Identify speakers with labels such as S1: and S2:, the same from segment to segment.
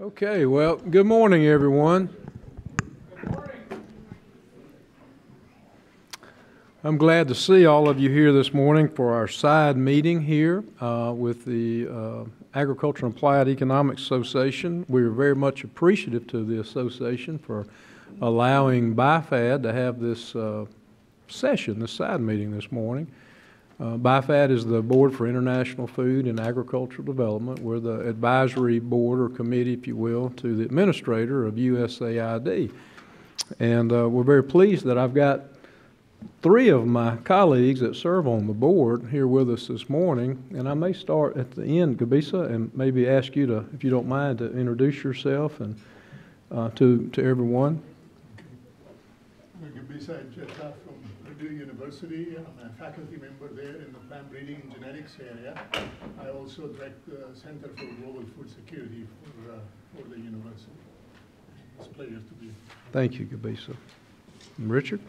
S1: Okay, well, good morning, everyone.
S2: Good morning.
S1: I'm glad to see all of you here this morning for our side meeting here with the Agricultural and Applied Economics Association. We are very much appreciative to the association for allowing BIFAD to have this session, this side meeting this morning. BIFAD is the Board for International Food and Agricultural Development. We're the advisory board or committee, if you will, to the administrator of USAID. And we're very pleased that I've got three of my colleagues that serve on the board here with us this morning. And I may start at the end, Gabisa, and maybe ask you to, if you don't mind, to introduce yourself and to everyone.
S3: Gabisa Jetta from Purdue University. I'm a faculty member there in the plant breeding and genetics area. I also direct the Center for Global Food Security for the university. It's a pleasure to be here.
S1: Thank you, Gabisa. Richard?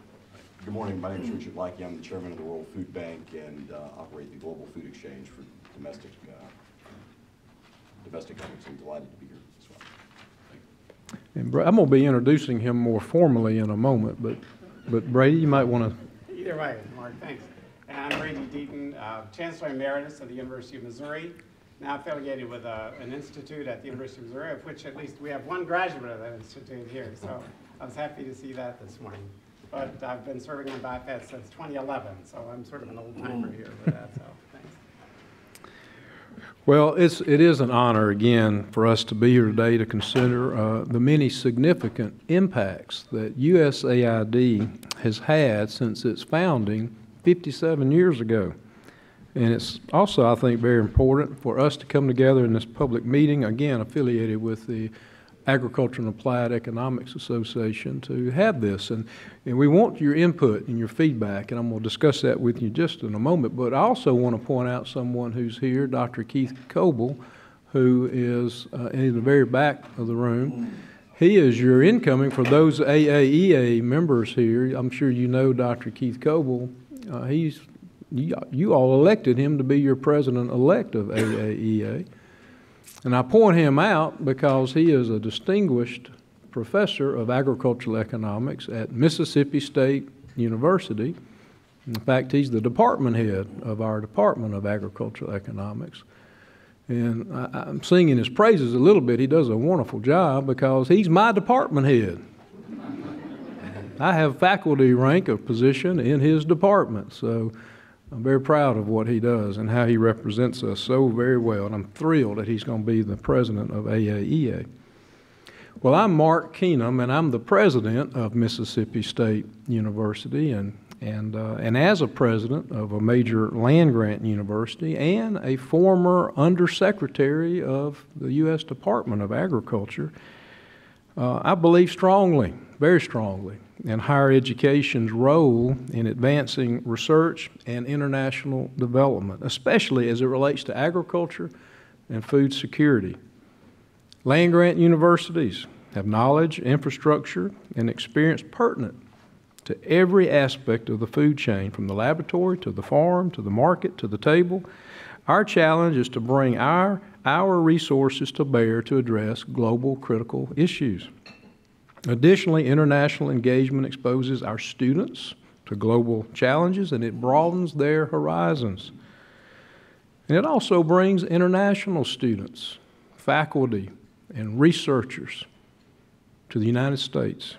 S4: Good morning. My name is Richard Lackey. I'm the chairman of the World Food Bank and operate the Global Food Exchange for domestic efforts. I'm delighted to be here as well.
S1: And I'm going to be introducing him more formally in a moment, but Brady, you might want to.
S2: Either way, Mark, thanks. And I'm Brady Deaton, Chancellor Emeritus of the University of Missouri, now affiliated with an institute at the University of Missouri, of which at least we have one graduate of that institute here. So I was happy to see that this morning. But I've been serving on BIFAD since 2011, so I'm sort of an old timer here with that, so thanks.
S1: Well, it is an honor, again, for us to be here today to consider the many significant impacts that USAID has had since its founding 57 years ago. And it's also, I think, very important for us to come together in this public meeting, again, affiliated with the Agricultural and Applied Economics Association, to have this. And we want your input and your feedback, and I'm going to discuss that with you just in a moment. But I also want to point out someone who's here, Dr. Keith Coble, who is in the very back of the room. He is your incoming, for those AAEA members here. I'm sure you know Dr. Keith Coble. You all elected him to be your president-elect of AAEA. And I point him out because he is a distinguished professor of agricultural economics at Mississippi State University. In fact, he's the department head of our Department of Agricultural Economics. And I'm singing his praises a little bit. He does a wonderful job because he's my department head. I have faculty rank of position in his department, so I'm very proud of what he does and how he represents us so very well, and I'm thrilled that he's going to be the president of AAEA. Well, I'm Mark Keenum, and I'm the president of Mississippi State University, and as a president of a major land-grant university and a former undersecretary of the U.S. Department of Agriculture, I believe strongly, very strongly, in higher education's role in advancing research and international development, especially as it relates to agriculture and food security. Land-grant universities have knowledge, infrastructure, and experience pertinent to every aspect of the food chain, from the laboratory to the farm to the market to the table. Our challenge is to bring our resources to bear to address global critical issues. Additionally, international engagement exposes our students to global challenges, and it broadens their horizons. And it also brings international students, faculty, and researchers to the United States.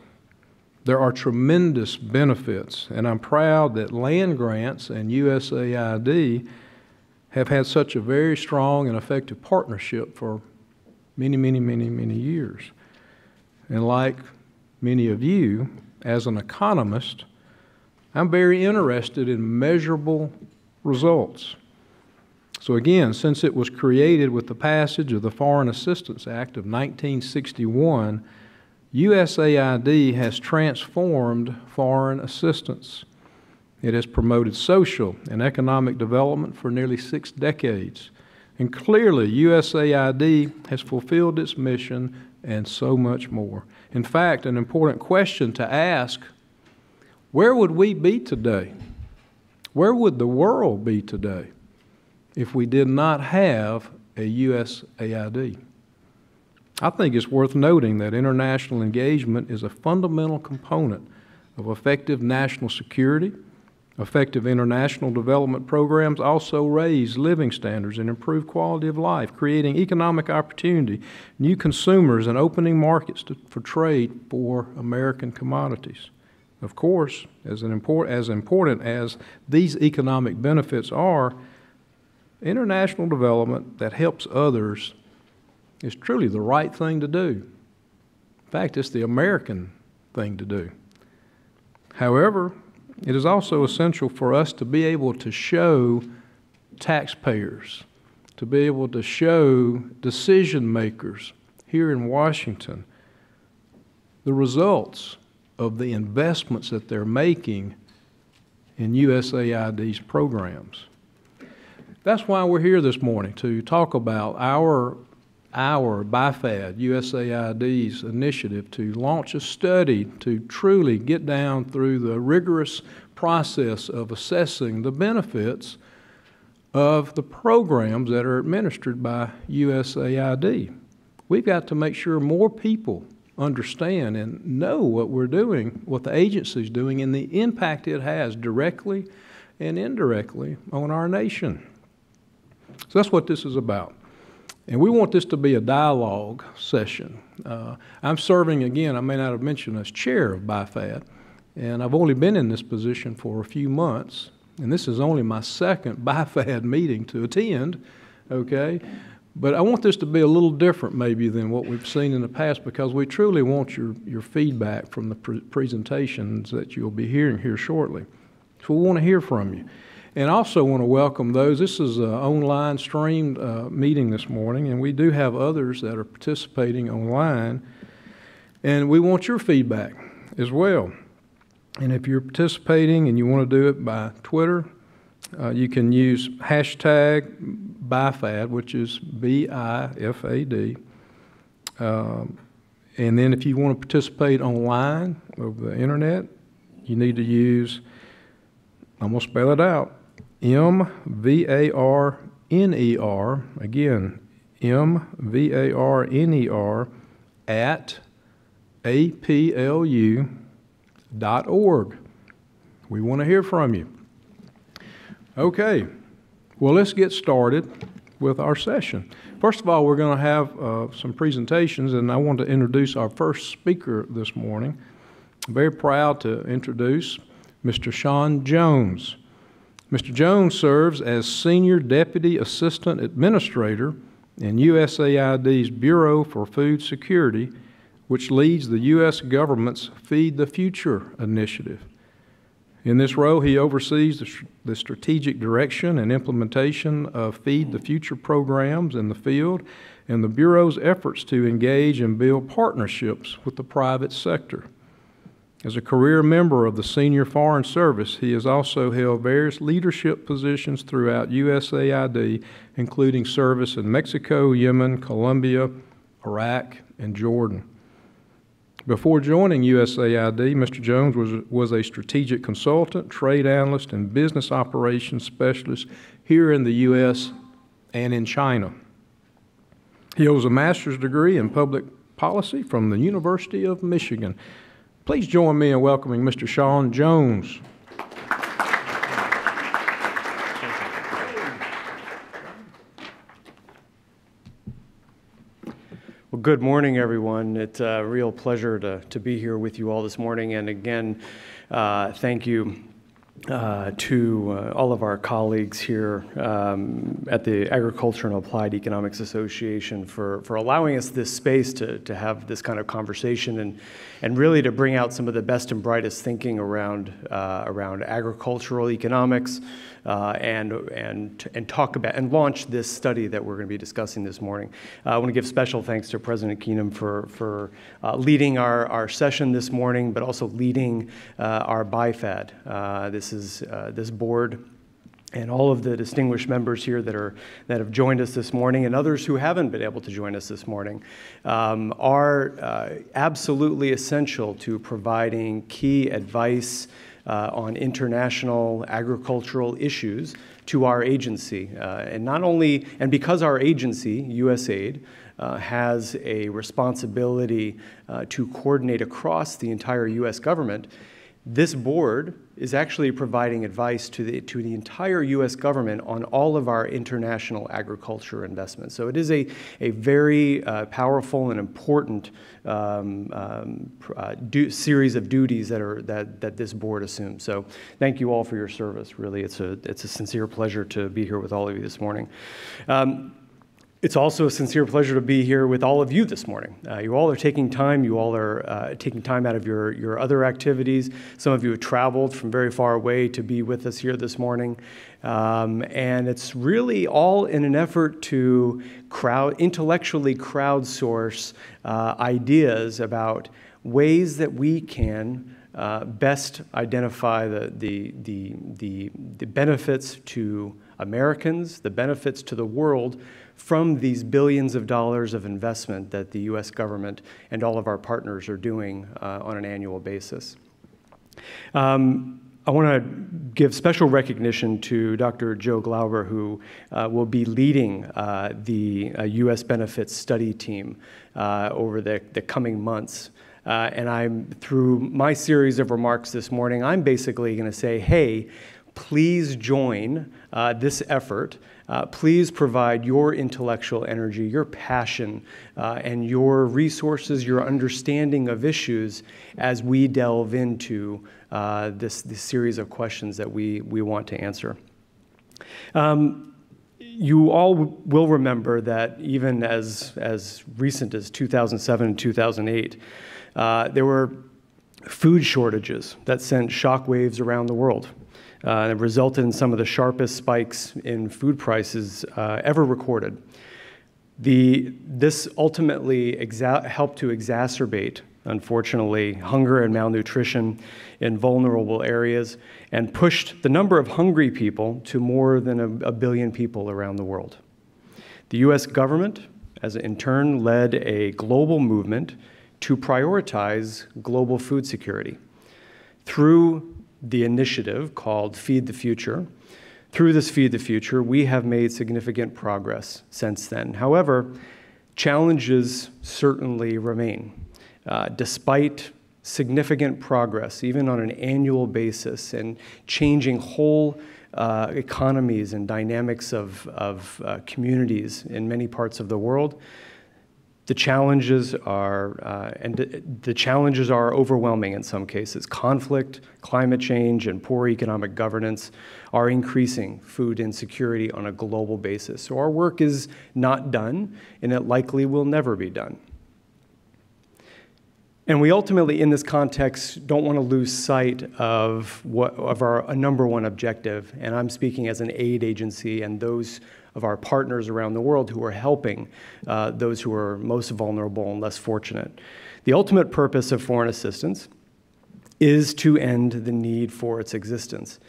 S1: There are tremendous benefits, and I'm proud that land grants and USAID have had such a very strong and effective partnership for many, many, many, many years. And like many of you, as an economist, I'm very interested in measurable results. So again, since it was created with the passage of the Foreign Assistance Act of 1961, USAID has transformed foreign assistance. It has promoted social and economic development for nearly 6 decades. And clearly, USAID has fulfilled its mission and so much more. In fact, an important question to ask, where would we be today? Where would the world be today if we did not have a USAID? I think it's worth noting that international engagement is a fundamental component of effective national security. Effective international development programs also raise living standards and improve quality of life, creating economic opportunity, new consumers, and opening markets for trade for American commodities. Of course, as important as these economic benefits are, international development that helps others is truly the right thing to do. In fact, it's the American thing to do. However, it is also essential for us to be able to show taxpayers, to be able to show decision makers here in Washington the results of the investments that they're making in USAID's programs. That's why we're here this morning, to talk about our BIFAD, USAID's initiative to launch a study to truly get down through the rigorous process of assessing the benefits of the programs that are administered by USAID. We've got to make sure more people understand and know what we're doing, what the agency's doing, and the impact it has directly and indirectly on our nation. So that's what this is about. And we want this to be a dialogue session. I'm serving, again, I may not have mentioned, as chair of BIFAD, and I've only been in this position for a few months, and this is only my second BIFAD meeting to attend, okay? But I want this to be a little different maybe than what we've seen in the past, because we truly want your feedback from the presentations that you'll be hearing here shortly. So we want to hear from you. And I also want to welcome those. This is an online streamed meeting this morning, and we do have others that are participating online. And we want your feedback as well. And if you're participating and you want to do it by Twitter, you can use hashtag BIFAD, which is BIFAD. And then if you want to participate online over the internet, you need to use, I'm going to spell it out, MVARNER, again, MVARNER at APLU.org. We want to hear from you. Okay, well, let's get started with our session. First of all, we're going to have some presentations, and I want to introduce our first speaker this morning. I'm very proud to introduce Mr. Sean Jones. Mr. Jones serves as Senior Deputy Assistant Administrator in USAID's Bureau for Food Security, which leads the U.S. government's Feed the Future initiative. In this role, he oversees the strategic direction and implementation of Feed the Future programs in the field and the Bureau's efforts to engage and build partnerships with the private sector. As a career member of the Senior Foreign Service, he has also held various leadership positions throughout USAID, including service in Mexico, Yemen, Colombia, Iraq, and Jordan. Before joining USAID, Mr. Jones was a strategic consultant, trade analyst, and business operations specialist here in the U.S. and in China. He holds a master's degree in public policy from the University of Michigan. Please join me in welcoming Mr. Sean Jones.
S5: Well, good morning, everyone. It's a real pleasure to be here with you all this morning. And again, thank you to all of our colleagues here at the Agriculture and Applied Economics Association for allowing us this space to have this kind of conversation and really to bring out some of the best and brightest thinking around agricultural economics and talk about and launch this study that we're going to be discussing this morning. I want to give special thanks to President Keenum for leading our session this morning, but also leading our BIFAD. This board and all of the distinguished members here that have joined us this morning, and others who haven't been able to join us this morning, are absolutely essential to providing key advice on international agricultural issues to our agency. And because our agency, USAID, has a responsibility to coordinate across the entire U.S. government, this board is actually providing advice to the entire U.S. government on all of our international agriculture investments. So it is a very powerful and important series of duties that this board assumes. So thank you all for your service. Really, it's a sincere pleasure to be here with all of you this morning. It's also a sincere pleasure to be here with all of you this morning. You all are taking time. You all are taking time out of your other activities. Some of you have traveled from very far away to be with us here this morning. And it's really all in an effort to intellectually crowdsource ideas about ways that we can best identify the benefits to Americans, the benefits to the world from these billions of dollars of investment that the U.S. government and all of our partners are doing on an annual basis. I want to give special recognition to Dr. Joe Glauber, who will be leading the U.S. benefits study team over the coming months. And through my series of remarks this morning, I'm basically going to say, hey, please join this effort. Please provide your intellectual energy, your passion, and your resources, your understanding of issues as we delve into this series of questions that we want to answer. You all will remember that even as recent as 2007 and 2008, there were food shortages that sent shockwaves around the world. It resulted in some of the sharpest spikes in food prices ever recorded. This ultimately helped to exacerbate, unfortunately, hunger and malnutrition in vulnerable areas and pushed the number of hungry people to more than a billion people around the world. The U.S. government, in turn, led a global movement to prioritize global food security. Through the initiative called Feed the Future. Through this Feed the Future, we have made significant progress since then. However, challenges certainly remain. Despite significant progress, even on an annual basis, and changing whole economies and dynamics of communities in many parts of the world, the challenges are overwhelming in some cases. Conflict, climate change, and poor economic governance are increasing food insecurity on a global basis. So our work is not done, and it likely will never be done. And we ultimately, in this context, don't want to lose sight of our number one objective, and I'm speaking as an aid agency and those of our partners around the world who are helping those who are most vulnerable and less fortunate. The ultimate purpose of foreign assistance is to end the need for its existence.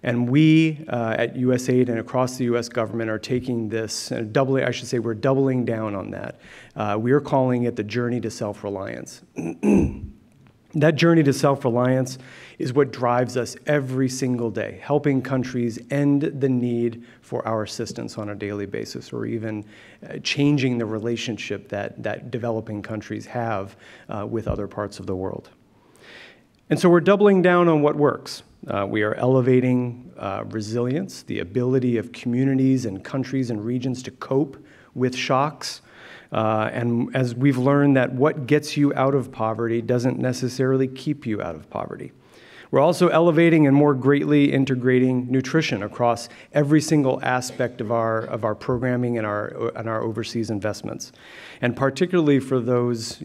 S5: And we at USAID and across the U.S. government are taking this, we're doubling down on that. We are calling it the journey to self-reliance. That journey to self-reliance is what drives us every single day, helping countries end the need for our assistance on a daily basis, or even changing the relationship that developing countries have with other parts of the world. And so we're doubling down on what works. We are elevating resilience, the ability of communities and countries and regions to cope with shocks. And as we've learned that what gets you out of poverty doesn't necessarily keep you out of poverty. We're also elevating and more greatly integrating nutrition across every single aspect of our programming and our overseas investments, and particularly for those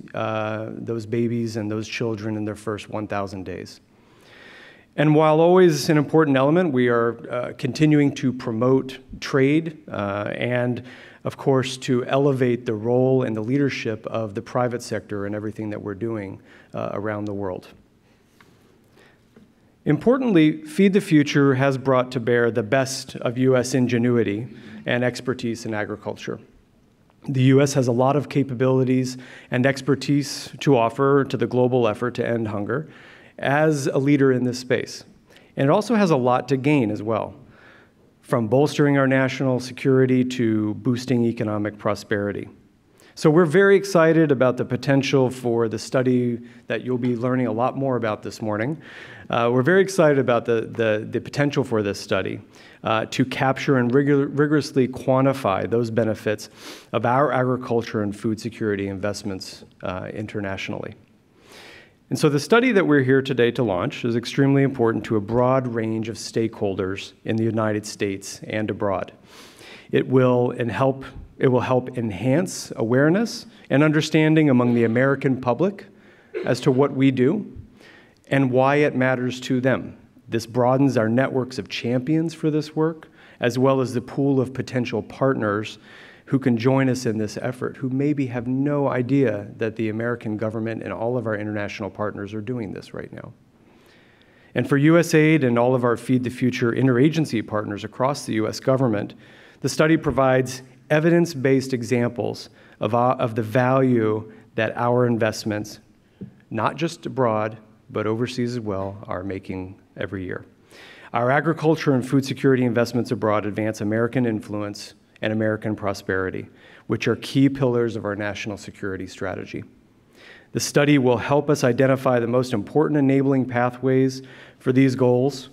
S5: babies and those children in their first 1,000 days. And while always an important element, we are continuing to promote trade and, of course, to elevate the role and the leadership of the private sector in everything that we're doing around the world. Importantly, Feed the Future has brought to bear the best of U.S. ingenuity and expertise in agriculture. The U.S. has a lot of capabilities and expertise to offer to the global effort to end hunger as a leader in this space. And it also has a lot to gain as well, from bolstering our national security to boosting economic prosperity. So we're very excited about the potential for the study that you'll be learning a lot more about this morning. We're very excited about the potential for this study to capture and rigorously quantify those benefits of our agriculture and food security investments internationally. And so the study that we're here today to launch is extremely important to a broad range of stakeholders in the United States and abroad. It will help enhance awareness and understanding among the American public as to what we do and why it matters to them. This broadens our networks of champions for this work, as well as the pool of potential partners who can join us in this effort, who maybe have no idea that the American government and all of our international partners are doing this right now. And for USAID and all of our Feed the Future interagency partners across the U.S. government, the study provides evidence-based examples of the value that our investments, not just abroad, but overseas as well, are making every year. Our agriculture and food security investments abroad advance American influence and American prosperity, which are key pillars of our national security strategy. The study will help us identify the most important enabling pathways for these goals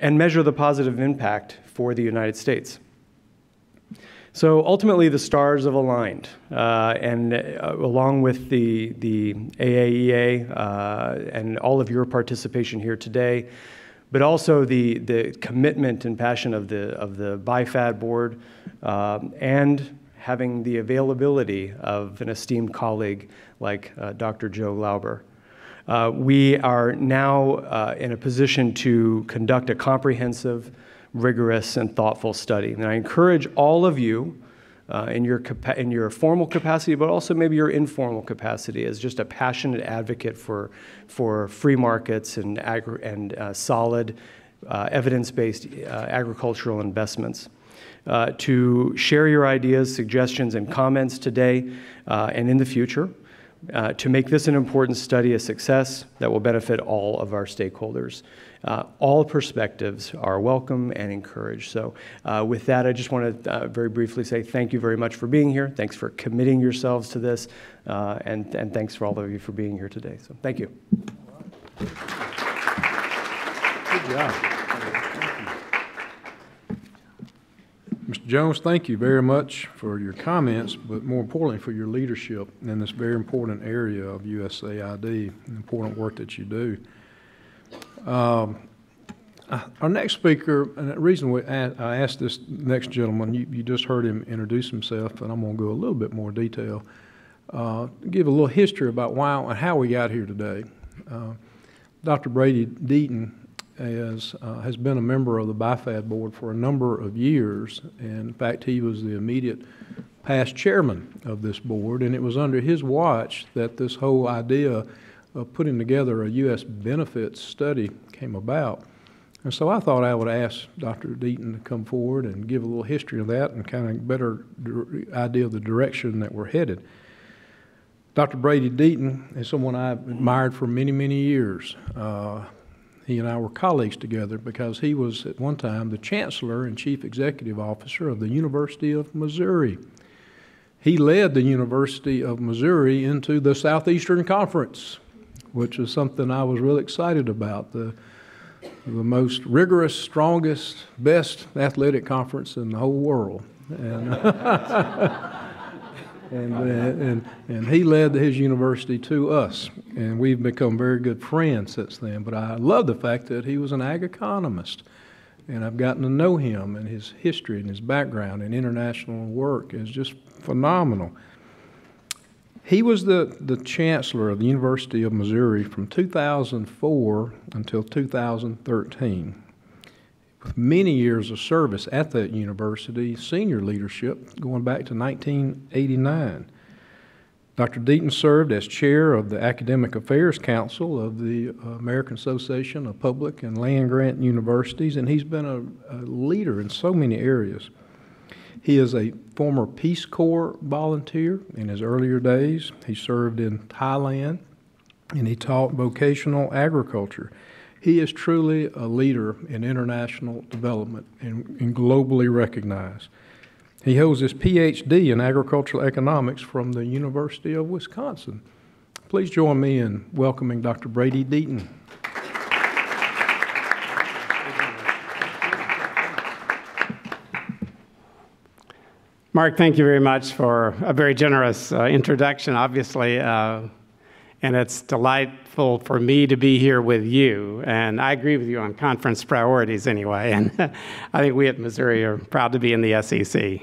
S5: and measure the positive impact for the United States. So ultimately, the stars have aligned, and along with the AAEA and all of your participation here today, but also the commitment and passion of the BIFAD board, and having the availability of an esteemed colleague like Dr. Joe Lauber. We are now in a position to conduct a comprehensive, rigorous, and thoughtful study. And I encourage all of you in your formal capacity, but also maybe your informal capacity as just a passionate advocate for free markets and solid evidence-based agricultural investments, to share your ideas, suggestions, and comments today and in the future, to make this an important study a success that will benefit all of our stakeholders. All perspectives are welcome and encouraged. So with that, I just want to very briefly say thank you very much for being here. Thanks for committing yourselves to this, and thanks for all of you for being here today. So thank you.
S1: Good job. Mr. Jones, thank you very much for your comments, but more importantly for your leadership in this very important area of USAID, and important work that you do. Our next speaker, and the reason I asked this next gentleman, you just heard him introduce himself, and I'm going to go a little bit more detail, give a little history about why and how we got here today. Dr. Brady Deaton has been a member of the BIFAD board for a number of years, and in fact, he was the immediate past chairman of this board, and it was under his watch that this whole idea of putting together a U.S. benefits study came about. And so I thought I would ask Dr. Deaton to come forward and give a little history of that and kind of better idea of the direction that we're headed. Dr. Brady Deaton is someone I've admired for many, many years. He and I were colleagues together because he was at one time the Chancellor and Chief Executive Officer of the University of Missouri. He led the University of Missouri into the Southeastern Conference, which is something I was really excited about, the most rigorous, strongest, best athletic conference in the whole world. And he led his university to us, and we've become very good friends since then. But I love the fact that he was an ag economist, and I've gotten to know him and his history and his background and international work is just phenomenal. He was the chancellor of the University of Missouri from 2004 until 2013. With many years of service at that university, senior leadership going back to 1989. Dr. Deaton served as chair of the Academic Affairs Council of the American Association of Public and Land-Grant Universities, and he's been a leader in so many areas. He is a former Peace Corps volunteer in his earlier days. He served in Thailand, and he taught vocational agriculture. He is truly a leader in international development and globally recognized. He holds his Ph.D. in agricultural economics from the University of Wisconsin. Please join me in welcoming Dr. Brady Deaton.
S2: Mark, thank you very much for a very generous introduction, obviously, and it's delightful for me to be here with you. And I agree with you on conference priorities anyway, and I think we at Missouri are proud to be in the SEC.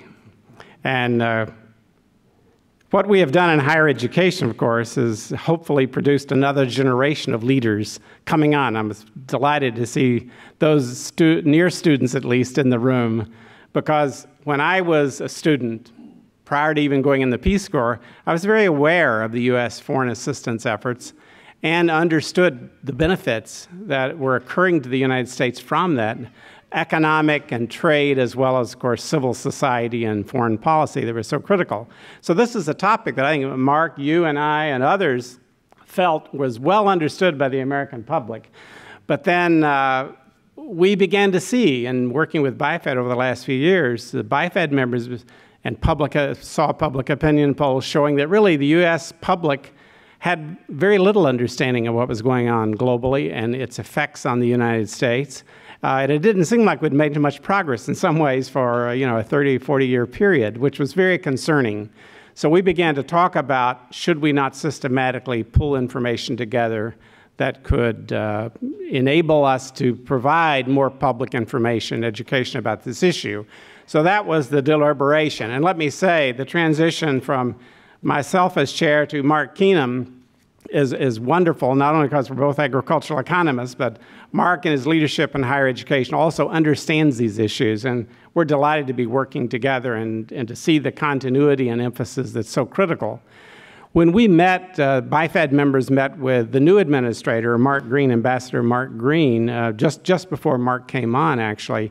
S2: And what we have done in higher education, of course, is hopefully produced another generation of leaders coming on. I'm delighted to see those near students, at least, in the room, because when I was a student, prior to even going in the Peace Corps, I was very aware of the U.S. foreign assistance efforts and understood the benefits that were occurring to the United States from that, economic and trade, as well as, of course, civil society and foreign policy that were so critical. So this is a topic that I think Mark, you and I and others felt was well understood by the American public. But then we began to see, and working with BIFAD over the last few years, the BIFAD members and saw public opinion polls showing that really the U.S. public had very little understanding of what was going on globally and its effects on the United States. And it didn't seem like we'd made much progress in some ways for a 30, 40-year period, which was very concerning. So we began to talk about, should we not systematically pull information together that could enable us to provide more public information, education about this issue. So that was the deliberation. And let me say, the transition from myself as chair to Mark Keenum is wonderful, not only because we're both agricultural economists, but Mark and his leadership in higher education also understands these issues, and we're delighted to be working together and to see the continuity and emphasis that's so critical. When we met, BIFAD members met with the new administrator, Mark Green, Ambassador Mark Green, just before Mark came on, actually.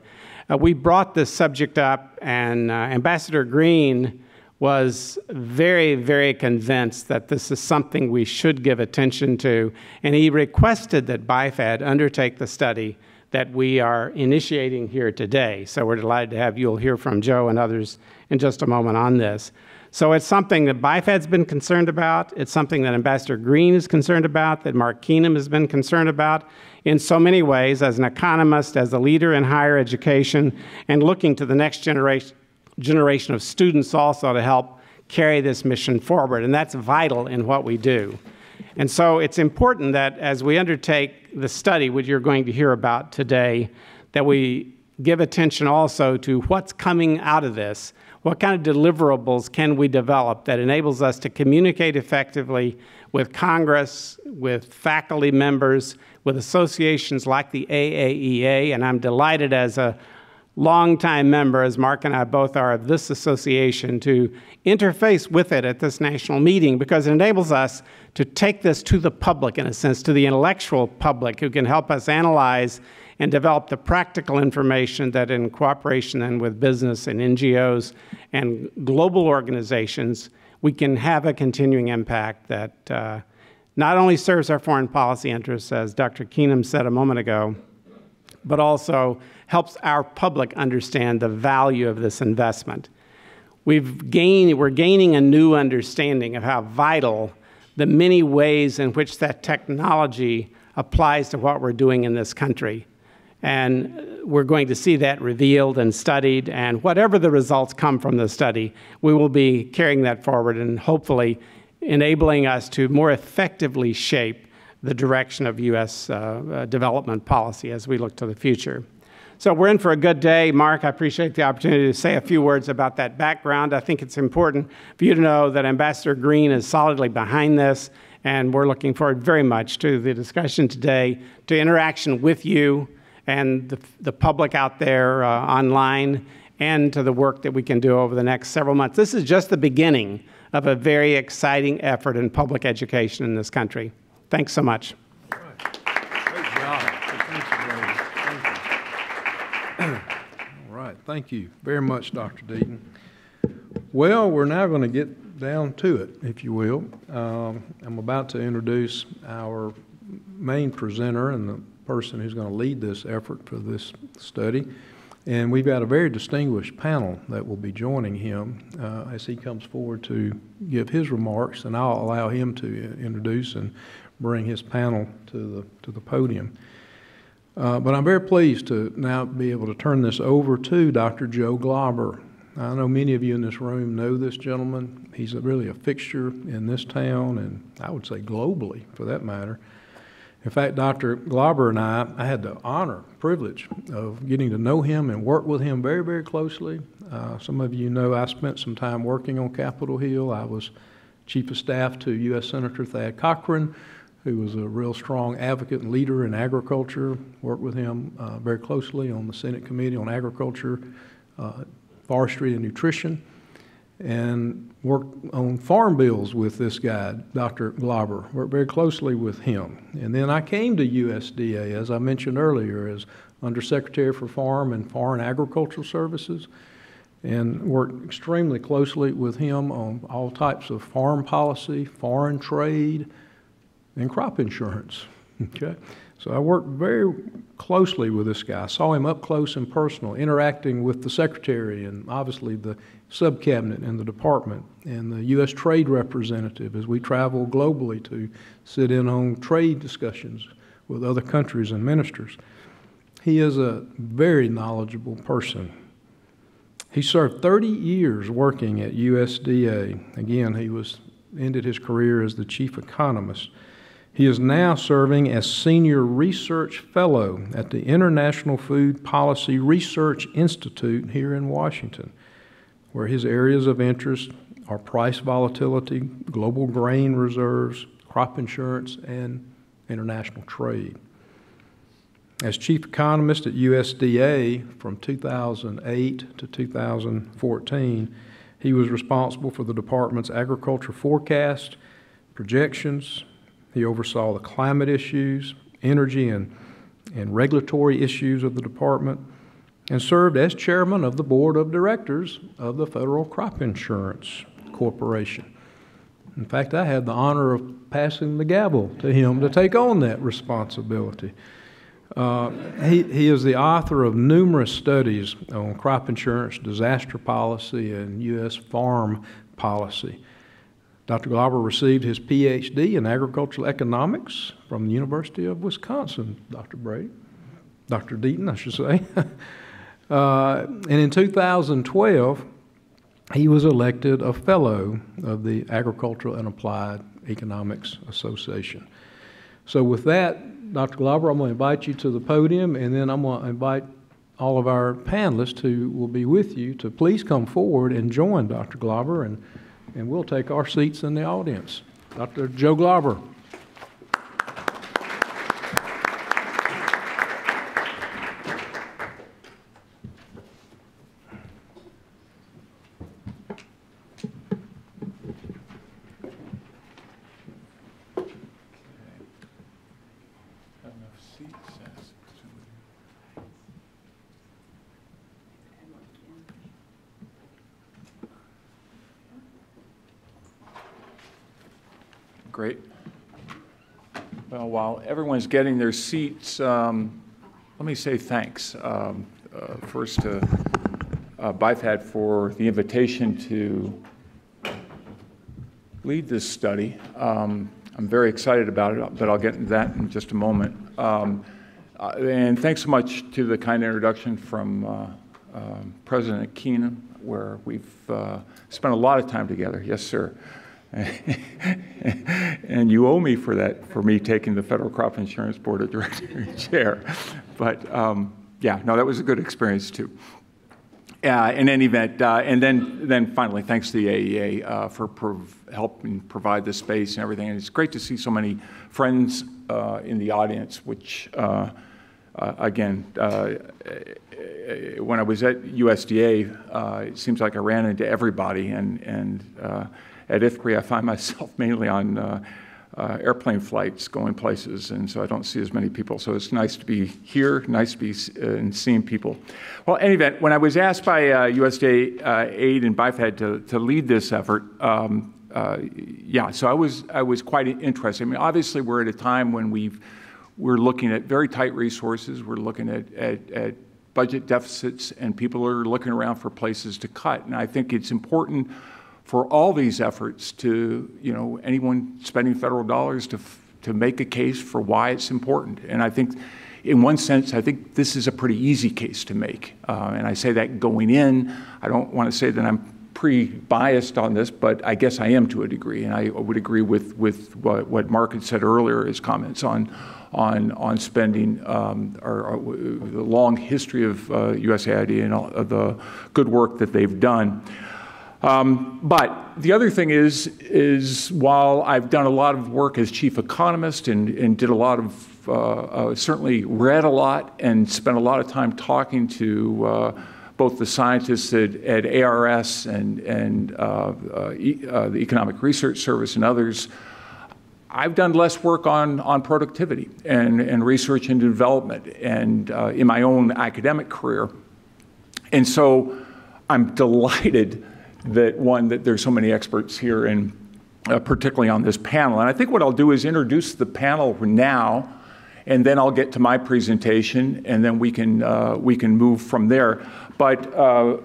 S2: We brought this subject up, and Ambassador Green was very, very convinced that this is something we should give attention to, and he requested that BIFAD undertake the study that we are initiating here today. So we're delighted to have you. You'll hear from Joe and others in just a moment on this. So it's something that BIFAD's been concerned about. It's something that Ambassador Green is concerned about, that Mark Keenum has been concerned about in so many ways as an economist, as a leader in higher education, and looking to the next generation of students also to help carry this mission forward. And that's vital in what we do. And so it's important that as we undertake the study, which you're going to hear about today, that we give attention also to what's coming out of this. What kind of deliverables can we develop that enables us to communicate effectively with Congress, with faculty members, with associations like the AAEA, and I'm delighted as a longtime member, as Mark and I both are, of this association, to interface with it at this national meeting, because it enables us to take this to the public, in a sense, to the intellectual public, who can help us analyze and develop the practical information that, in cooperation then with business and NGOs and global organizations, we can have a continuing impact that not only serves our foreign policy interests, as Dr. Keenum said a moment ago, but also helps our public understand the value of this investment. We're gaining a new understanding of how vital the many ways in which that technology applies to what we're doing in this country. And we're going to see that revealed and studied, and whatever the results come from the study, we will be carrying that forward and hopefully enabling us to more effectively shape the direction of U.S. development policy as we look to the future. So we're in for a good day. Mark, I appreciate the opportunity to say a few words about that background. I think it's important for you to know that Ambassador Green is solidly behind this, and we're looking forward very much to the discussion today, to interaction with you and the public out there online, and to the work that we can do over the next several months. This is just the beginning of a very exciting effort in public education in this country. Thanks so much.
S1: All right. Great job. Thank you, Brady. All right. Thank you very much, Dr. Deaton. Well, we're now going to get down to it, if you will. I'm about to introduce our main presenter and the person who's going to lead this effort for this study. And we've got a very distinguished panel that will be joining him as he comes forward to give his remarks, and I'll allow him to introduce and bring his panel to the podium. But I'm very pleased to now be able to turn this over to Dr. Joe Glauber. I know many of you in this room know this gentleman. He's really a fixture in this town, and I would say globally for that matter. In fact, Dr. Glauber and I had the honor, privilege of getting to know him and work with him very, very closely. Some of you know I spent some time working on Capitol Hill. I was Chief of Staff to U.S. Senator Thad Cochran, who was a real strong advocate and leader in agriculture. Worked with him very closely on the Senate Committee on Agriculture, Forestry, and Nutrition, and worked on farm bills with this guy, Dr. Glauber. Worked very closely with him. And then I came to USDA, as I mentioned earlier, as Undersecretary for Farm and Foreign Agricultural Services, and worked extremely closely with him on all types of farm policy, foreign trade, and crop insurance. Okay? So I worked very closely with this guy. I saw him up close and personal, interacting with the secretary and obviously the sub-cabinet in the department and the U.S. trade representative as we travel globally to sit in on trade discussions with other countries and ministers. He is a very knowledgeable person. He served 30 years working at USDA. Again, he ended his career as the chief economist. He is now serving as Senior Research Fellow at the International Food Policy Research Institute here in Washington, where his areas of interest are price volatility, global grain reserves, crop insurance, and international trade. As Chief Economist at USDA from 2008 to 2014, he was responsible for the department's agriculture forecast, projections. He oversaw the climate issues, energy and regulatory issues of the department, and served as chairman of the board of directors of the Federal Crop Insurance Corporation. In fact, I had the honor of passing the gavel to him to take on that responsibility. He is the author of numerous studies on crop insurance, disaster policy, and U.S. farm policy. Dr. Glauber received his Ph.D. in agricultural economics from the University of Wisconsin, Dr. Deaton, I should say. And in 2012, he was elected a fellow of the Agricultural and Applied Economics Association. So with that, Dr. Glauber, I'm going to invite you to the podium, and then I'm going to invite all of our panelists who will be with you to please come forward and join Dr. Glauber, and we'll take our seats in the audience. Dr. Joe Glauber.
S6: Great. Well, while everyone's getting their seats, let me say thanks. First to BIFAD for the invitation to lead this study. I'm very excited about it, but I'll get into that in just a moment. And thanks so much to the kind introduction from President Keenan, where we've spent a lot of time together. Yes, sir. And you owe me for that, for me taking the Federal Crop Insurance Board of Directors chair. But yeah, no, that was a good experience too. In any event, and then finally, thanks to the AEA for helping provide the space and everything. And it's great to see so many friends in the audience, which again, when I was at USDA, it seems like I ran into everybody, and at IFCRI, I find myself mainly on airplane flights going places, and so I don't see as many people. So it's nice to be here, nice to be and seeing people. Well, in any event, when I was asked by USDA Aid and BIFAD to lead this effort, yeah, so I was quite interested. I mean, obviously, we're at a time when we're looking at very tight resources. We're looking at budget deficits, and people are looking around for places to cut. And I think it's important for all these efforts to, anyone spending federal dollars to make a case for why it's important. And I think, in one sense, I think this is a pretty easy case to make. And I say that going in. I don't want to say that I'm pre-biased on this, but I guess I am to a degree. And I would agree with what Mark had said earlier, his comments on spending, or the long history of USAID and all of the good work that they've done. But the other thing is while I've done a lot of work as chief economist and did a lot of, certainly read a lot and spent a lot of time talking to both the scientists at ARS and the Economic Research Service and others, I've done less work on productivity and research and development and in my own academic career. And so I'm delighted that there's so many experts here, and particularly on this panel. And I think what I'll do is introduce the panel now, and then I'll get to my presentation, and then we can move from there. But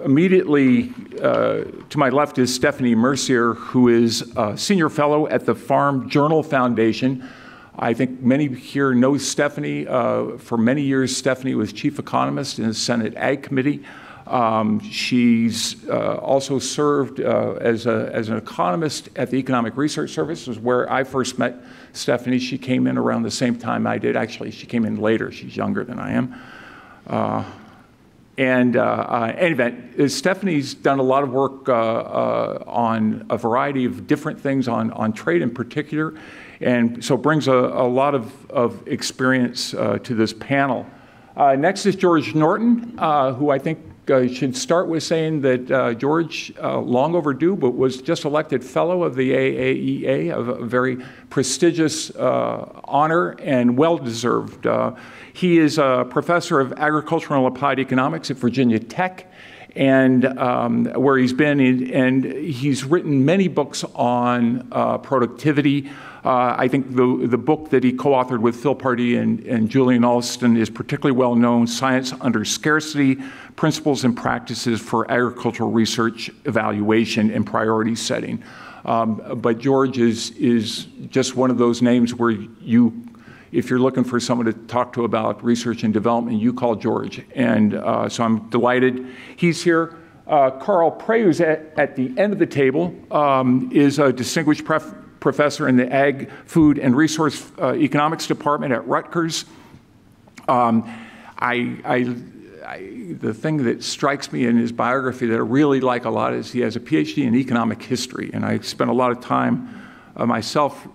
S6: immediately to my left is Stephanie Mercier, who is a senior fellow at the Farm Journal Foundation. I think many here know Stephanie. For many years, Stephanie was chief economist in the Senate Ag Committee. She's also served as an economist at the Economic Research Service, is where I first met Stephanie. She came in around the same time I did. Actually, she came in later. She's younger than I am. In any event, Stephanie's done a lot of work on a variety of different things on trade in particular, and so brings a lot of experience to this panel. Next is George Norton, who I think should start with saying that George, long overdue, but was just elected fellow of the AAEA, a very prestigious honor and well-deserved. He is a professor of agricultural and applied economics at Virginia Tech, and where he's been, and he's written many books on productivity. I think the book that he co-authored with Phil Pardee and Julian Alston is particularly well known, Science Under Scarcity, Principles and Practices for Agricultural Research Evaluation and Priority Setting. But George is just one of those names where if you're looking for someone to talk to about research and development, you call George. And so I'm delighted he's here. Carl Prey, who's at the end of the table, is a distinguished professor in the Ag, Food, and Resource Economics Department at Rutgers. The thing that strikes me in his biography that I really like a lot is he has a PhD in economic history, and I spent a lot of time myself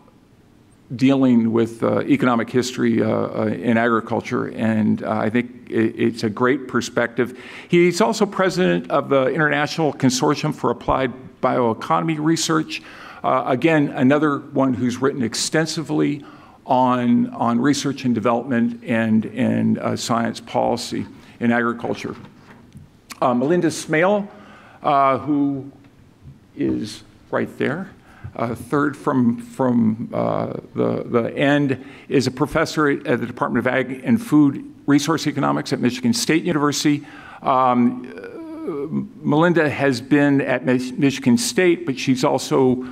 S6: dealing with economic history in agriculture, and I think it's a great perspective. He's also president of the International Consortium for Applied Bioeconomy Research. Again, another one who's written extensively on research and development and science policy in agriculture. Melinda Smale, who is right there, third from the end, is a professor at the Department of Ag and Food Resource Economics at Michigan State University. Melinda has been at Michigan State, but she's also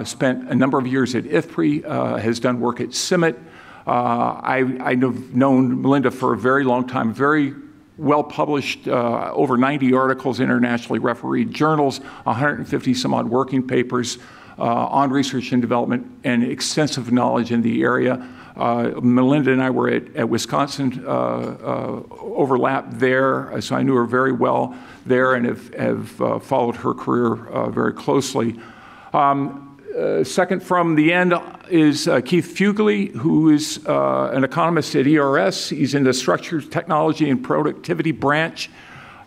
S6: spent a number of years at IFPRI, has done work at CIMMYT. I've known Melinda for a very long time, very well published, over 90 articles, internationally refereed journals, 150 some odd working papers on research and development, and extensive knowledge in the area. Melinda and I were at Wisconsin, overlapped there, so I knew her very well there and have followed her career very closely. Second from the end is Keith Fugely, who is an economist at ERS. He's in the Structured Technology and Productivity branch.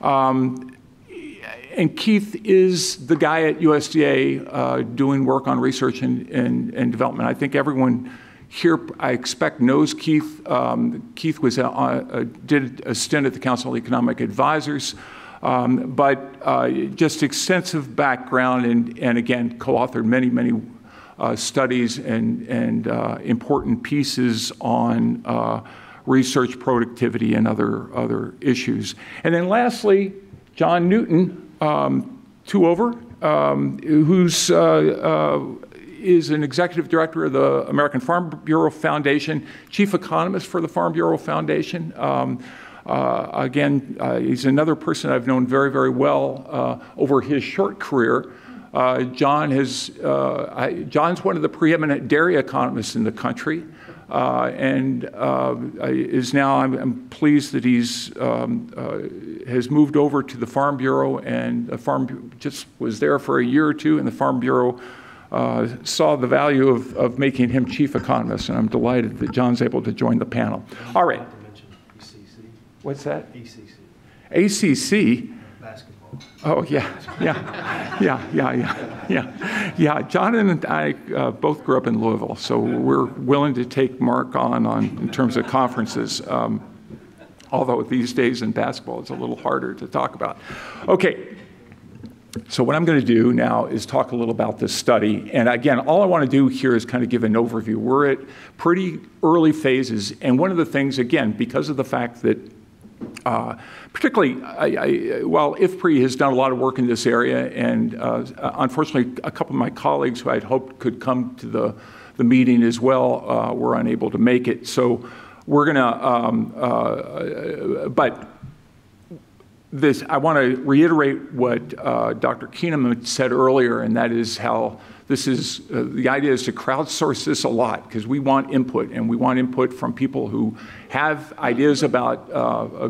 S6: And Keith is the guy at USDA doing work on research and development. I think everyone here, I expect, knows Keith. Keith was did a stint at the Council of Economic Advisors, but just extensive background and again, co-authored many studies and important pieces on research, productivity, and other issues. And then lastly, John Newton, two over, who's is an executive director of the American Farm Bureau Foundation, chief economist for the Farm Bureau Foundation. Again, he's another person I've known very, very well over his short career. John's one of the preeminent dairy economists in the country, and is now, I'm pleased that he's has moved over to the Farm Bureau, and the Farm just was there for a year or two, and the Farm Bureau saw the value of making him chief economist, and I'm delighted that John's able to join the panel. All right. What's that? ACC. ACC? Basketball. Oh, yeah. John and I both grew up in Louisville, so we're willing to take Mark on in terms of conferences, although these days in basketball it's a little harder to talk about. Okay. So what I'm going to do now is talk a little about this study. And again, all I want to do here is kind of give an overview. We're at pretty early phases. And one of the things, again, because of the fact that particularly, while IFPRI has done a lot of work in this area, and unfortunately, a couple of my colleagues who I'd hoped could come to the meeting as well were unable to make it. So we're going to, but I want to reiterate what Dr. Keenum had said earlier, and that is how this is, the idea is to crowdsource this a lot, because we want input, and we want input from people who have ideas about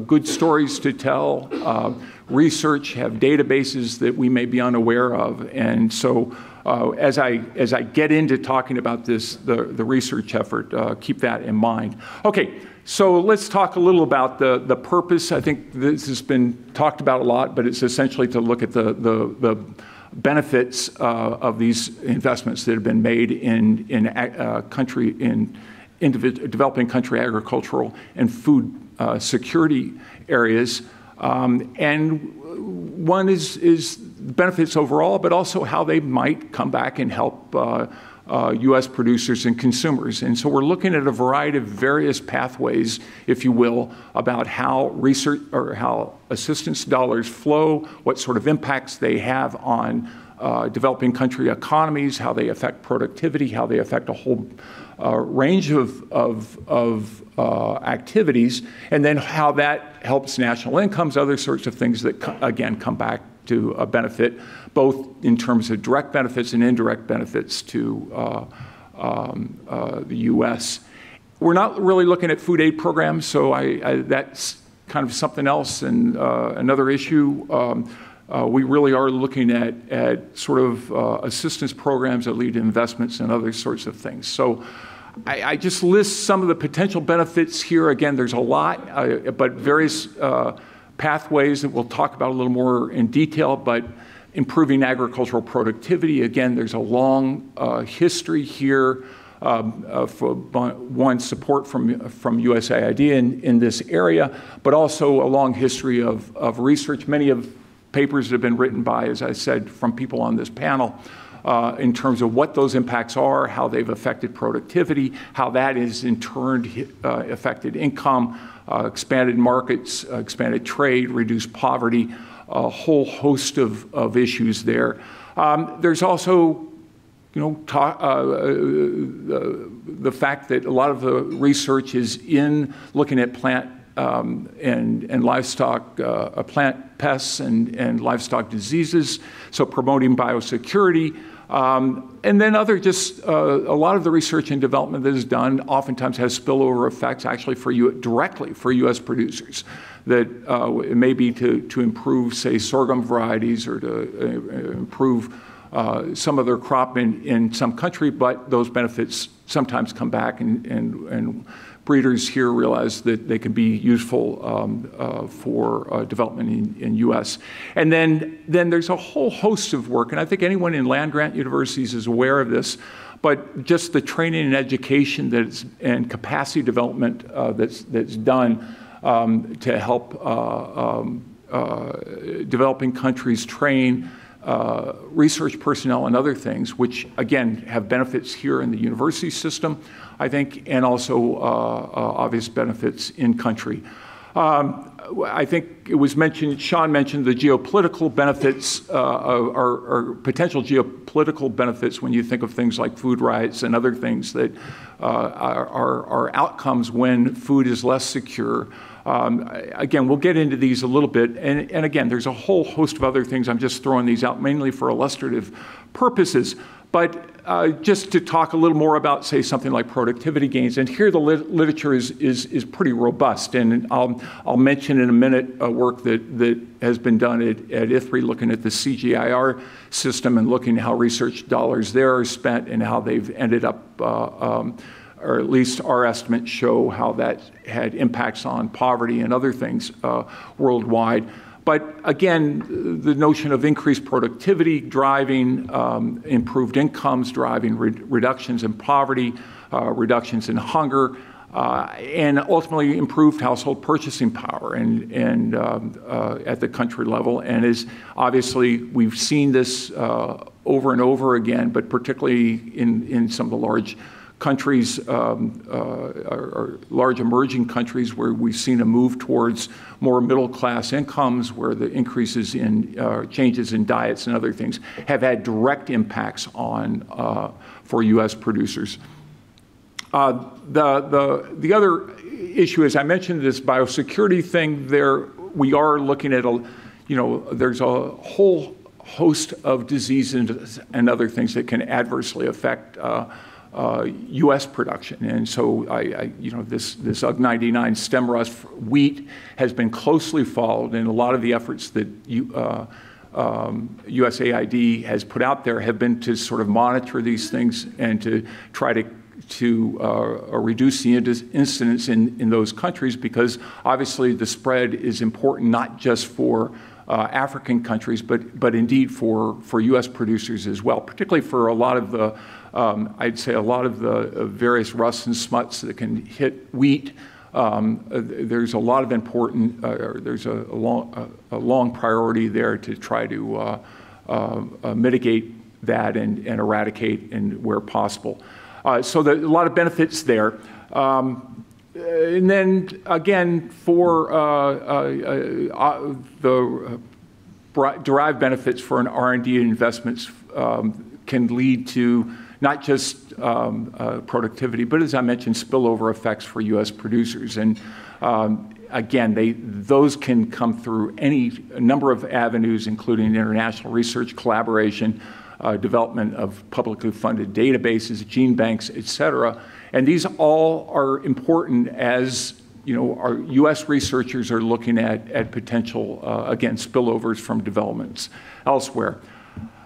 S6: good stories to tell, research, have databases that we may be unaware of. And so as I get into talking about this, the research effort, keep that in mind. Okay. So let's talk a little about the purpose. I think this has been talked about a lot, but it's essentially to look at the benefits of these investments that have been made in developing country agricultural and food security areas. And one is benefits overall, but also how they might come back and help U.S. producers and consumers. And so we're looking at a variety of various pathways, if you will, about how research or how assistance dollars flow, what sort of impacts they have on developing country economies, how they affect productivity, how they affect a whole range of activities, and then how that helps national incomes, other sorts of things that, again, come back to a benefit, both in terms of direct benefits and indirect benefits to the U.S. We're not really looking at food aid programs, so that's kind of something else and another issue. We really are looking at sort of assistance programs that lead to investments and other sorts of things. So I just list some of the potential benefits here. Again, there's a lot, but various pathways that we'll talk about a little more in detail, but improving agricultural productivity. Again, there's a long history here for one, support from USAID in this area, but also a long history of research. Many of papers that have been written by, as I said, from people on this panel in terms of what those impacts are, how they've affected productivity, how that is in turn affected income, expanded markets, expanded trade, reduced poverty, a whole host of issues there. There's also, the fact that a lot of the research is in looking at plant and livestock, plant pests and livestock diseases, so promoting biosecurity. And then a lot of the research and development that is done oftentimes has spillover effects actually directly for U.S. producers, that it may be to improve, say, sorghum varieties or to improve some of their crop in some country, but those benefits sometimes come back and breeders here realize that they can be useful for development in U.S. And then there's a whole host of work, and I think anyone in land-grant universities is aware of this, but just the training and education and capacity development that's done to help developing countries train research personnel and other things, which again have benefits here in the university system, I think, and also obvious benefits in country. I think it was mentioned, Sean mentioned the geopolitical benefits, or potential geopolitical benefits when you think of things like food riots and other things that are outcomes when food is less secure. Again, we'll get into these a little bit, and again, there's a whole host of other things. I'm just throwing these out mainly for illustrative purposes. But just to talk a little more about, say, something like productivity gains, and here the literature is pretty robust, and I'll mention in a minute work that has been done at IFRI looking at the CGIAR system and looking at how research dollars there are spent and how they've ended up, or at least our estimates show how that had impacts on poverty and other things worldwide. But again, the notion of increased productivity driving improved incomes, driving reductions in poverty, reductions in hunger, and ultimately improved household purchasing power and at the country level. And is obviously, we've seen this over and over again, but particularly in some of the large countries, or large emerging countries where we've seen a move towards more middle-class incomes, where the increases in changes in diets and other things have had direct impacts on for U.S. producers. The other issue is, I mentioned this biosecurity thing. There we are looking at there's a whole host of diseases and other things that can adversely affect U.S. production, and so this UG99 stem rust wheat has been closely followed, and a lot of the efforts that USAID has put out there have been to sort of monitor these things and to try to reduce the incidence in those countries, because obviously the spread is important not just for African countries, but indeed for U.S. producers as well, particularly for a lot of the I'd say a lot of the various rusts and smuts that can hit wheat. There's a lot of important, there's a long priority there to try to mitigate that and eradicate and where possible. So a lot of benefits there. And then again, for the derived benefits for an R&D investments can lead to not just productivity, but as I mentioned, spillover effects for U.S. producers. And again, those can come through a number of avenues, including international research collaboration, development of publicly funded databases, gene banks, et cetera. And these all are important as our U.S. researchers are looking at potential, again, spillovers from developments elsewhere.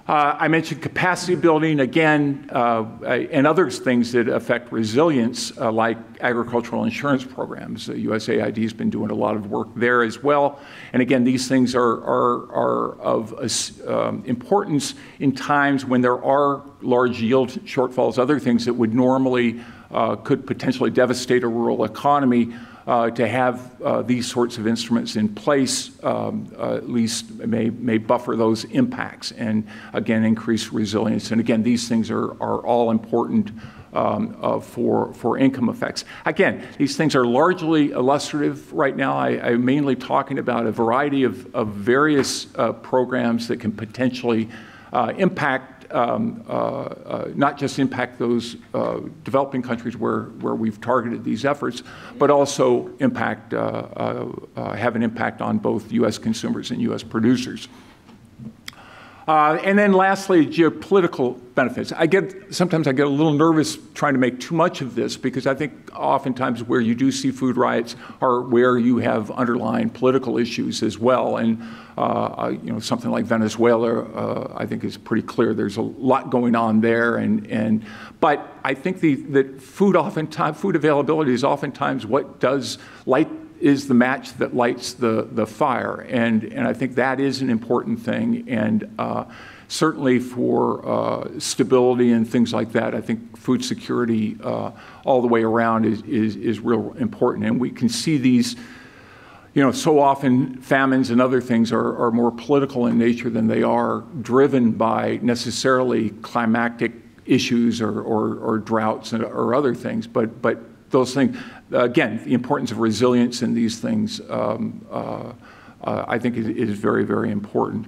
S6: I mentioned capacity building again, and other things that affect resilience, like agricultural insurance programs. USAID has been doing a lot of work there as well. And again, these things are of importance in times when there are large yield shortfalls, other things that would normally could potentially devastate a rural economy. To have these sorts of instruments in place at least may buffer those impacts and, again, increase resilience. And, again, these things are all important for income effects. Again, these things are largely illustrative right now. I'm mainly talking about a variety of various programs that can potentially impact not just impact those developing countries where we've targeted these efforts, but also impact, have an impact on both U.S. consumers and U.S. producers. And then lastly, geopolitical benefits. Sometimes I get a little nervous trying to make too much of this, because I think oftentimes where you do see food riots are where you have underlying political issues as well. And something like Venezuela, I think is pretty clear. There's a lot going on there, but I think that food availability is oftentimes what is the match that lights the fire, and I think that is an important thing, and certainly for stability and things like that, I think food security all the way around is real important, and we can see these so often famines and other things are more political in nature than they are driven by necessarily climatic issues or droughts or other things. But those things, again, the importance of resilience in these things, I think is very, very important.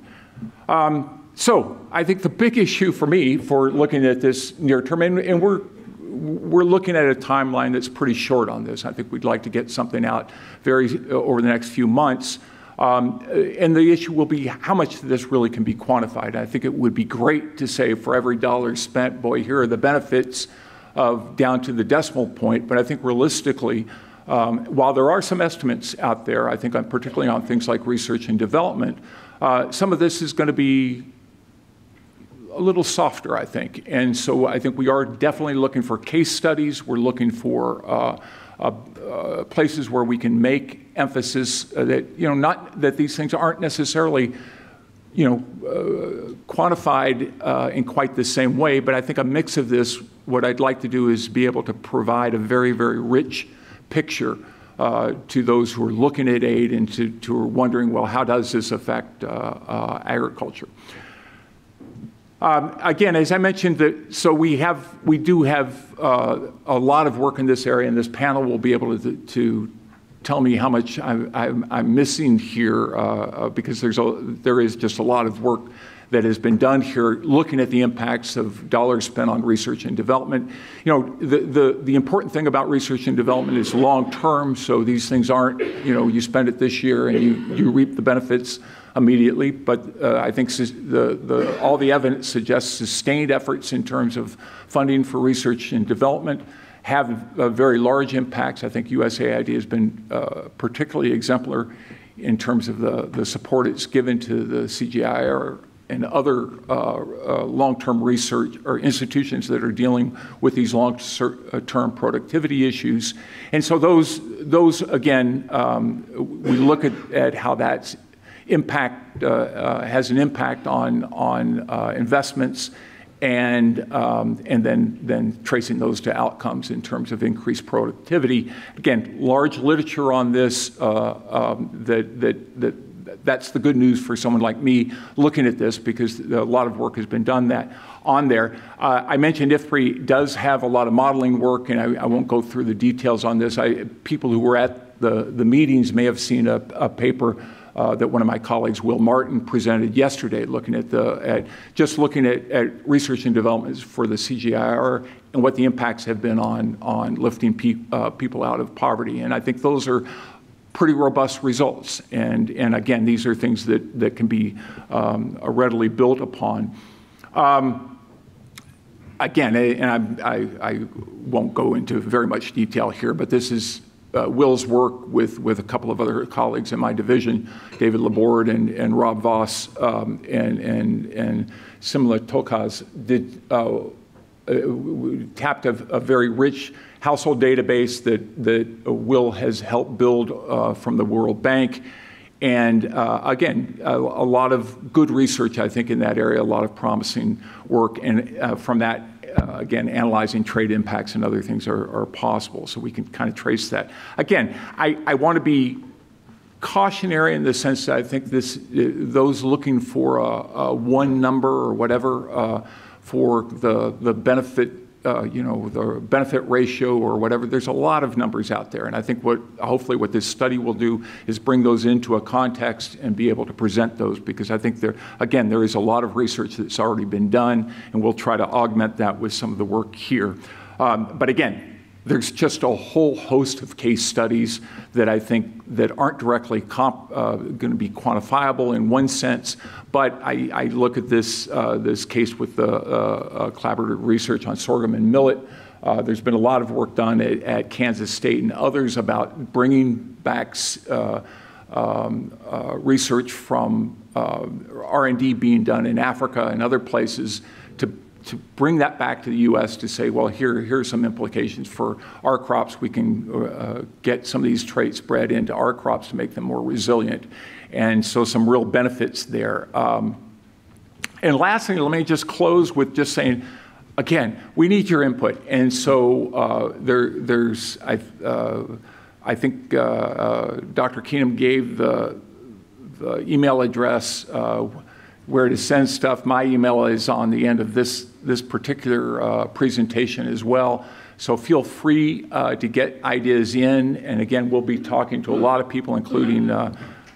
S6: So I think the big issue for me for looking at this near term, and we're looking at a timeline that's pretty short on this. I think we'd like to get something out over the next few months. And the issue will be how much of this really can be quantified. I think it would be great to say for every dollar spent, boy, here are the benefits down to the decimal point. But I think realistically, while there are some estimates out there, I think particularly on things like research and development, some of this is going to be a little softer, I think. And so I think we are definitely looking for case studies. We're looking for places where we can make emphasis that, not that these things aren't necessarily, quantified in quite the same way, but I think a mix of this, what I'd like to do is be able to provide a very, very rich picture to those who are looking at aid and to who are wondering, well, how does this affect agriculture? Again, as I mentioned, so we do have a lot of work in this area, and this panel will be able to tell me how much I'm missing here because there is just a lot of work that has been done here looking at the impacts of dollars spent on research and development. The important thing about research and development is long term, so these things aren't, you spend it this year and you reap the benefits immediately, but I think all the evidence suggests sustained efforts in terms of funding for research and development have very large impacts. I think USAID has been particularly exemplar in terms of the support it's given to the CGIAR and other long-term research or institutions that are dealing with these long-term productivity issues. And so those again, we look at how that's has an impact on investments, and then tracing those to outcomes in terms of increased productivity. Again, large literature on this. That's the good news for someone like me looking at this, because a lot of work has been done on there. I mentioned IFPRI does have a lot of modeling work, and I won't go through the details on this. People who were at the meetings may have seen a paper that one of my colleagues, Will Martin, presented yesterday, looking at research and development for the CGIAR and what the impacts have been on lifting people out of poverty. And I think those are pretty robust results. And again, these are things that can be readily built upon. Again, and I won't go into very much detail here, but this is Will's work with a couple of other colleagues in my division, David Laborde and Rob Voss and Simla Tokaz, tapped a very rich household database that Will has helped build from the World Bank. And again, a lot of good research, I think, in that area, a lot of promising work. And from that, again, analyzing trade impacts and other things are possible. So we can kind of trace that. Again, I want to be cautionary in the sense that I think those looking for a one number or whatever for the benefit, the benefit ratio or whatever, there's a lot of numbers out there. And I think hopefully what this study will do is bring those into a context and be able to present those, because I think there is a lot of research that's already been done, and we'll try to augment that with some of the work here. But again, there's just a whole host of case studies that I think that aren't directly going to be quantifiable in one sense, but I look at this case with the collaborative research on sorghum and millet. There's been a lot of work done at Kansas State and others about bringing back research from R&D being done in Africa and other places to bring that back to the U.S. to say, well, here are some implications for our crops. We can get some of these traits bred into our crops to make them more resilient. And so some real benefits there. And lastly, let me just close with just saying, again, we need your input. And so I think Dr. Keenum gave the email address where to send stuff. My email is on the end of this particular presentation as well. So feel free to get ideas in. And again, we'll be talking to a lot of people, including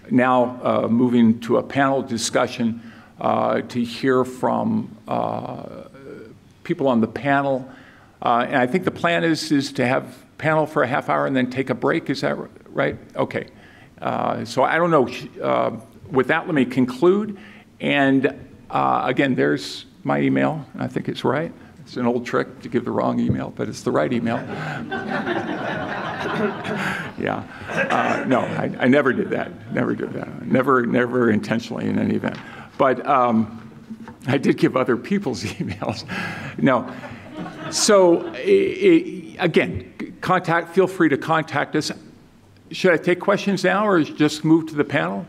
S6: now moving to a panel discussion to hear from people on the panel. And I think the plan is to have panel for a half hour and then take a break. Is that right? Okay. So I don't know. With that, let me conclude. And again, there's my email. I think it's right. It's an old trick to give the wrong email, but it's the right email. Yeah. No, I never did that. Never did that. Never intentionally in any event. But I did give other people's emails. No. So again, feel free to contact us. Should I take questions now or just move to the panel?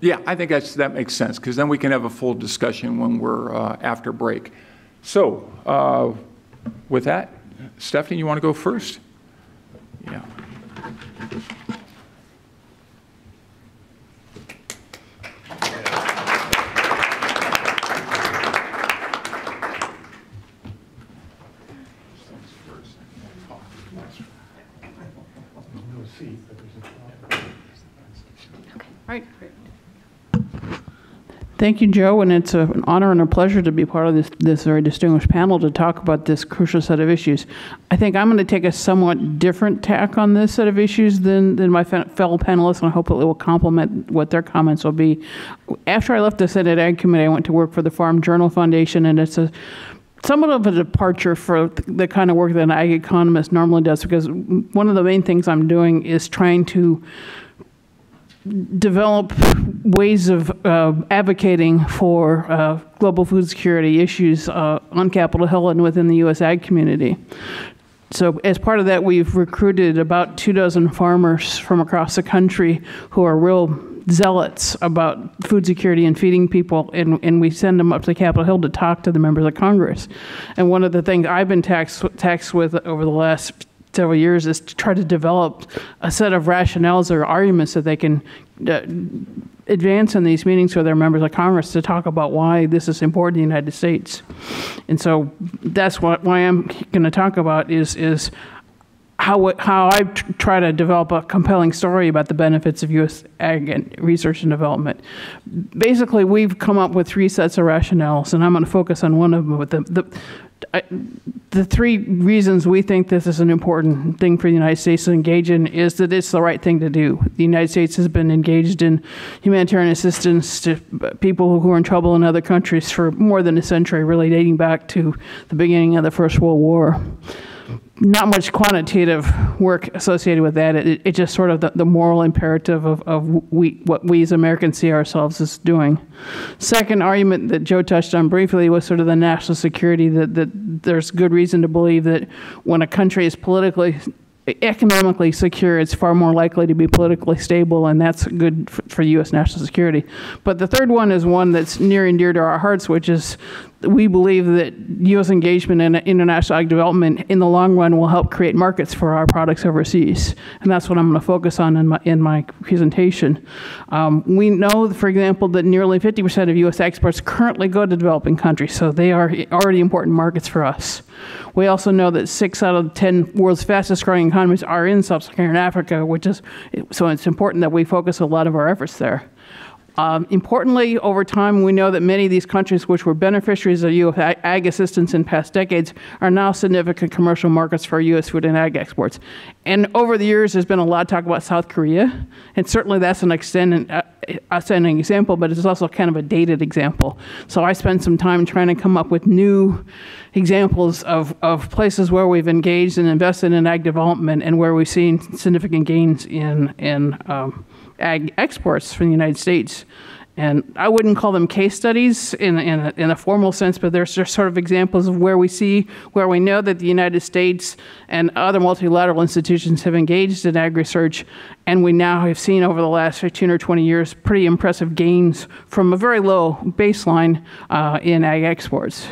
S6: Yeah, I think that makes sense, because then we can have a full discussion when we're after break. So with that, Stephanie, you want to go first? Yeah.
S7: Right. Thank you, Joe, and it's an honor and a pleasure to be part of this very distinguished panel to talk about this crucial set of issues. I think I'm going to take a somewhat different tack on this set of issues than my fellow panelists, and I hope it will complement what their comments will be. After I left the Senate Ag Committee, I went to work for the Farm Journal Foundation, and it's somewhat of a departure for the kind of work that an ag economist normally does, because one of the main things I'm doing is trying to develop ways of advocating for global food security issues on Capitol Hill and within the U.S. ag community. So as part of that, we've recruited about 24 farmers from across the country who are real zealots about food security and feeding people, and we send them up to Capitol Hill to talk to the members of Congress. And one of the things I've been taxed with over the last several years is to try to develop a set of rationales or arguments that they can advance in these meetings with their members of Congress to talk about why this is important in the United States. And so that's why I'm going to talk about is how I try to develop a compelling story about the benefits of U.S. ag and research and development. Basically, we've come up with 3 sets of rationales, and I'm going to focus on one of them. But the 3 reasons we think this is an important thing for the United States to engage in is that it's the right thing to do. The United States has been engaged in humanitarian assistance to people who are in trouble in other countries for more than a century, really dating back to the beginning of the First World War. Not much quantitative work associated with that. It's just sort of the moral imperative of what we as Americans see ourselves as doing. Second argument that Joe touched on briefly was sort of the national security, that there's good reason to believe that when a country is economically secure, it's far more likely to be politically stable, and that's good for U.S. national security. But the third one is one that's near and dear to our hearts, which is we believe that U.S. engagement in international ag development in the long run will help create markets for our products overseas. And that's what I'm going to focus on in my presentation. We know, for example, that nearly 50% of U.S. exports currently go to developing countries, so they are already important markets for us. We also know that 6 out of 10 world's fastest growing economies are in sub-Saharan Africa, so it's important that we focus a lot of our efforts there. Importantly, over time, we know that many of these countries which were beneficiaries of U.S. ag assistance in past decades are now significant commercial markets for U.S. food and ag exports. And over the years, there's been a lot of talk about South Korea, and certainly that's an outstanding example, but it's also kind of a dated example. So I spent some time trying to come up with new examples of places where we've engaged and invested in ag development and where we've seen significant gains in ag exports from the United States. And I wouldn't call them case studies in a formal sense, but they're just sort of examples of where we know that the United States and other multilateral institutions have engaged in ag research, and we now have seen over the last 15 or 20 years pretty impressive gains from a very low baseline in ag exports.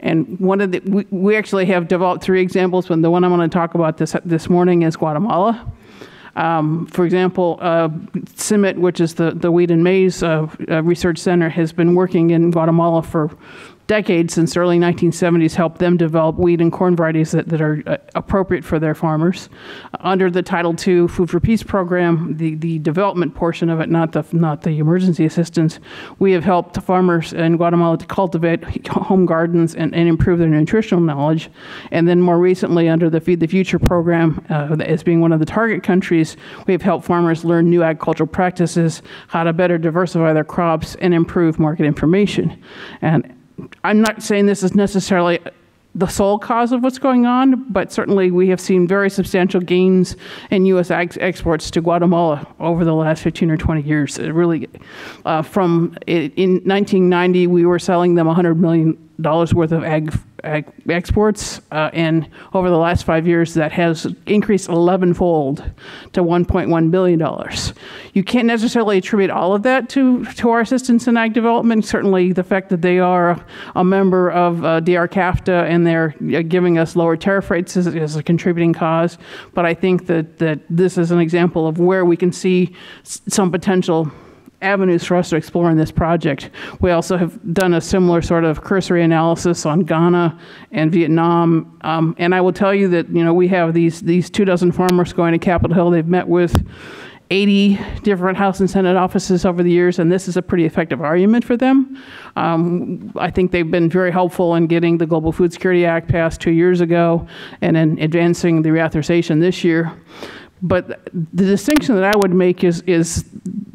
S7: And one of we actually have developed 3 examples, but the one I'm going to talk about this morning is Guatemala. For example, CIMMYT, which is the Wheat and Maize Research Center, has been working in Guatemala for decades, since the early 1970s, helped them develop wheat and corn varieties that are appropriate for their farmers. Under the Title II Food for Peace program, the development portion of it, not the emergency assistance, we have helped farmers in Guatemala to cultivate home gardens and improve their nutritional knowledge. And then more recently, under the Feed the Future program, as being one of the target countries, we have helped farmers learn new agricultural practices, how to better diversify their crops, and improve market information. And I'm not saying this is necessarily the sole cause of what's going on, but certainly we have seen very substantial gains in U.S. exports to Guatemala over the last 15 or 20 years. It really, in 1990, we were selling them $100 million worth of ag exports, and over the last 5 years, that has increased 11-fold to $1.1 billion. You can't necessarily attribute all of that to our assistance in ag development. Certainly, the fact that they are a member of DR-CAFTA and they're giving us lower tariff rates is a contributing cause. But I think that this is an example of where we can see some potential avenues for us to explore in this project. We also have done a similar sort of cursory analysis on Ghana and Vietnam, and I will tell you that we have these 24 farmers going to Capitol Hill. They've met with 80 different House and Senate offices over the years, and this is a pretty effective argument for them. I think they've been very helpful in getting the Global Food Security Act passed 2 years ago and in advancing the reauthorization this year. But the distinction that I would make is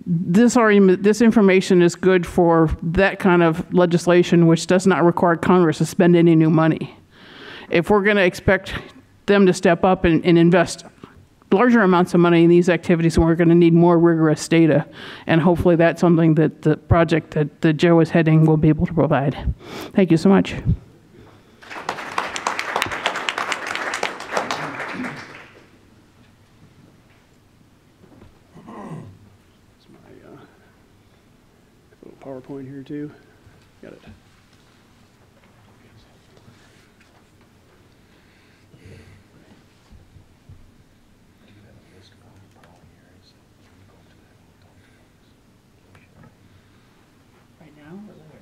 S7: this argument, this information is good for that kind of legislation which does not require Congress to spend any new money. If we're going to expect them to step up and invest larger amounts of money in these activities, we're going to need more rigorous data. And hopefully that's something that the project that Joe is heading will be able to provide. Thank you so much.
S8: PowerPoint here too. Got it.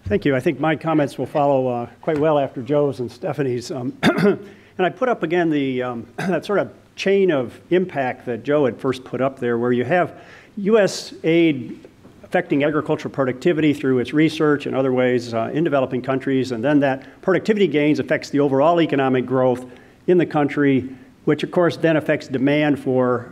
S8: Thank you. I think my comments will follow quite well after Joe's and Stephanie's. And I put up again the that sort of chain of impact that Joe had first put up there, where you have U.S. aid affecting agricultural productivity through its research and other ways in developing countries, and then that productivity gains affects the overall economic growth in the country, which of course then affects demand for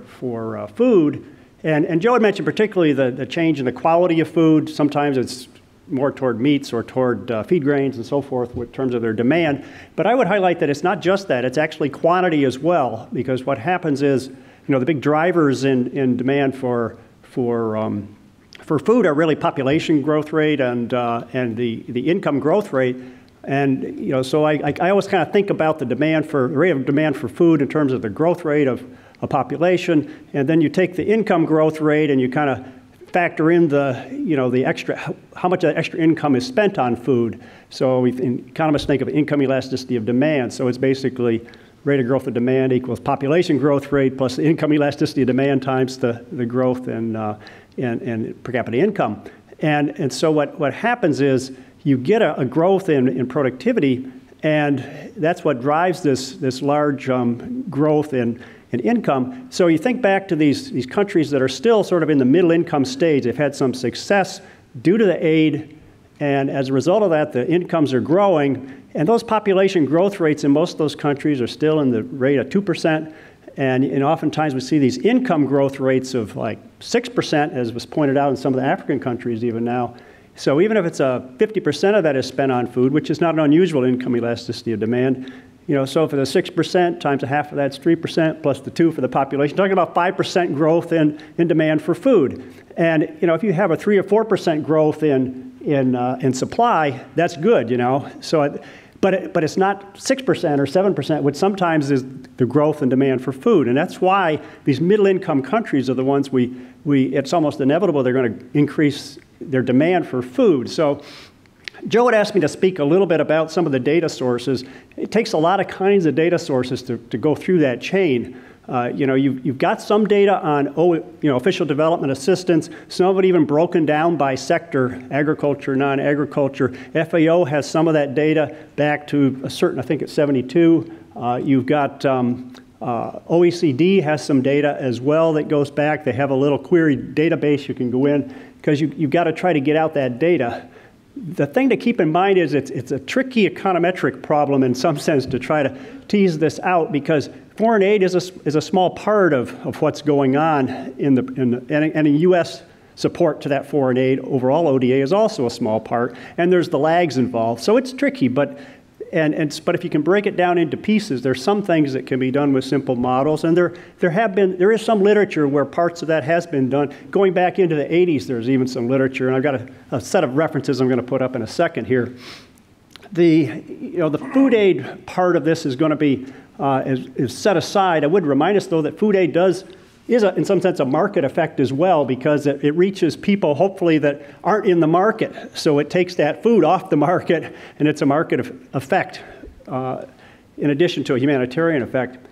S8: food. And Joe had mentioned particularly the change in the quality of food. Sometimes it's more toward meats or toward feed grains and so forth in terms of their demand. But I would highlight that it's not just that, it's actually quantity as well, because what happens is, the big drivers in demand for food are really population growth rate and the income growth rate. And so I always kind of think about the rate of demand for food in terms of the growth rate of a population, and then you take the income growth rate and you kind of factor in the extra, how much of that extra income is spent on food. So economists think of income elasticity of demand. So it's basically rate of growth of demand equals population growth rate plus the income elasticity of demand times the growth and per capita income. And so what happens is you get a growth in productivity, and that's what drives this large growth in income. So you think back to these countries that are still sort of in the middle income stage. They've had some success due to the aid, and as a result of that, the incomes are growing. And those population growth rates in most of those countries are still in the rate of 2%. And oftentimes we see these income growth rates of like 6%, as was pointed out in some of the African countries even now. So even if it's 50% of that is spent on food, which is not an unusual income elasticity of demand, so if it's 6% times a half of that's 3% plus the 2 for the population, talking about 5% growth in demand for food. And if you have a 3 or 4% growth in supply, that's good. So. But it's not 6% or 7%, which sometimes is the growth in demand for food. And that's why these middle-income countries are the ones it's almost inevitable they're going to increase their demand for food. So Joe had asked me to speak a little bit about some of the data sources. It takes a lot of kinds of data sources to go through that chain. You've got some data on official development assistance, some of it even broken down by sector, agriculture, non-agriculture. FAO has some of that data back to a certain, I think it's 72. You've got OECD has some data as well that goes back. They have a little query database you can go in because you've got to try to get out that data. The thing to keep in mind is it's a tricky econometric problem in some sense to try to tease this out because foreign aid is a small part of what's going on and U.S. support to that foreign aid. Overall ODA is also a small part, and there's the lags involved. So it's tricky, but if you can break it down into pieces, there's some things that can be done with simple models, and there is some literature where parts of that has been done. Going back into the 80s, there's even some literature, and I've got a set of references I'm going to put up in a second here. The food aid part of this is going to be is set aside. I would remind us, though, that food aid is in some sense a market effect as well because it reaches people hopefully that aren't in the market. So it takes that food off the market, and it's a market effect in addition to a humanitarian effect.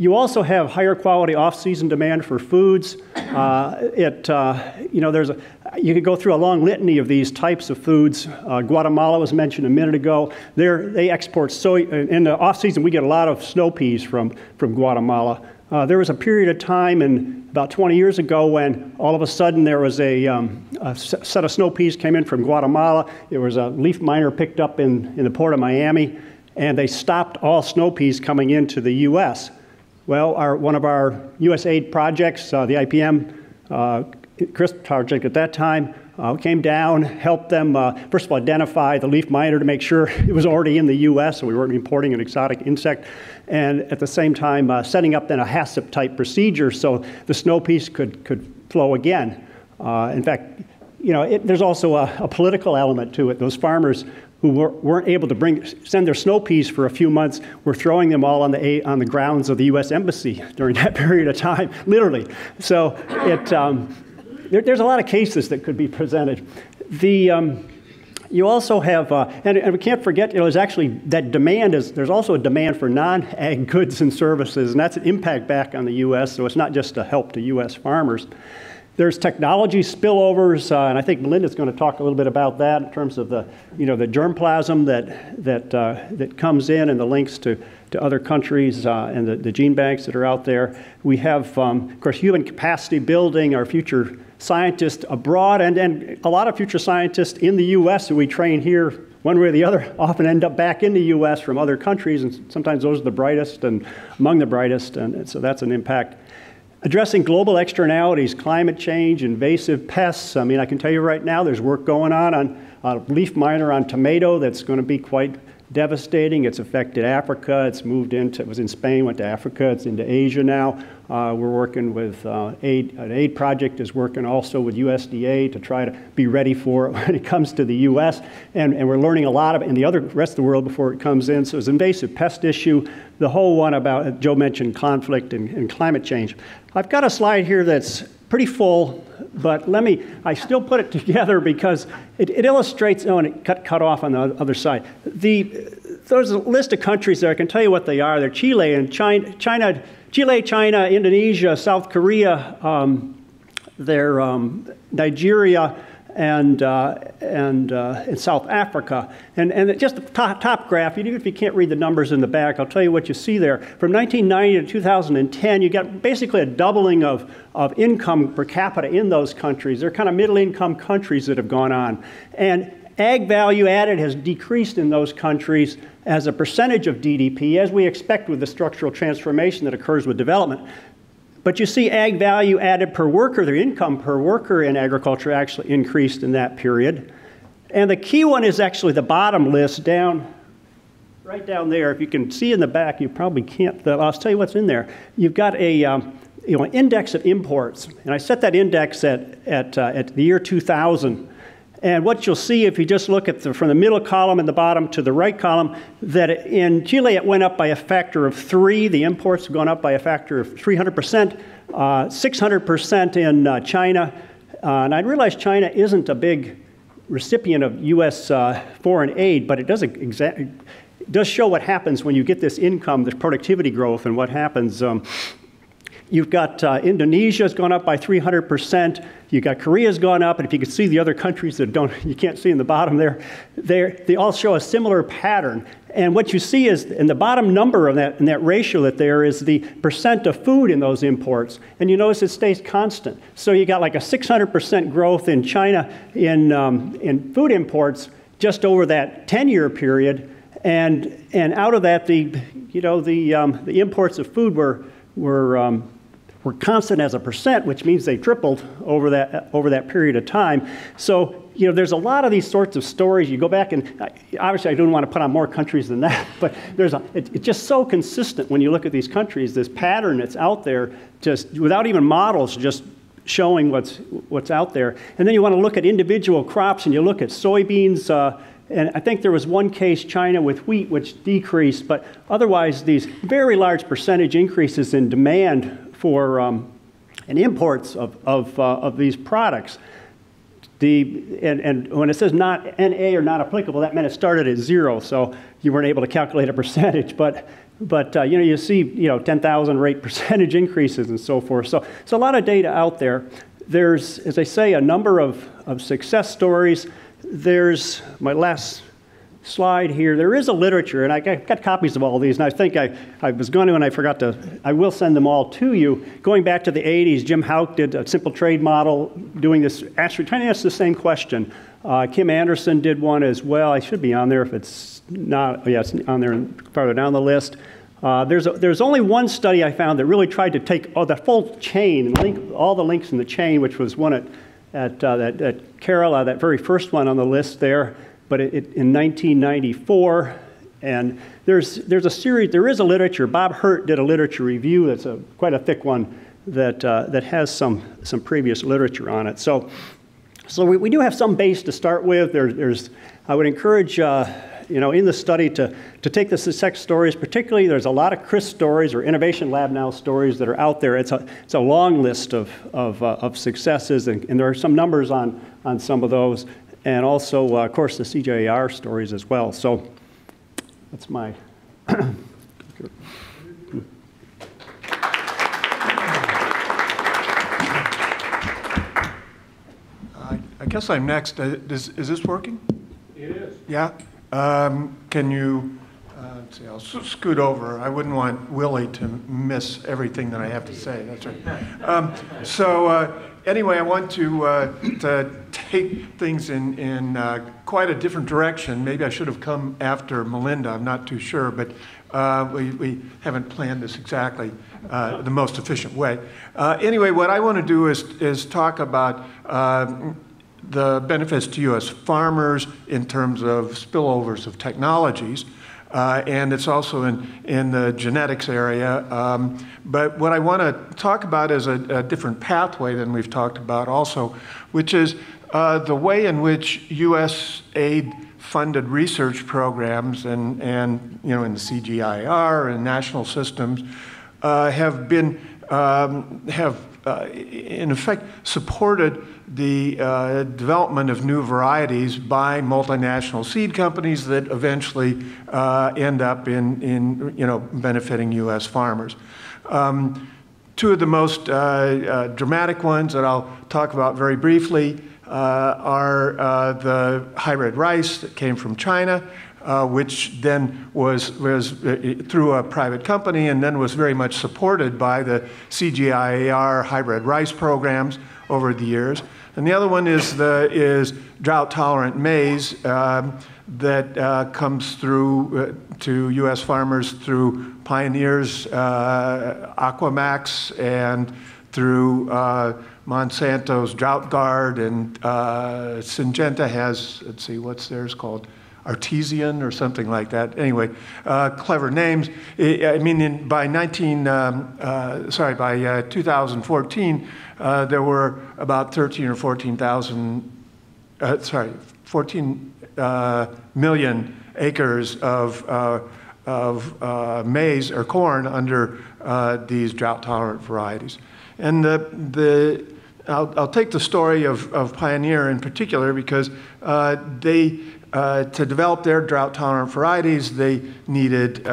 S8: You also have higher quality off-season demand for foods. You could go through a long litany of these types of foods. Guatemala was mentioned a minute ago. They export soy. In the off-season, we get a lot of snow peas from Guatemala. There was a period of time about 20 years ago when all of a sudden there was a set of snow peas came in from Guatemala. There was a leaf miner picked up in the port of Miami, and they stopped all snow peas coming into the U.S. Well, one of our USAID projects, the IPM CRISP project at that time, came down, helped them, first of all, identify the leaf miner to make sure it was already in the U.S., so we weren't importing an exotic insect, and at the same time setting up then a HACCP-type procedure so the snow peas could flow again. In fact, there's also a political element to it. Those farmers who weren't able to send their snow peas for a few months were throwing them all on the grounds of the U.S. Embassy during that period of time, literally. So there's a lot of cases that could be presented. You also have, and we can't forget, there's actually that demand there's also a demand for non-ag goods and services, and that's an impact back on the U.S., so it's not just a help to U.S. farmers. There's technology spillovers, and I think Melinda's going to talk a little bit about that in terms of the germplasm that comes in and the links to other countries and the gene banks that are out there. We have, of course, human capacity building, our future scientists abroad, and a lot of future scientists in the U.S. who we train here, one way or the other, often end up back in the U.S. from other countries, and sometimes those are the brightest and among the brightest, and so that's an impact. Addressing global externalities, climate change, invasive pests. I mean, I can tell you right now there's work going on a leaf miner on tomato that's going to be quite devastating. It's affected Africa. It was in Spain, went to Africa. It's into Asia now. We're working with an aid project is working also with USDA to try to be ready for it when it comes to the U.S. And we're learning a lot in the rest of the world before it comes in. So it's an invasive pest issue. The whole one about, Joe mentioned conflict and climate change. I've got a slide here that's pretty full, but I still put it together because it illustrates, and it cut off on the other side. There's a list of countries there. I can tell you what they are. They're Chile, China, Indonesia, South Korea, Nigeria, and South Africa. And just the top graph, even if you can't read the numbers in the back, I'll tell you what you see there. From 1990 to 2010, you got basically a doubling of income per capita in those countries. They're kind of middle-income countries that have gone on. And ag value added has decreased in those countries as a percentage of GDP, as we expect with the structural transformation that occurs with development. But you see ag value added per worker, their income per worker in agriculture actually increased in that period. And the key one is actually the bottom list right down there. If you can see in the back, you probably can't, I'll tell you what's in there. You've got an index of imports. And I set that index at the year 2000. And what you'll see if you just look at from the middle column and the bottom to the right column, that in Chile it went up by a factor of 3. The imports have gone up by a factor of 300%, 600% in China. And I realize China isn't a big recipient of U.S. Foreign aid, but it does show what happens when you get this income, this productivity growth, and what happens. You've got Indonesia's gone up by 300%. You've got Korea's gone up, and if you can see the other countries that you can't see in the bottom there, they all show a similar pattern. And what you see is, in the bottom number of in that ratio that there is the percent of food in those imports, and you notice it stays constant. So you got like a 600% growth in China in food imports just over that 10-year period, and out of that, the imports of food were constant as a percent, which means they tripled over that period of time. So, there's a lot of these sorts of stories. You go back and, obviously I don't want to put on more countries than that, but it's just so consistent when you look at these countries, this pattern that's out there, just without even models, just showing what's out there. And then you want to look at individual crops, and you look at soybeans, and I think there was one case, China, with wheat, which decreased, but otherwise these very large percentage increases in demand for and imports of these products. And when it says not NA or not applicable, that meant it started at 0, so you weren't able to calculate a percentage. But you see 10,000 rate percentage increases and so forth. So a lot of data out there. There's, as I say, a number of success stories. There's my last slide here. There is a literature, and I got copies of all of these, and I think I was going to, and I forgot to, I will send them all to you. Going back to the 80s, Jim Houck did a simple trade model, doing this, actually trying to answer the same question. Kim Anderson did one as well. I should be on there if it's not. Oh, yeah, it's on there farther down the list. There's only one study I found that really tried to take the full chain and link all the links in the chain, which was one at Kerala, that very first one on the list there. But in 1994, and there is a literature. Bob Hurt did a literature review that's quite a thick one that has some previous literature on it. So we do have some base to start with. I would encourage in the study to take the success stories. Particularly, there's a lot of CRIS stories or Innovation Lab Now stories that are out there. It's a long list of successes, and there are some numbers on some of those. And also, of course, the CJAR stories as well. So that's my...
S9: I guess I'm next. Is this working?
S2: It is.
S9: Yeah. Can you... let's see, I'll scoot over. I wouldn't want Willie to miss everything that I have to say. That's right. Anyway, I want to take things in quite a different direction. Maybe I should have come after Melinda. I'm not too sure, but we haven't planned this exactly the most efficient way. Anyway, what I want to do is talk about the benefits to U.S. farmers in terms of spillovers of technologies. And it's also in the genetics area. But what I want to talk about is a different pathway than we've talked about also, which is the way in which USAID-funded research programs and in the CGIAR and national systems have in effect supported the development of new varieties by multinational seed companies that eventually end up in benefiting U.S. farmers. Two of the most dramatic ones that I'll talk about very briefly are the hybrid rice that came from China, which then was through a private company and then was very much supported by the CGIAR hybrid rice programs over the years. And the other one is drought-tolerant maize that comes through to U.S. farmers through Pioneer's Aquamax and through Monsanto's Drought Guard, and Syngenta has, let's see, what's theirs called? Artesian or something like that. Anyway, clever names. I mean, by 2014, there were about 14 million acres of maize or corn under these drought-tolerant varieties. And the I'll take the story of Pioneer in particular because to develop their drought-tolerant varieties, they needed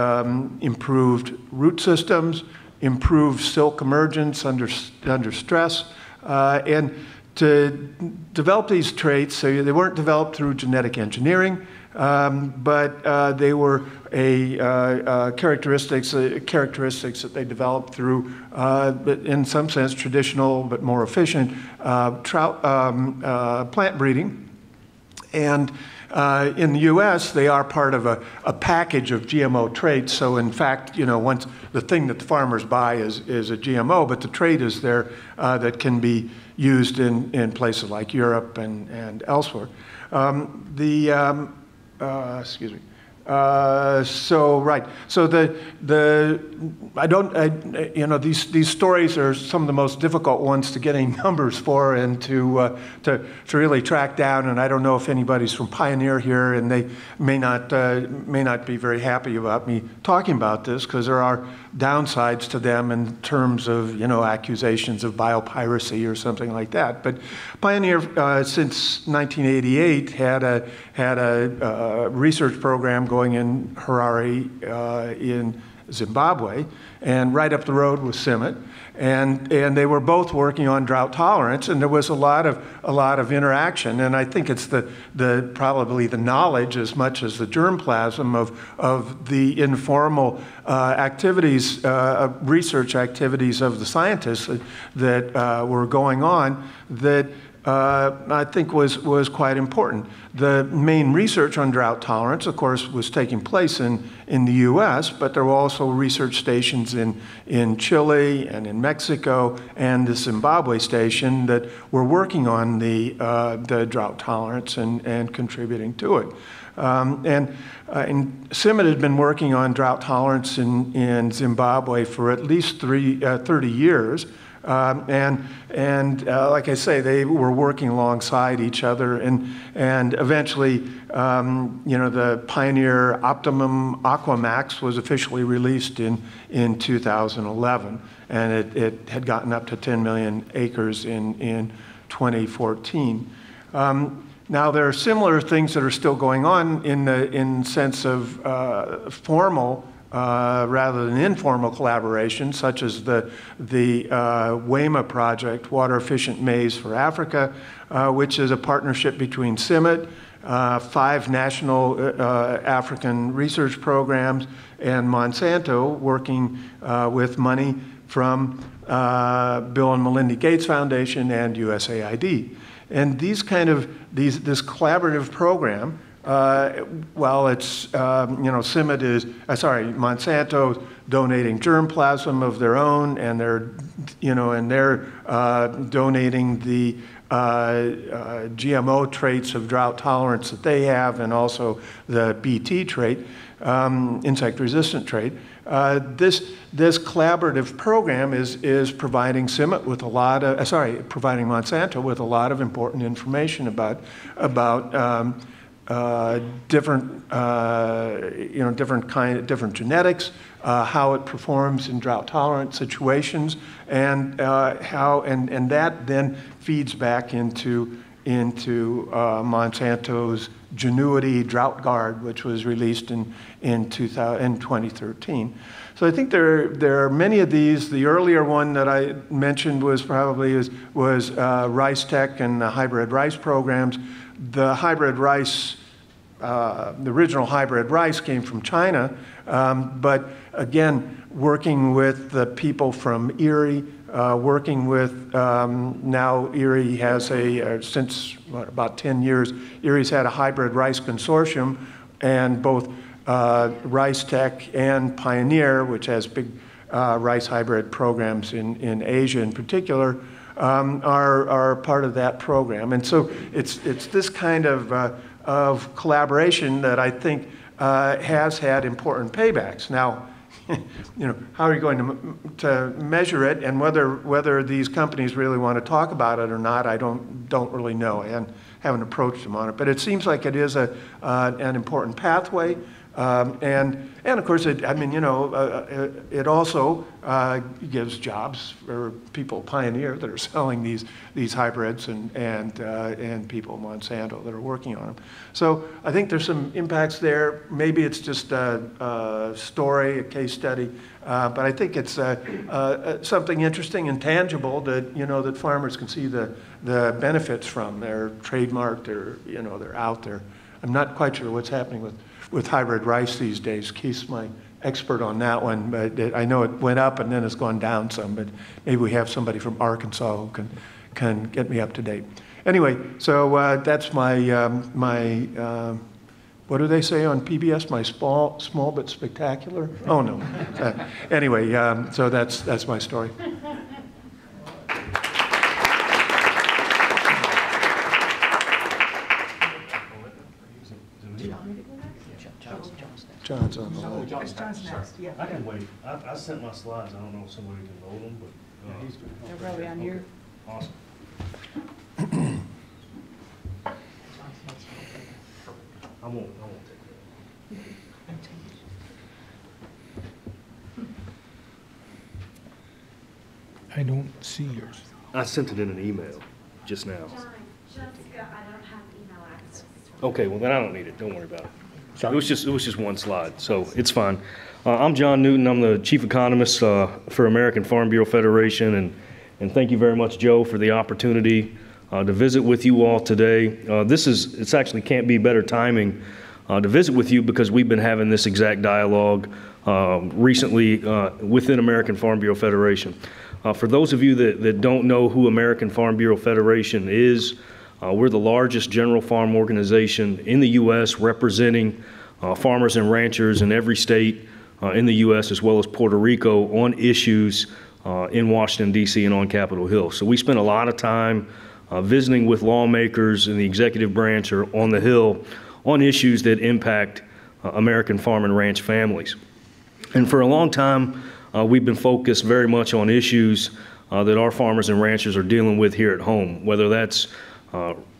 S9: improved root systems, improved silk emergence under stress, and to develop these traits, so they weren't developed through genetic engineering, but they were characteristics that they developed through, in some sense, traditional but more efficient plant breeding. And in the U.S., they are part of a package of GMO traits. So in fact, once the thing that the farmers buy is a GMO, but the trait is there that can be used in places like Europe and elsewhere. Excuse me. These stories are some of the most difficult ones to getting numbers for and to really track down. And I don't know if anybody's from Pioneer here, and they may not be very happy about me talking about this because there are downsides to them in terms of accusations of biopiracy or something like that. But Pioneer, since 1988, had a research program going in Harare in Zimbabwe, and right up the road was CIMMYT, and they were both working on drought tolerance, and there was a lot of interaction, and I think it's probably the knowledge as much as the germplasm of the informal activities, research activities of the scientists that were going on that I think was quite important. The main research on drought tolerance, of course, was taking place in the U.S., but there were also research stations in Chile and in Mexico and the Zimbabwe station that were working on the drought tolerance and contributing to it. And CIMMYT had been working on drought tolerance in Zimbabwe for at least 30 years. Like I say, they were working alongside each other, and eventually, the Pioneer Optimum Aquamax was officially released in 2011, and it had gotten up to 10 million acres in 2014. Now, there are similar things that are still going on in sense of formal rather than informal collaboration, such as the WEMA project, Water Efficient Maize for Africa, which is a partnership between CIMMYT, 5 national African research programs, and Monsanto, working with money from Bill and Melinda Gates Foundation and USAID. And this collaborative program, while it's, CIMMYT is, Monsanto donating germplasm of their own, and they're donating the GMO traits of drought tolerance that they have, and also the BT trait, insect-resistant trait. This collaborative program is providing CIMMYT with providing Monsanto with a lot of important information about different genetics, how it performs in drought-tolerant situations, and that then feeds back into Monsanto's Genuity Drought Guard, which was released in 2013. So I think there are many of these. The earlier one that I mentioned was Rice Tech and the hybrid rice programs. The hybrid rice, the original hybrid rice came from China, but again, working with the people from Erie, working with, now Erie has since about 10 years, Erie's had a hybrid rice consortium, and both Rice Tech and Pioneer, which has big rice hybrid programs in Asia in particular, are part of that program. And so it's this kind of collaboration that I think has had important paybacks. Now, how are you going to measure it, and whether these companies really want to talk about it or not, I don't really know, and haven't approached them on it. But it seems like it is an important pathway. And of course, it also gives jobs for people, Pioneer, that are selling these hybrids, and people, Monsanto, that are working on them. So I think there's some impacts there. Maybe it's just a story, a case study, but I think it's something interesting and tangible that that farmers can see the benefits from. They're trademarked, they're out there. I'm not quite sure what's happening with hybrid rice these days. Keith's my expert on that one, but I know it went up and then it's gone down some, but maybe we have somebody from Arkansas who can get me up to date. Anyway, so that's my, what do they say on PBS? My small but spectacular? Oh, no. Anyway, so that's my story. John's on the line.
S10: John's next, yeah. I can wait. I sent my slides. I don't know if somebody can load them, but.
S7: They're probably on here.
S10: Awesome. I won't take that.
S11: I don't see yours.
S10: I sent it in an email just now.
S12: John, Jessica, I don't have email access.
S10: Okay, well then I don't need it. Don't worry about it. It was just one slide, so it's fine. I'm John Newton. I'm the chief economist for American Farm Bureau Federation, and thank you very much, Joe, for the opportunity to visit with you all today. It's actually can't be better timing to visit with you because we've been having this exact dialogue recently within American Farm Bureau Federation. For those of you that don't know who American Farm Bureau Federation is, we're the largest general farm organization in the U.S. representing farmers and ranchers in every state in the U.S. as well as Puerto Rico on issues in Washington, D.C. and on Capitol Hill. So we spend a lot of time visiting with lawmakers in the executive branch or on the Hill on issues that impact American farm and ranch families. And for a long time, we've been focused very much on issues that our farmers and ranchers are dealing with here at home, whether that's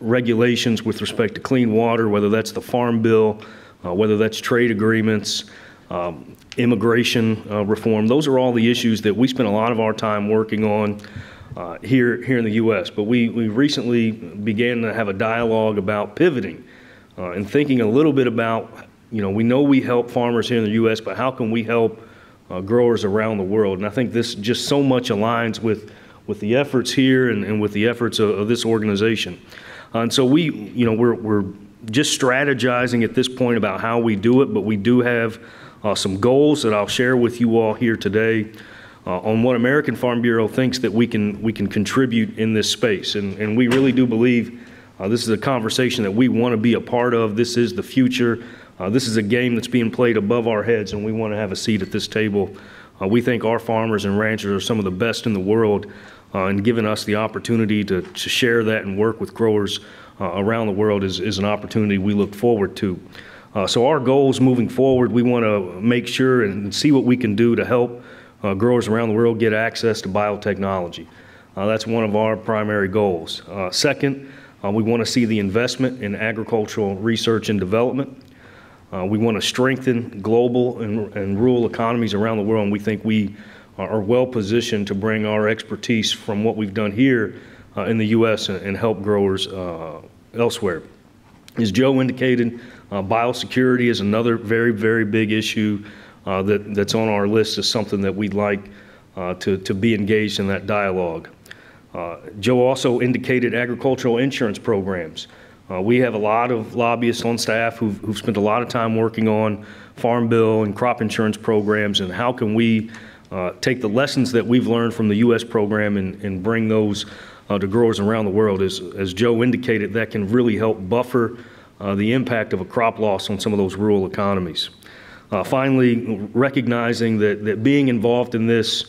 S10: regulations with respect to clean water, whether that's the Farm Bill, whether that's trade agreements, immigration reform. Those are all the issues that we spend a lot of our time working on here in the U.S. But we recently began to have a dialogue about pivoting and thinking a little bit about, we know we help farmers here in the U.S., but how can we help growers around the world? And I think this just so much aligns with the efforts here and with the efforts of this organization. And so we're just strategizing at this point about how we do it, but we do have some goals that I'll share with you all here today on what American Farm Bureau thinks that we can contribute in this space. And we really do believe this is a conversation that we want to be a part of. This is the future. This is a game that's being played above our heads, and we want to have a seat at this table. We think our farmers and ranchers are some of the best in the world, and giving us the opportunity to share that and work with growers around the world is an opportunity we look forward to. So our goals moving forward, we want to make sure and see what we can do to help growers around the world get access to biotechnology. That's one of our primary goals. Second, we want to see the investment in agricultural research and development. We want to strengthen global and rural economies around the world, and we think we are well positioned to bring our expertise from what we've done here in the U.S. and help growers elsewhere. As Joe indicated, biosecurity is another very, very big issue that's on our list as something that we'd like to be engaged in that dialogue. Joe also indicated agricultural insurance programs. We have a lot of lobbyists on staff who've spent a lot of time working on Farm Bill and crop insurance programs, and how can we take the lessons that we've learned from the U.S. program and bring those to growers around the world. As Joe indicated, that can really help buffer the impact of a crop loss on some of those rural economies. Finally, recognizing that being involved in this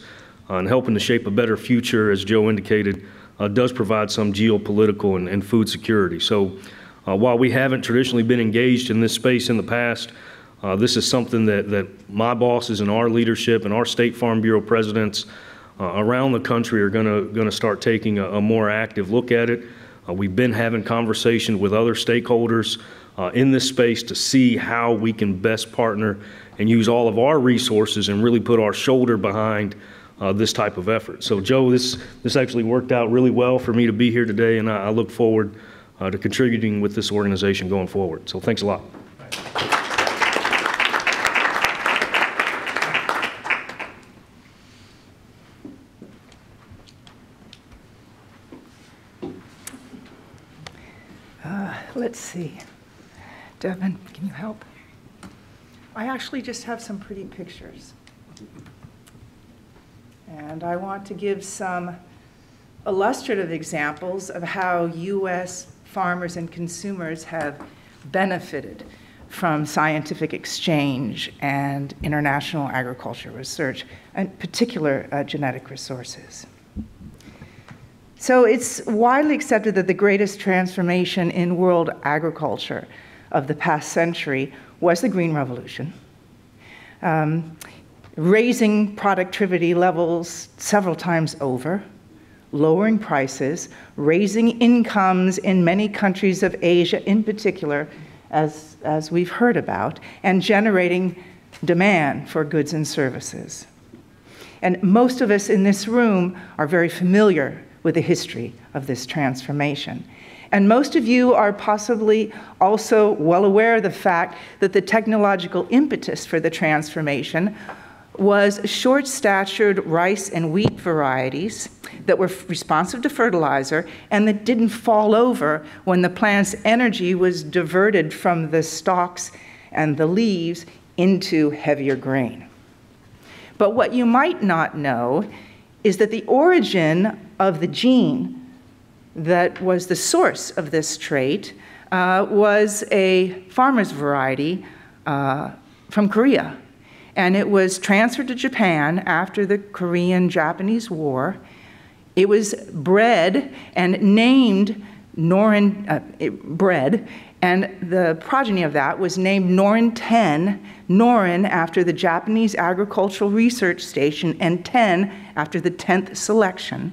S10: and helping to shape a better future, as Joe indicated, does provide some geopolitical and food security. So while we haven't traditionally been engaged in this space in the past, this is something that my bosses and our leadership and our State Farm Bureau presidents around the country are gonna start taking a more active look at it. We've been having conversations with other stakeholders in this space to see how we can best partner and use all of our resources and really put our shoulder behind this type of effort. So Joe, this actually worked out really well for me to be here today, and I look forward to contributing with this organization going forward. So thanks a lot.
S13: Let's see. Devin, can you help? I actually just have some pretty pictures. And I want to give some illustrative examples of how U.S. farmers and consumers have benefited from scientific exchange and international agriculture research, and particular genetic resources. So it's widely accepted that the greatest transformation in world agriculture of the past century was the Green Revolution, raising productivity levels several times over, lowering prices, raising incomes in many countries of Asia in particular, as we've heard about, and generating demand for goods and services. And most of us in this room are very familiar with the history of this transformation. And most of you are possibly also well aware of the fact that the technological impetus for the transformation was short-statured rice and wheat varieties that were responsive to fertilizer and that didn't fall over when the plant's energy was diverted from the stalks and the leaves into heavier grain. But what you might not know is that the origin of the gene that was the source of this trait was a farmer's variety from Korea. And it was transferred to Japan after the Korean-Japanese War. It was bred and named bred, and the progeny of that was named Norin 10, Norin after the Japanese Agricultural Research Station, and 10 after the 10th selection.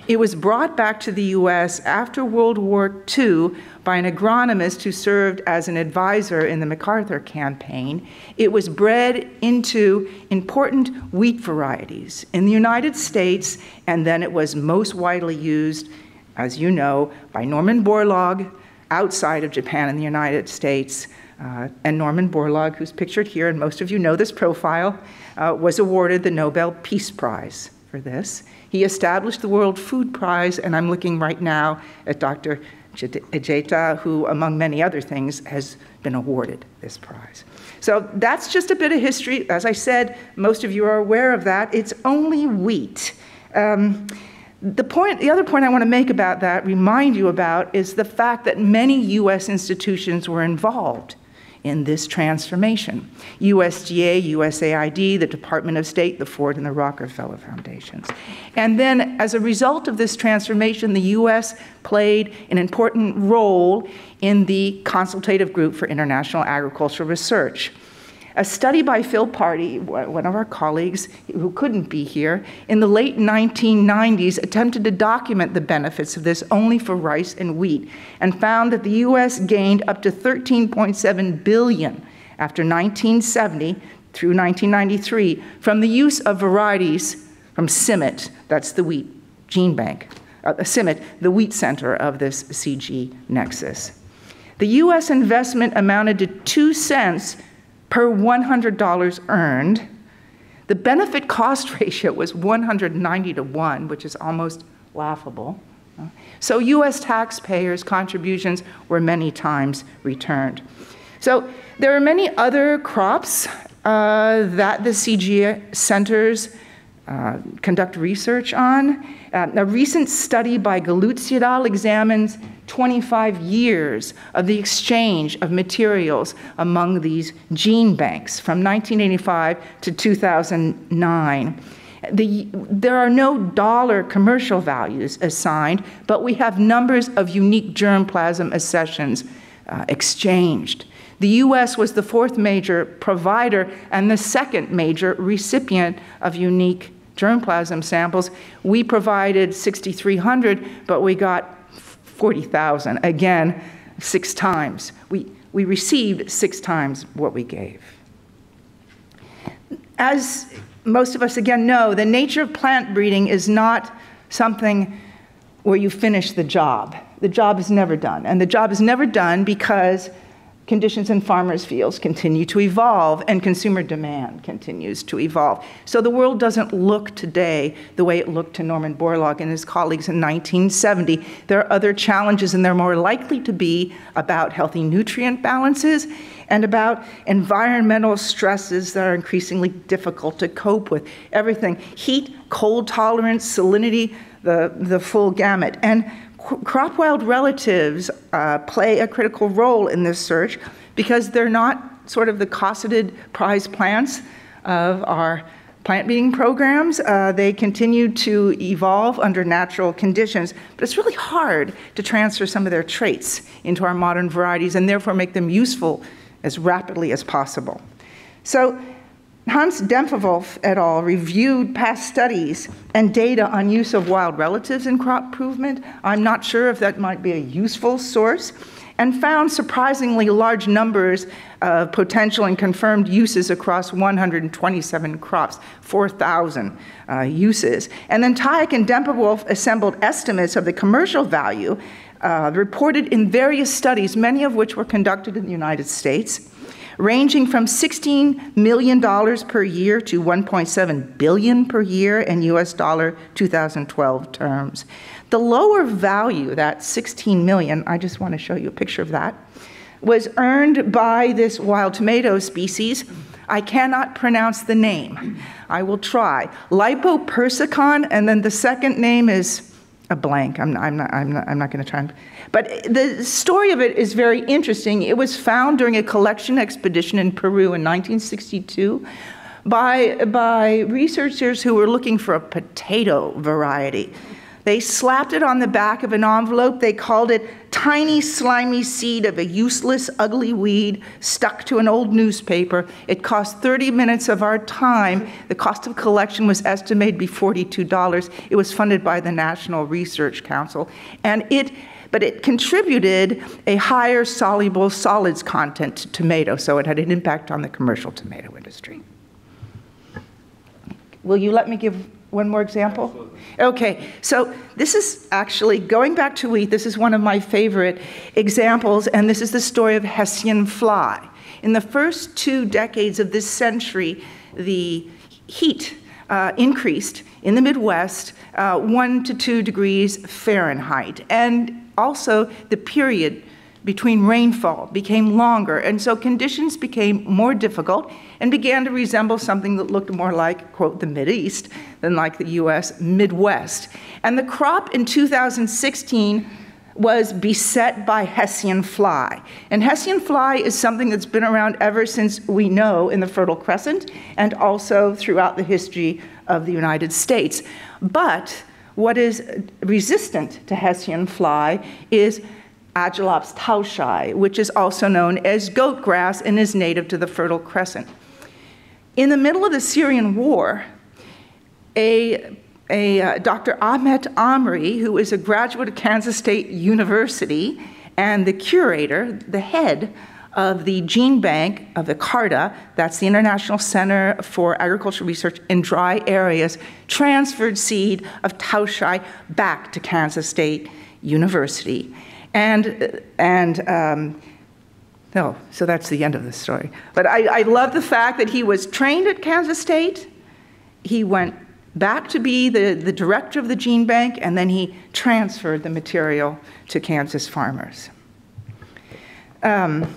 S13: It was brought back to the U.S. after World War II by an agronomist who served as an advisor in the MacArthur campaign. It was bred into important wheat varieties in the United States, and then it was most widely used, as you know, by Norman Borlaug outside of Japan and the United States. And Norman Borlaug, who's pictured here, and most of you know this profile, was awarded the Nobel Peace Prize for this. He established the World Food Prize, and I'm looking right now at Dr. Ejeta, who, among many other things, has been awarded this prize. So that's just a bit of history. As I said, most of you are aware of that. It's only wheat. The other point I want to make about that, remind you about, is the fact that many U.S. institutions were involved in this transformation. USDA, USAID, the Department of State, the Ford and the Rockefeller Foundations. And then as a result of this transformation, the U.S. played an important role in the Consultative Group for International Agricultural Research. A study by Phil Pardee, one of our colleagues who couldn't be here, in the late 1990s attempted to document the benefits of this only for rice and wheat, and found that the U.S. gained up to $13.7 billion after 1970 through 1993 from the use of varieties from CIMMYT, that's the wheat gene bank, CIMMYT, the wheat center of this CG nexus. The U.S. investment amounted to 2 cents per $100 earned. The benefit cost ratio was 190 to 1, which is almost laughable. So U.S. taxpayers' contributions were many times returned. So there are many other crops that the CG centers conduct research on. A recent study by Galuzzi et al. Examines 25 years of the exchange of materials among these gene banks from 1985 to 2009. There are no dollar commercial values assigned, but we have numbers of unique germplasm accessions exchanged. The U.S. was the 4th major provider and the 2nd major recipient of unique germplasm samples. We provided 6,300, but we got 40,000. Again, 6 times. We received 6 times what we gave. As most of us again know, the nature of plant breeding is not something where you finish the job. The job is never done. And the job is never done because conditions in farmers' fields continue to evolve and consumer demand continues to evolve. So the world doesn't look today the way it looked to Norman Borlaug and his colleagues in 1970. There are other challenges, and they're more likely to be about healthy nutrient balances and about environmental stresses that are increasingly difficult to cope with. Everything, heat, cold tolerance, salinity, the full gamut. And crop wild relatives play a critical role in this search because they're not sort of the cosseted prize plants of our plant breeding programs. They continue to evolve under natural conditions, but it's really hard to transfer some of their traits into our modern varieties and therefore make them useful as rapidly as possible. So Hans Dempfewolf et al. Reviewed past studies and data on use of wild relatives in crop improvement. I'm not sure if that might be a useful source, and found surprisingly large numbers of potential and confirmed uses across 127 crops, 4,000 uses. And then Tyack and Dempfewolf assembled estimates of the commercial value reported in various studies, many of which were conducted in the United States, ranging from $16 million per year to $1.7 billion per year in US dollar 2012 terms. The lower value, that $16 million, I just want to show you a picture of that, was earned by this wild tomato species. I cannot pronounce the name. I will try. Lipopersicon, and then the second name is a blank. I'm not going to try and. But the story of it is very interesting. It was found during a collection expedition in Peru in 1962 by researchers who were looking for a potato variety. They slapped it on the back of an envelope. They called it tiny slimy seed of a useless ugly weed stuck to an old newspaper. It cost 30 minutes of our time. The cost of collection was estimated to be $42. It was funded by the National Research Council. But it contributed a higher soluble solids content to tomato, so it had an impact on the commercial tomato industry. Will you let me give one more example? Absolutely. Okay, so this is actually, going back to wheat, this is one of my favorite examples, and this is the story of Hessian fly. In the first 2 decades of this century, the heat increased in the Midwest 1 to 2 degrees Fahrenheit, and also the period between rainfall became longer, and so conditions became more difficult and began to resemble something that looked more like, quote, the Mideast than like the US Midwest. And the crop in 2016 was beset by Hessian fly. And Hessian fly is something that's been around ever since we know in the Fertile Crescent and also throughout the history of the United States. But what is resistant to Hessian fly is Agelops tauschayi, which is also known as goat grass and is native to the Fertile Crescent. In the middle of the Syrian war, Dr. Ahmet Amri, who is a graduate of Kansas State University and the curator, the head of the gene bank of the CARTA, that's the International Center for Agricultural Research in Dry Areas, transferred seed of tauschayi back to Kansas State University. So that's the end of the story. But I love the fact that he was trained at Kansas State. He went back to be the director of the gene bank, and then he transferred the material to Kansas farmers. The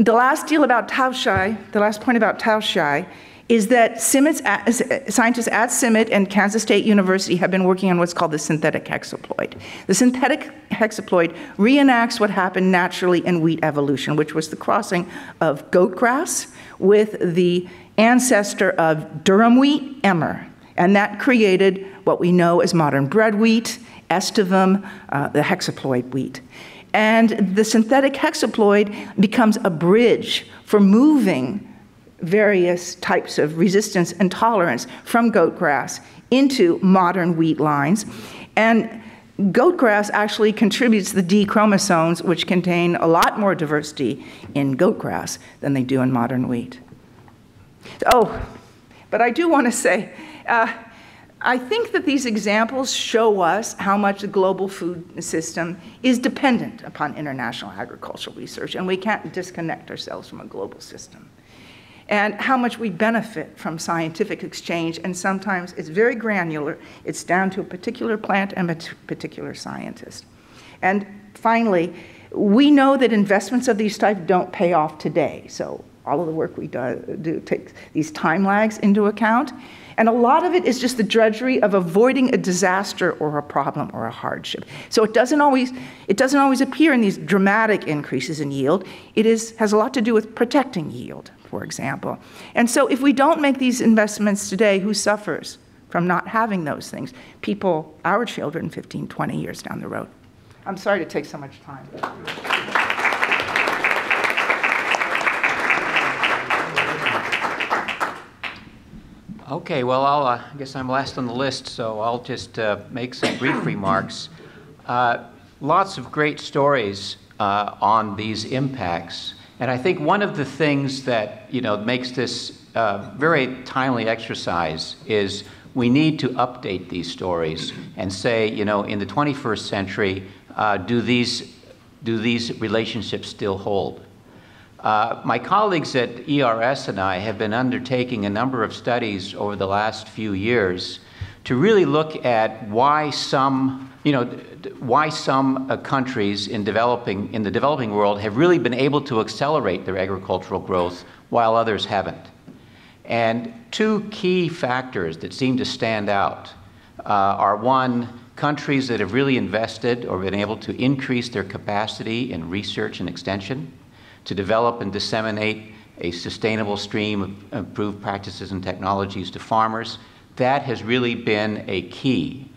S13: last point about tauschayi is that scientists at CIMMYT and Kansas State University have been working on what's called the synthetic hexaploid. The synthetic hexaploid reenacts what happened naturally in wheat evolution, which was the crossing of goat grass with the ancestor of durum wheat, emmer. And that created what we know as modern bread wheat, estivum, the hexaploid wheat. And the synthetic hexaploid becomes a bridge for moving various types of resistance and tolerance from goat grass into modern wheat lines. And Goat grass actually contributes the D chromosomes, which contain a lot more diversity in goat grass than they do in modern wheat. Oh, but I do want to say, I think that these examples show us how much the global food system is dependent upon international agricultural research, and we can't disconnect ourselves from a global system. And how much we benefit from scientific exchange, and sometimes it's very granular. It's down to a particular plant and a particular scientist. And finally, we know that investments of these types don't pay off today. So all of the work we do takes these time lags into account. And a lot of it is just the drudgery of avoiding a disaster or a problem or a hardship. So it doesn't always appear in these dramatic increases in yield. It has a lot to do with protecting yield, for example. And so if we don't make these investments today, who suffers from not having those things? People, our children, 15, 20 years down the road. I'm sorry to take so much time.
S14: Okay, well, I guess I'm last on the list, so I'll just make some brief remarks. Lots of great stories on these impacts, and I think one of the things that makes this very timely exercise is we need to update these stories and say, in the 21st century, do these relationships still hold? My colleagues at ERS and I have been undertaking a number of studies over the last few years to really look at why some countries in the developing world have really been able to accelerate their agricultural growth while others haven't. And two key factors that seem to stand out are, one, countries that have really invested or been able to increase their capacity in research and extension, to develop and disseminate a sustainable stream of improved practices and technologies to farmers. That has really been a key.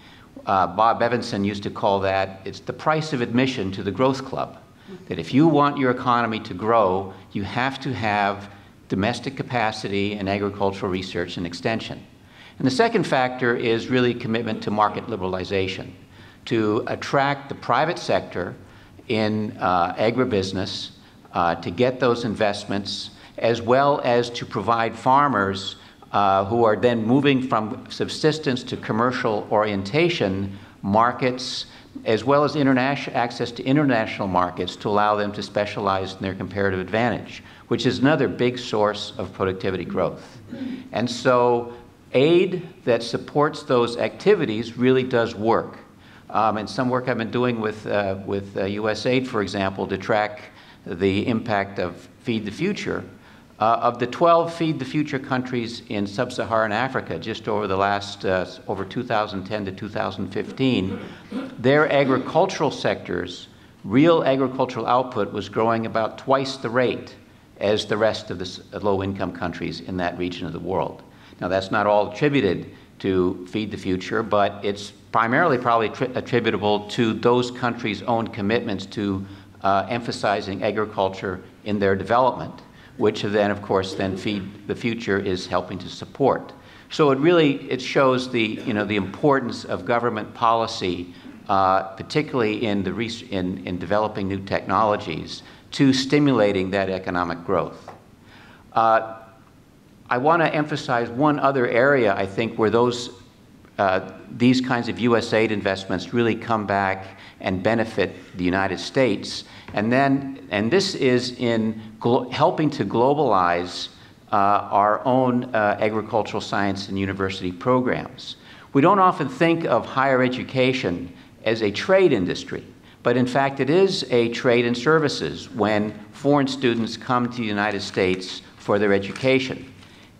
S14: Bob Evanson used to call that, it's the price of admission to the growth club. That if you want your economy to grow, you have to have domestic capacity in agricultural research and extension. And the second factor is really commitment to market liberalization, to attract the private sector in agribusiness, to get those investments, as well as to provide farmers who are then moving from subsistence to commercial orientation markets, as well as access to international markets to allow them to specialize in their comparative advantage, which is another big source of productivity growth. And so aid that supports those activities really does work. And some work I've been doing with USAID, for example, to track the impact of Feed the Future. Of the 12 Feed the Future countries in sub-Saharan Africa, just over the last, over 2010 to 2015, their agricultural sectors, real agricultural output was growing about twice the rate as the rest of the low-income countries in that region of the world. Now, that's not all attributed to Feed the Future, but it's primarily probably attributable to those countries' own commitments to emphasizing agriculture in their development, which then, of course, then Feed the Future is helping to support. So it shows the importance of government policy, particularly in developing new technologies, to stimulating that economic growth. I want to emphasize one other area, I think, where these kinds of USAID investments really come back and benefit the United States. And this is in helping to globalize our own agricultural science and university programs. We don't often think of higher education as a trade industry, but in fact it is a trade in services when foreign students come to the United States for their education.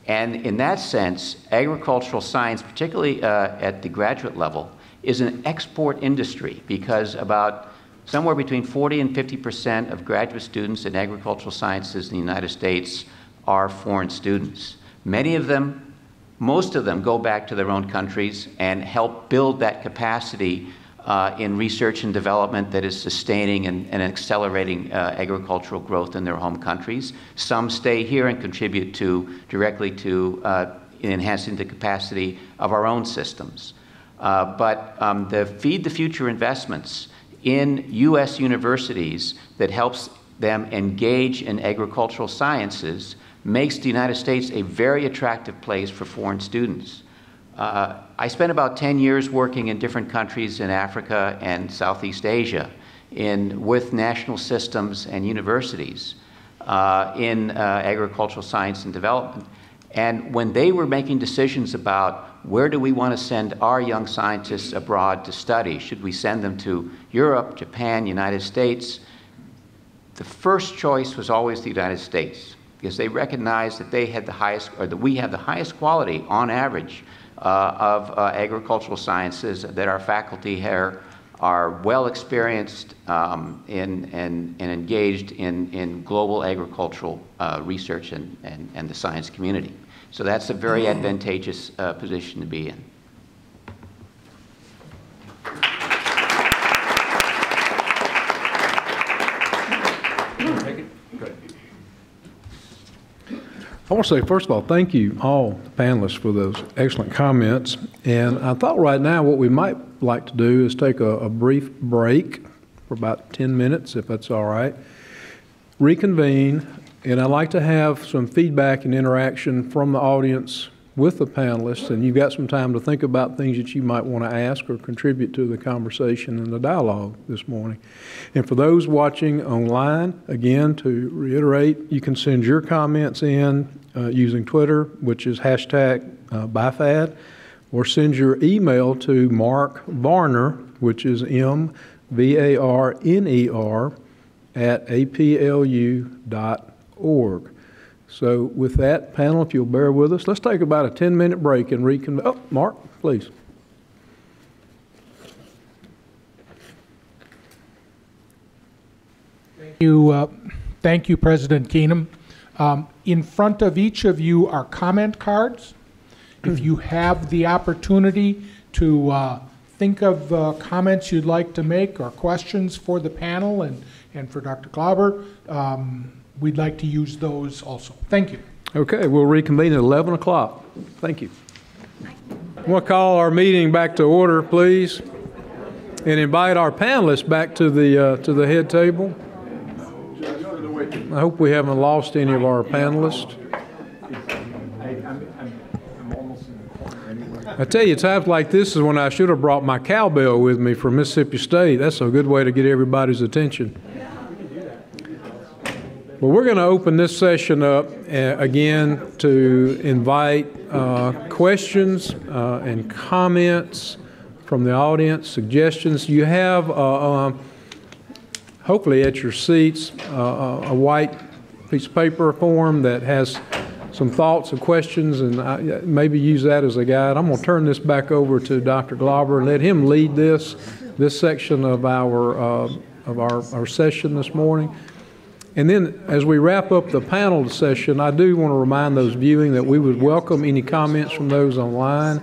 S14: And in that sense, agricultural science, particularly at the graduate level, is an export industry because about somewhere between 40 and 50% of graduate students in agricultural sciences in the United States are foreign students. Many of them, most of them, go back to their own countries and help build that capacity in research and development that is sustaining and accelerating agricultural growth in their home countries. Some stay here and contribute directly to enhancing the capacity of our own systems. but the Feed the Future investments in U.S. universities that helps them engage in agricultural sciences makes the United States a very attractive place for foreign students. I spent about 10 years working in different countries in Africa and Southeast Asia with national systems and universities in agricultural science and development. And when they were making decisions about where do we want to send our young scientists abroad to study, should we send them to Europe, Japan, United States, the first choice was always the United States, because they recognized that they had the highest, or that we have the highest quality on average of agricultural sciences, that our faculty here are well experienced and engaged in global agricultural research and the science community. So that's a very advantageous position to be in.
S1: I want to say, first of all, thank you all panelists for those excellent comments. And I thought right now what we might like to do is take a brief break for about 10 minutes, if that's all right, reconvene, and I'd like to have some feedback and interaction from the audience with the panelists, and you've got some time to think about things that you might want to ask or contribute to the conversation and the dialogue this morning. And for those watching online, again, to reiterate, you can send your comments in using Twitter, which is hashtag BIFAD, or send your email to Mark Varner, which is MVARNER @aplu.org. So with that, panel, if you'll bear with us, let's take about a 10-minute break and reconvene. Oh, Mark, please.
S11: Thank you, President Keenum. In front of each of you are comment cards. If you have the opportunity to think of comments you'd like to make or questions for the panel and for Dr. Glauber, we'd like to use those also. Thank you.
S1: Okay, we'll reconvene at 11 o'clock. Thank you. We'll call our meeting back to order, please, and invite our panelists back to the head table. I hope we haven't lost any of our panelists. I tell you, times like this is when I should have brought my cowbell with me from Mississippi State. That's a good way to get everybody's attention. Well, we're going to open this session up again to invite questions and comments from the audience, suggestions. You have, hopefully at your seats, a white piece of paper form that has some thoughts and questions, and maybe use that as a guide. I'm going to turn this back over to Dr. Glauber and let him lead this section of our session this morning. And then as we wrap up the panel session, I do want to remind those viewing that we would welcome any comments from those online.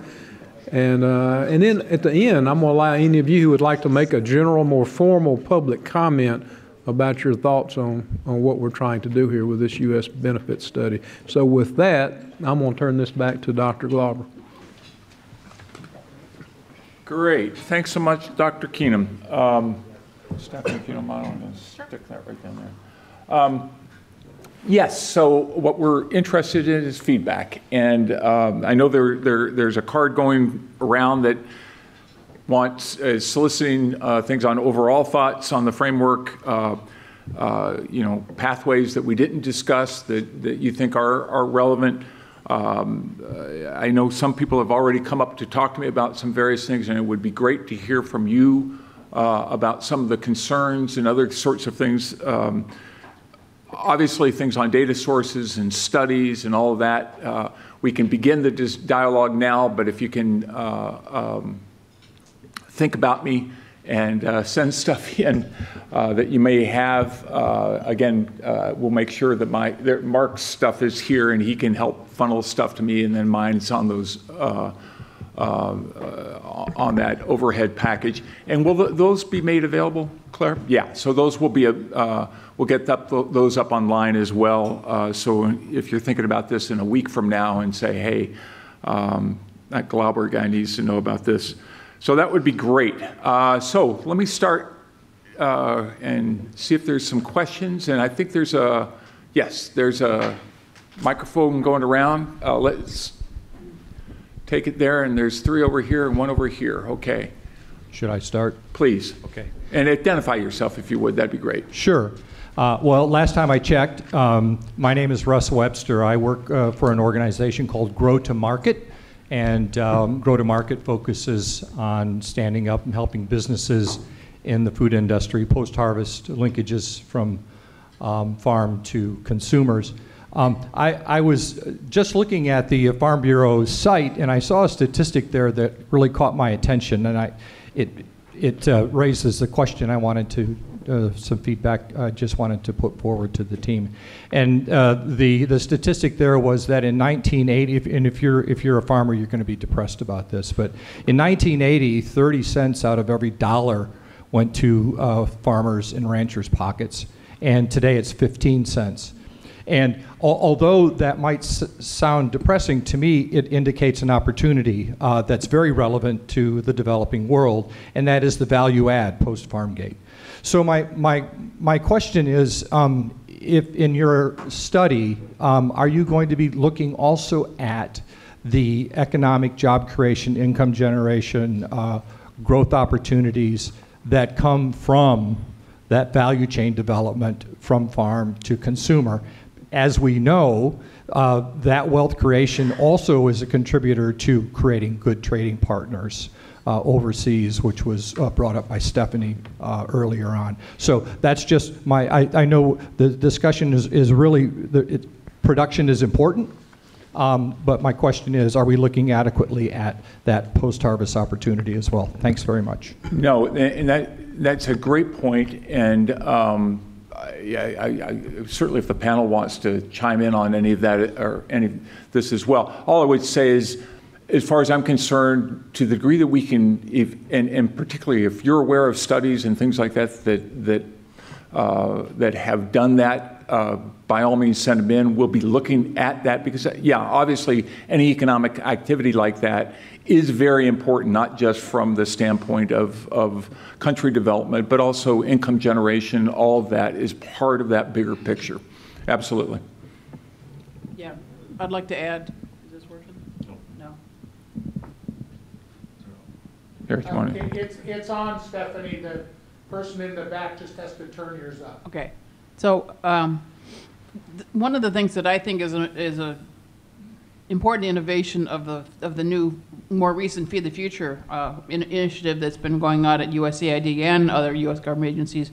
S1: And then at the end, I'm going to allow any of you who would like to make a general, more formal public comment about your thoughts on what we're trying to do here with this U.S. benefit study. So with that, I'm going to turn this back to Dr. Glauber.
S6: Great. Thanks so much, Dr. Keenum. Stephanie, if you don't mind, I'm going to stick that right down there. Yes, so what we're interested in is feedback. And I know there's a card going around that is soliciting things on overall thoughts on the framework, pathways that we didn't discuss that you think are relevant. I know some people have already come up to talk to me about some various things, and it would be great to hear from you about some of the concerns and other sorts of things. Obviously, things on data sources and studies and all of that, we can begin the dialogue now, but if you can think about me and send stuff in that you may have, again, we'll make sure that Mark's stuff is here and he can help funnel stuff to me, and then mine's on those on that overhead package. And will those be made available, Claire? Yeah, so those will be, we'll get those up online as well. So if you're thinking about this in a week from now and say, hey, that Glauber guy needs to know about this, So that would be great. So let me start and see if there's some questions. And I think there's there's a microphone going around. Let's take it there. And there's 3 over here and 1 over here. Okay.
S15: Should I start?
S6: Please.
S15: Okay.
S6: And identify yourself if you would. That'd be great.
S15: Sure. Well, last time I checked, my name is Russ Webster. I work for an organization called Grow to Market. And Grow to Market focuses on standing up and helping businesses in the food industry, post-harvest linkages from farm to consumers. I was just looking at the Farm Bureau site, and I saw a statistic there that really caught my attention, and it raises the question I wanted to, some feedback I just wanted to put forward to the team. And the statistic there was that in 1980, and if you're a farmer, you're going to be depressed about this, but in 1980, 30 cents out of every dollar went to farmers and ranchers' pockets, and today it's 15 cents. And although that might sound depressing, to me it indicates an opportunity that's very relevant to the developing world, and that is the value add post-farm gate. So my question is, if in your study, are you going to be looking also at the economic job creation, income generation, growth opportunities that come from that value chain development from farm to consumer? As we know, that wealth creation also is a contributor to creating good trading partners overseas, which was brought up by Stephanie earlier on. So that's just I know the discussion is really, production is important, but my question is, are we looking adequately at that post-harvest opportunity as well? Thanks very much.
S6: No, and that's a great point, and I certainly, if the panel wants to chime in on any of that or any of this as well, all I would say is, as far as I'm concerned, to the degree that we can, and particularly if you're aware of studies and things like that that have done that, by all means send them in. We'll be looking at that because, yeah, obviously any economic activity like that is very important, not just from the standpoint of country development, but also income generation. All of that is part of that bigger picture. Absolutely.
S7: Yeah, I'd like to add. No.
S6: Eric, you want to?
S11: It's on, Stephanie. The person in the back just has to turn yours up.
S7: Okay. So one of the things that I think is a important innovation of the new, more recent Feed the Future initiative that's been going on at USAID and other U.S. government agencies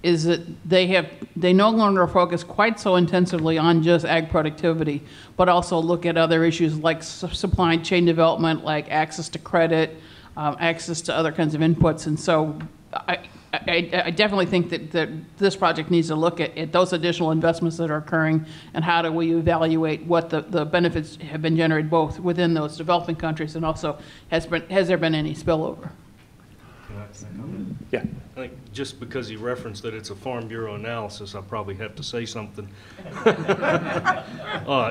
S7: is that they no longer focus quite so intensively on just ag productivity, but also look at other issues like supply chain development, like access to credit, access to other kinds of inputs. And so I definitely think that this project needs to look at those additional investments that are occurring and how do we evaluate what the benefits have been generated both within those developing countries and also has there been any spillover?
S6: Yeah.
S10: I think just because he referenced that it's a Farm Bureau analysis, I probably have to say something.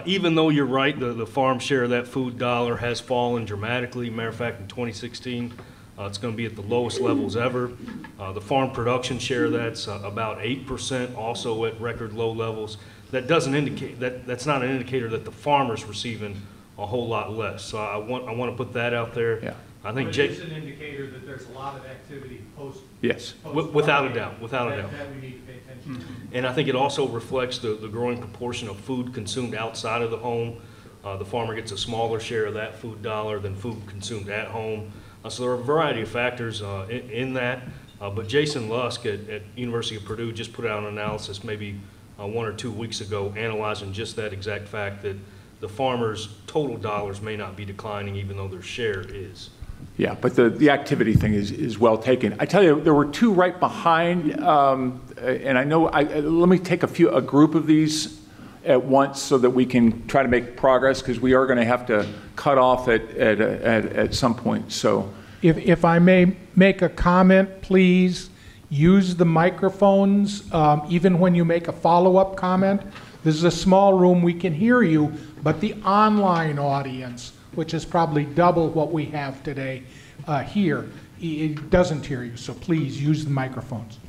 S10: Even though you're right, the farm share of that food dollar has fallen dramatically. Matter of fact, in 2016, it's going to be at the lowest levels ever. The farm production share, that's about 8%, also at record low levels. That doesn't indicate that's not an indicator that the farmer's receiving a whole lot less. So I want to put that out there.
S6: Yeah.
S10: I think
S11: but it's an indicator that there's a lot of activity post.
S6: Yes.
S10: Without a doubt, without a doubt.
S11: That we need to pay attention to.
S10: And I think it also reflects the growing proportion of food consumed outside of the home. The farmer gets a smaller share of that food dollar than food consumed at home. So there are a variety of factors in that. But Jason Lusk at University of Purdue just put out an analysis maybe 1 or 2 weeks ago analyzing just that exact fact that the farmer's total dollars may not be declining even though their share is.
S6: Yeah, but the activity thing is well taken. I tell you, there were 2 right behind, and I know, let me take a group of these at once so that we can try to make progress because we are going to have to cut off at some point. So,
S11: if I may make a comment, please use the microphones even when you make a follow-up comment. This is a small room, we can hear you, but the online audience, which is probably double what we have today, hear. It doesn't hear you, so please use the microphones.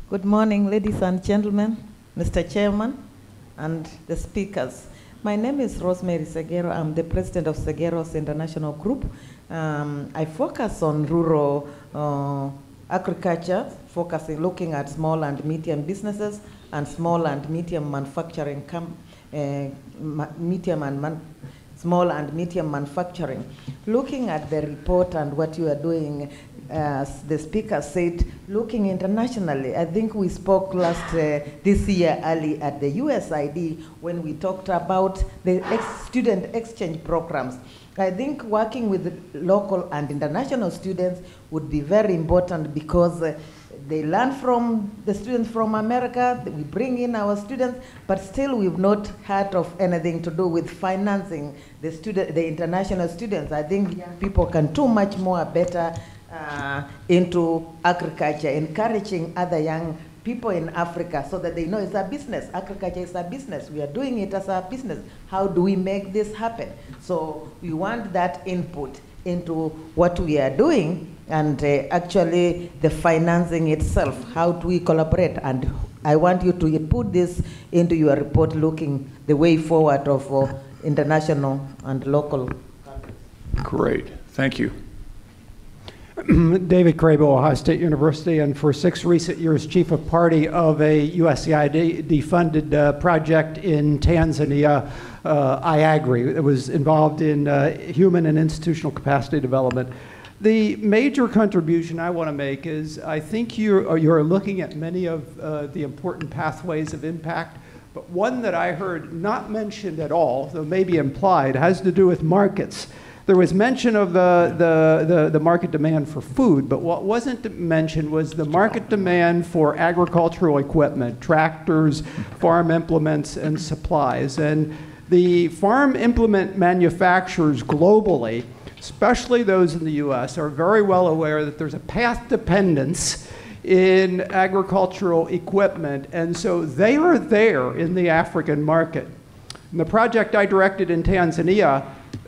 S16: Good morning, ladies and gentlemen, Mr. Chairman, and the speakers. My name is Rosemary Seguero. I'm the president of Seguero's International Group. I focus on rural agriculture, looking at small and medium businesses and small and medium manufacturing, small and medium manufacturing. Looking at the report and what you are doing, as the speaker said, looking internationally. I think we spoke this year early at the USAID when we talked about the student exchange programs. I think working with local and international students would be very important because they learn from the students from America, we bring in our students, but still we've not heard of anything to do with financing the international students. I think young people can do much more better into agriculture, encouraging other young people in Africa so that they know it's a business. Agriculture is a business. We are doing it as a business. How do we make this happen? So we want that input into what we are doing and actually the financing itself. How do we collaborate? And I want you to put this into your report looking the way forward of international and local countries.
S6: Great. Thank you.
S17: David Crable, Ohio State University, and for 6 recent years, chief of party of a USAID-funded project in Tanzania, IAGRI, that was involved in human and institutional capacity development. The major contribution I want to make is I think you're looking at many of the important pathways of impact, but one that I heard not mentioned at all, though maybe implied, has to do with markets. There was mention of the market demand for food, but what wasn't mentioned was the market demand for agricultural equipment, tractors, farm implements, and supplies. And the farm implement manufacturers globally, especially those in the US, are very well aware that there's a path dependence in agricultural equipment, and so they are there in the African market. In the project I directed in Tanzania,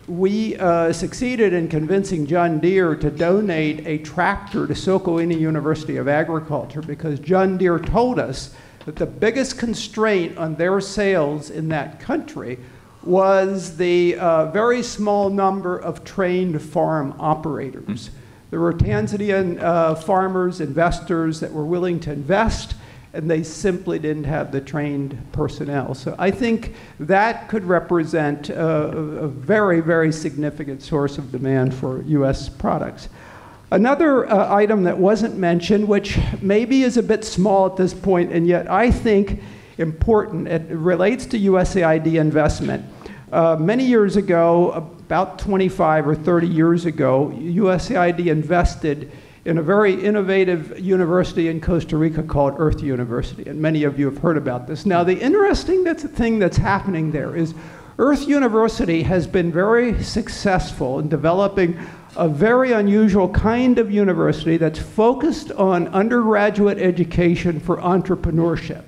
S17: we succeeded in convincing John Deere to donate a tractor to Sokoine University of Agriculture because John Deere told us that the biggest constraint on their sales in that country was the very small number of trained farm operators. There were Tanzanian farmers, investors that were willing to invest, and they simply didn't have the trained personnel. So I think that could represent a very, very significant source of demand for US products. Another item that wasn't mentioned, which maybe is a bit small at this point, and yet I think important, it relates to USAID investment. Many years ago, about 25 or 30 years ago, USAID invested in a very innovative university in Costa Rica called Earth University, and many of you have heard about this. Now, the interesting thing that's happening there is Earth University has been very successful in developing a very unusual kind of university that's focused on undergraduate education for entrepreneurship.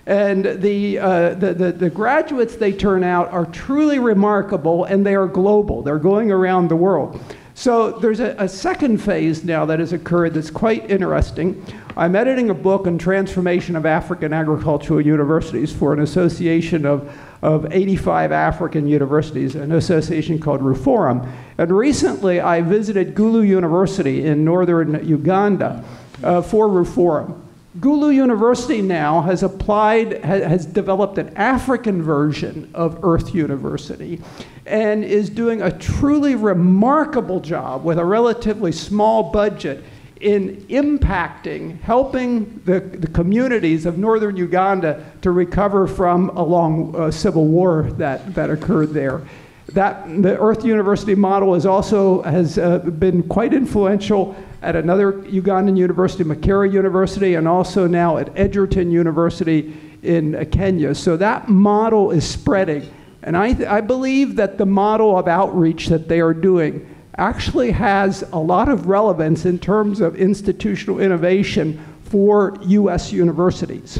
S17: And the graduates they turn out are truly remarkable, and they are global. They're going around the world. So there's a second phase now that has occurred that's quite interesting. I'm editing a book on transformation of African agricultural universities for an association of 85 African universities, an association called Reforum. And recently I visited Gulu University in northern Uganda for Reforum. Gulu University now has developed an African version of Earth University and is doing a truly remarkable job with a relatively small budget in impacting, helping the communities of northern Uganda to recover from a long civil war that occurred there. The Earth University model has been quite influential at another Ugandan university, Makerere University, and also now at Edgerton University in Kenya. So that model is spreading. And I believe that the model of outreach that they are doing actually has a lot of relevance in terms of institutional innovation for US universities.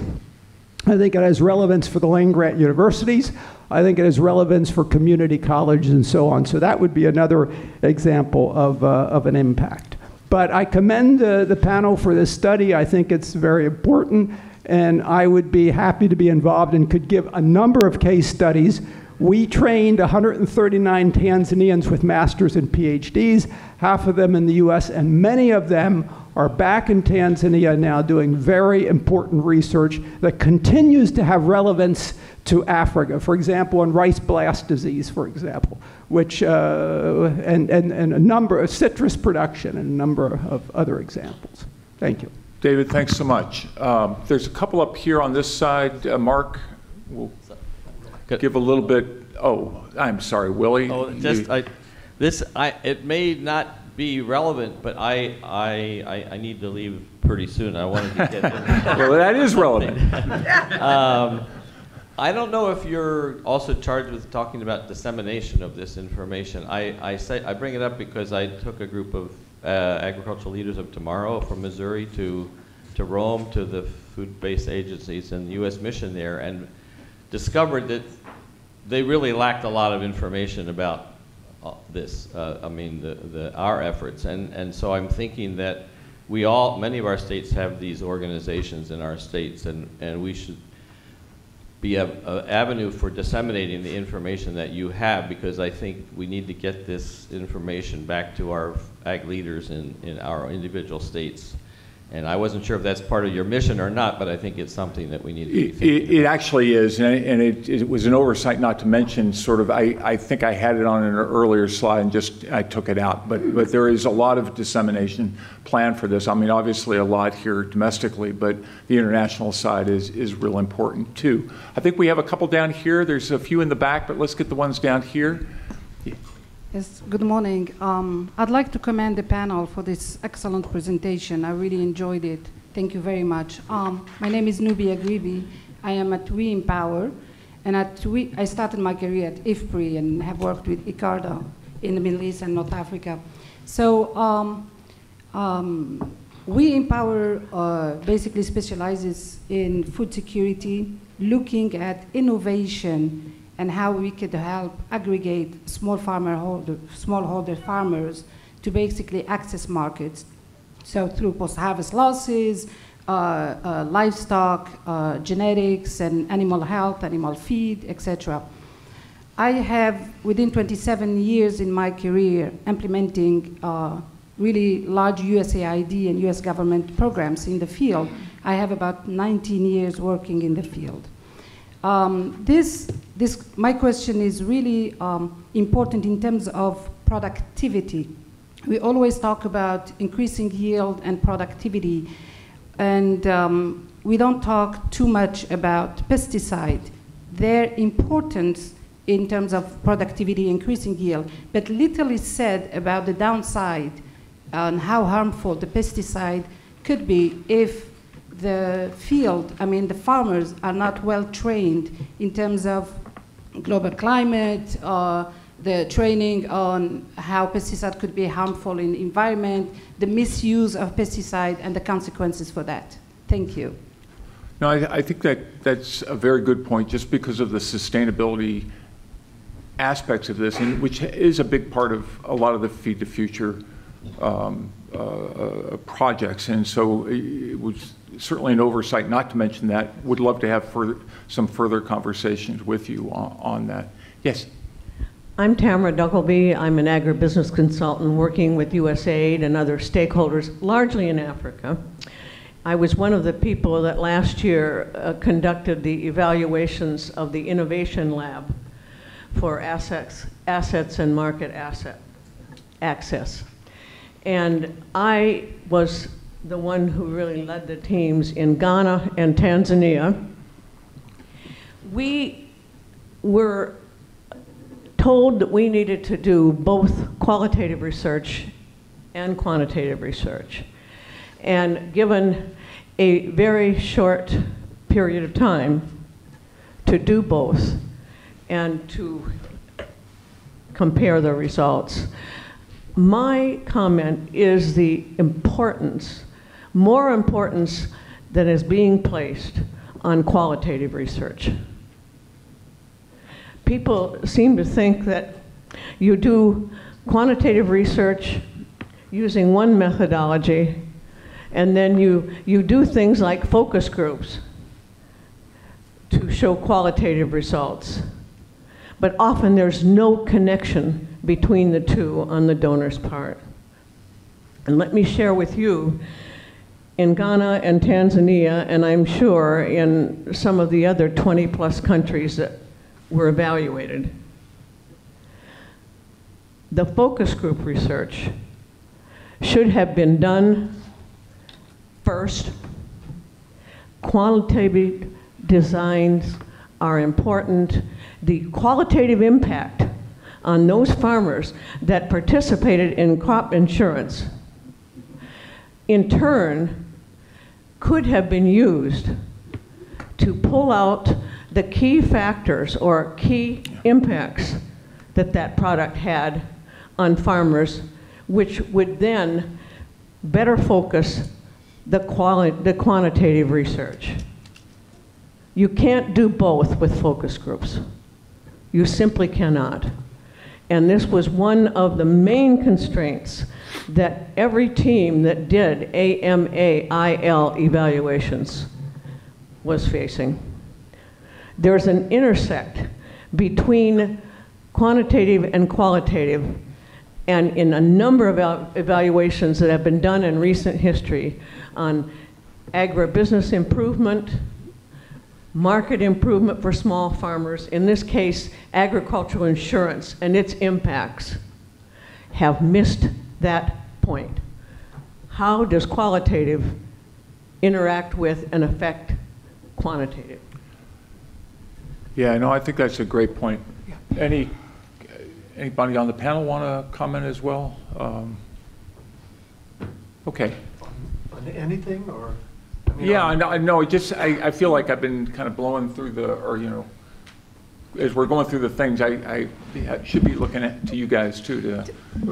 S17: I think it has relevance for the land-grant universities. I think it has relevance for community colleges and so on. So that would be another example of an impact. But I commend the panel for this study. I think it's very important, and I would be happy to be involved and could give a number of case studies. We trained 139 Tanzanians with masters and PhDs, half of them in the US, and many of them are back in Tanzania now doing very important research that continues to have relevance to Africa. For example, on rice blast disease, for example, which, and a number of citrus production and a number of other examples. Thank you.
S6: David, thanks so much. There's a couple up here on this side. Mark will give a little bit. Oh, I'm sorry, Willie.
S18: Oh, it may not be relevant, but I need to leave pretty soon. I wanted to get
S6: well, that is relevant.
S18: I don't know if you're also charged with talking about dissemination of this information. I bring it up because I took a group of agricultural leaders of tomorrow from Missouri to Rome to the food-based agencies and the U.S. mission there, and discovered that they really lacked a lot of information about this. Our efforts, and so I'm thinking that many of our states have these organizations in our states, and we should be an avenue for disseminating the information that you have, because I think we need to get this information back to our ag leaders in our individual states. And I wasn't sure if that's part of your mission or not, but I think it's something that we need to be thinking
S6: It actually is, and it was an oversight not to mention sort of, I think I had it on an earlier slide and I took it out, but there is a lot of dissemination planned for this. I mean, obviously a lot here domestically, but the international side is real important too. I think we have a couple down here. There's a few in the back, but let's get the ones down here.
S19: Yes, good morning. I'd like to commend the panel for this excellent presentation. I really enjoyed it. Thank you very much. My name is Nubia Gribi. I am at We Empower, and I started my career at IFPRI and have worked with ICARDA in the Middle East and North Africa. So We Empower basically specializes in food security, looking at innovation and how we could help aggregate smallholder farmers to basically access markets. So through post-harvest losses, livestock, genetics, and animal health, animal feed, etc. I have, within 27 years in my career, implementing really large USAID and US government programs in the field. I have about 19 years working in the field. My question is really important in terms of productivity. We always talk about increasing yield and productivity, and we don't talk too much about pesticide, their importance in terms of productivity, increasing yield, but little is said about the downside and how harmful the pesticide could be if the field, the farmers are not well trained in terms of global climate, the training on how pesticide could be harmful in the environment, the misuse of pesticide and the consequences for that. Thank you.
S6: No, I think that's a very good point, just because of the sustainability aspects of this, and which is a big part of a lot of the Feed the Future projects. And so it was certainly an oversight not to mention that. Would love to have some further conversations with you on that. Yes?
S20: I'm Tamara Duckleby. I'm an agribusiness consultant working with USAID and other stakeholders, largely in Africa. I was one of the people that last year conducted the evaluations of the Innovation Lab for assets and market access. And I was the one who really led the teams in Ghana and Tanzania. We were told that we needed to do both qualitative research and quantitative research. And given a very short period of time to do both and to compare the results, my comment is the importance, more importance that is being placed on qualitative research. People seem to think that you do quantitative research, using one methodology, and then you do things like focus groups to show qualitative results. But often there's no connection between the two on the donor's part. And let me share with you, in Ghana and Tanzania, and I'm sure in some of the other 20+ countries that were evaluated, the focus group research should have been done first. Qualitative designs are important. The qualitative impact on those farmers that participated in crop insurance, in turn, could have been used to pull out the key factors or key impacts that that product had on farmers, which would then better focus the quantitative research. You can't do both with focus groups. You simply cannot. And this was one of the main constraints that every team that did AMAIL evaluations was facing. There's an intersect between quantitative and qualitative, and in a number of evaluations that have been done in recent history on agribusiness improvement, market improvement for small farmers, in this case, agricultural insurance and its impacts, have missed that point. How does qualitative interact with and affect quantitative?
S6: Yeah, no, I think that's a great point. Anybody on the panel want to comment as well? Okay.
S9: On anything, or?
S6: Yeah, I know. I feel like I've been kind of blowing through as we're going through the things, I should be looking to you guys too to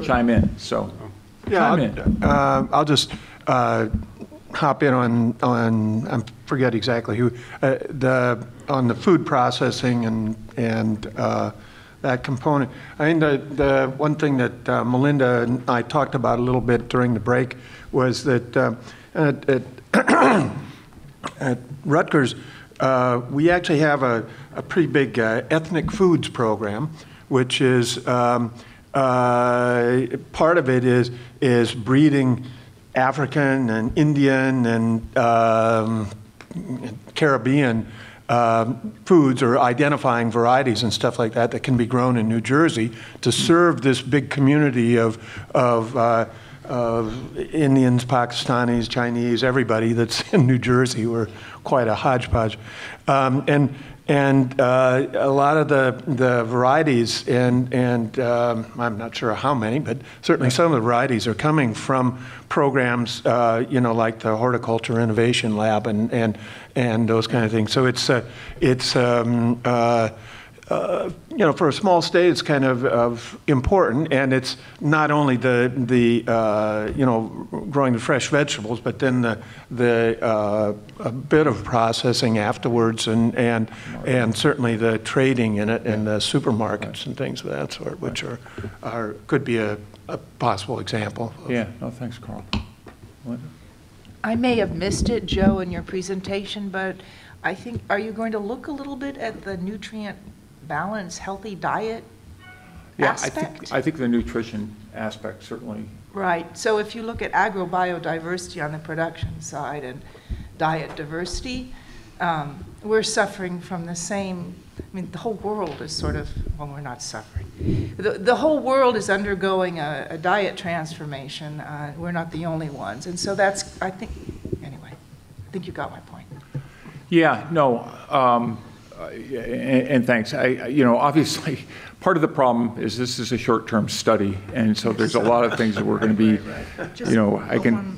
S6: chime in. So,
S9: yeah, I'll just hop in on I forget exactly who on the food processing and that component. I mean, the one thing that Melinda and I talked about a little bit during the break was that at Rutgers, we actually have a pretty big ethnic foods program, which is part of it is breeding African and Indian and Caribbean foods, or identifying varieties and stuff like that can be grown in New Jersey to serve this big community of Indians, Pakistanis, Chinese, everybody that's in New Jersey. We're quite a hodgepodge. And a lot of the varieties, and I'm not sure how many, but certainly some of the varieties are coming from programs, like the Horticulture Innovation Lab and those kind of things. So it's for a small state, it's kind of important, and it's not only the growing the fresh vegetables, but then a bit of processing afterwards, and certainly the trading in it, and the supermarkets and things of that sort, which could be a possible example.
S6: Yeah. No, thanks, Carl.
S13: I may have missed it, Joe, in your presentation, but I think, are you going to look a little bit at the nutrient balance, healthy diet aspect?
S6: I think the nutrition aspect certainly.
S13: Right. So if you look at agrobiodiversity on the production side and diet diversity, we're suffering from the same. I mean, the whole world is sort of, well, we're not suffering. The whole world is undergoing a diet transformation. We're not the only ones. And so that's, I think, anyway, I think you got my point.
S6: Yeah, no, and thanks. Obviously, part of the problem is this is a short-term study, and so there's a lot of things that we're going to be,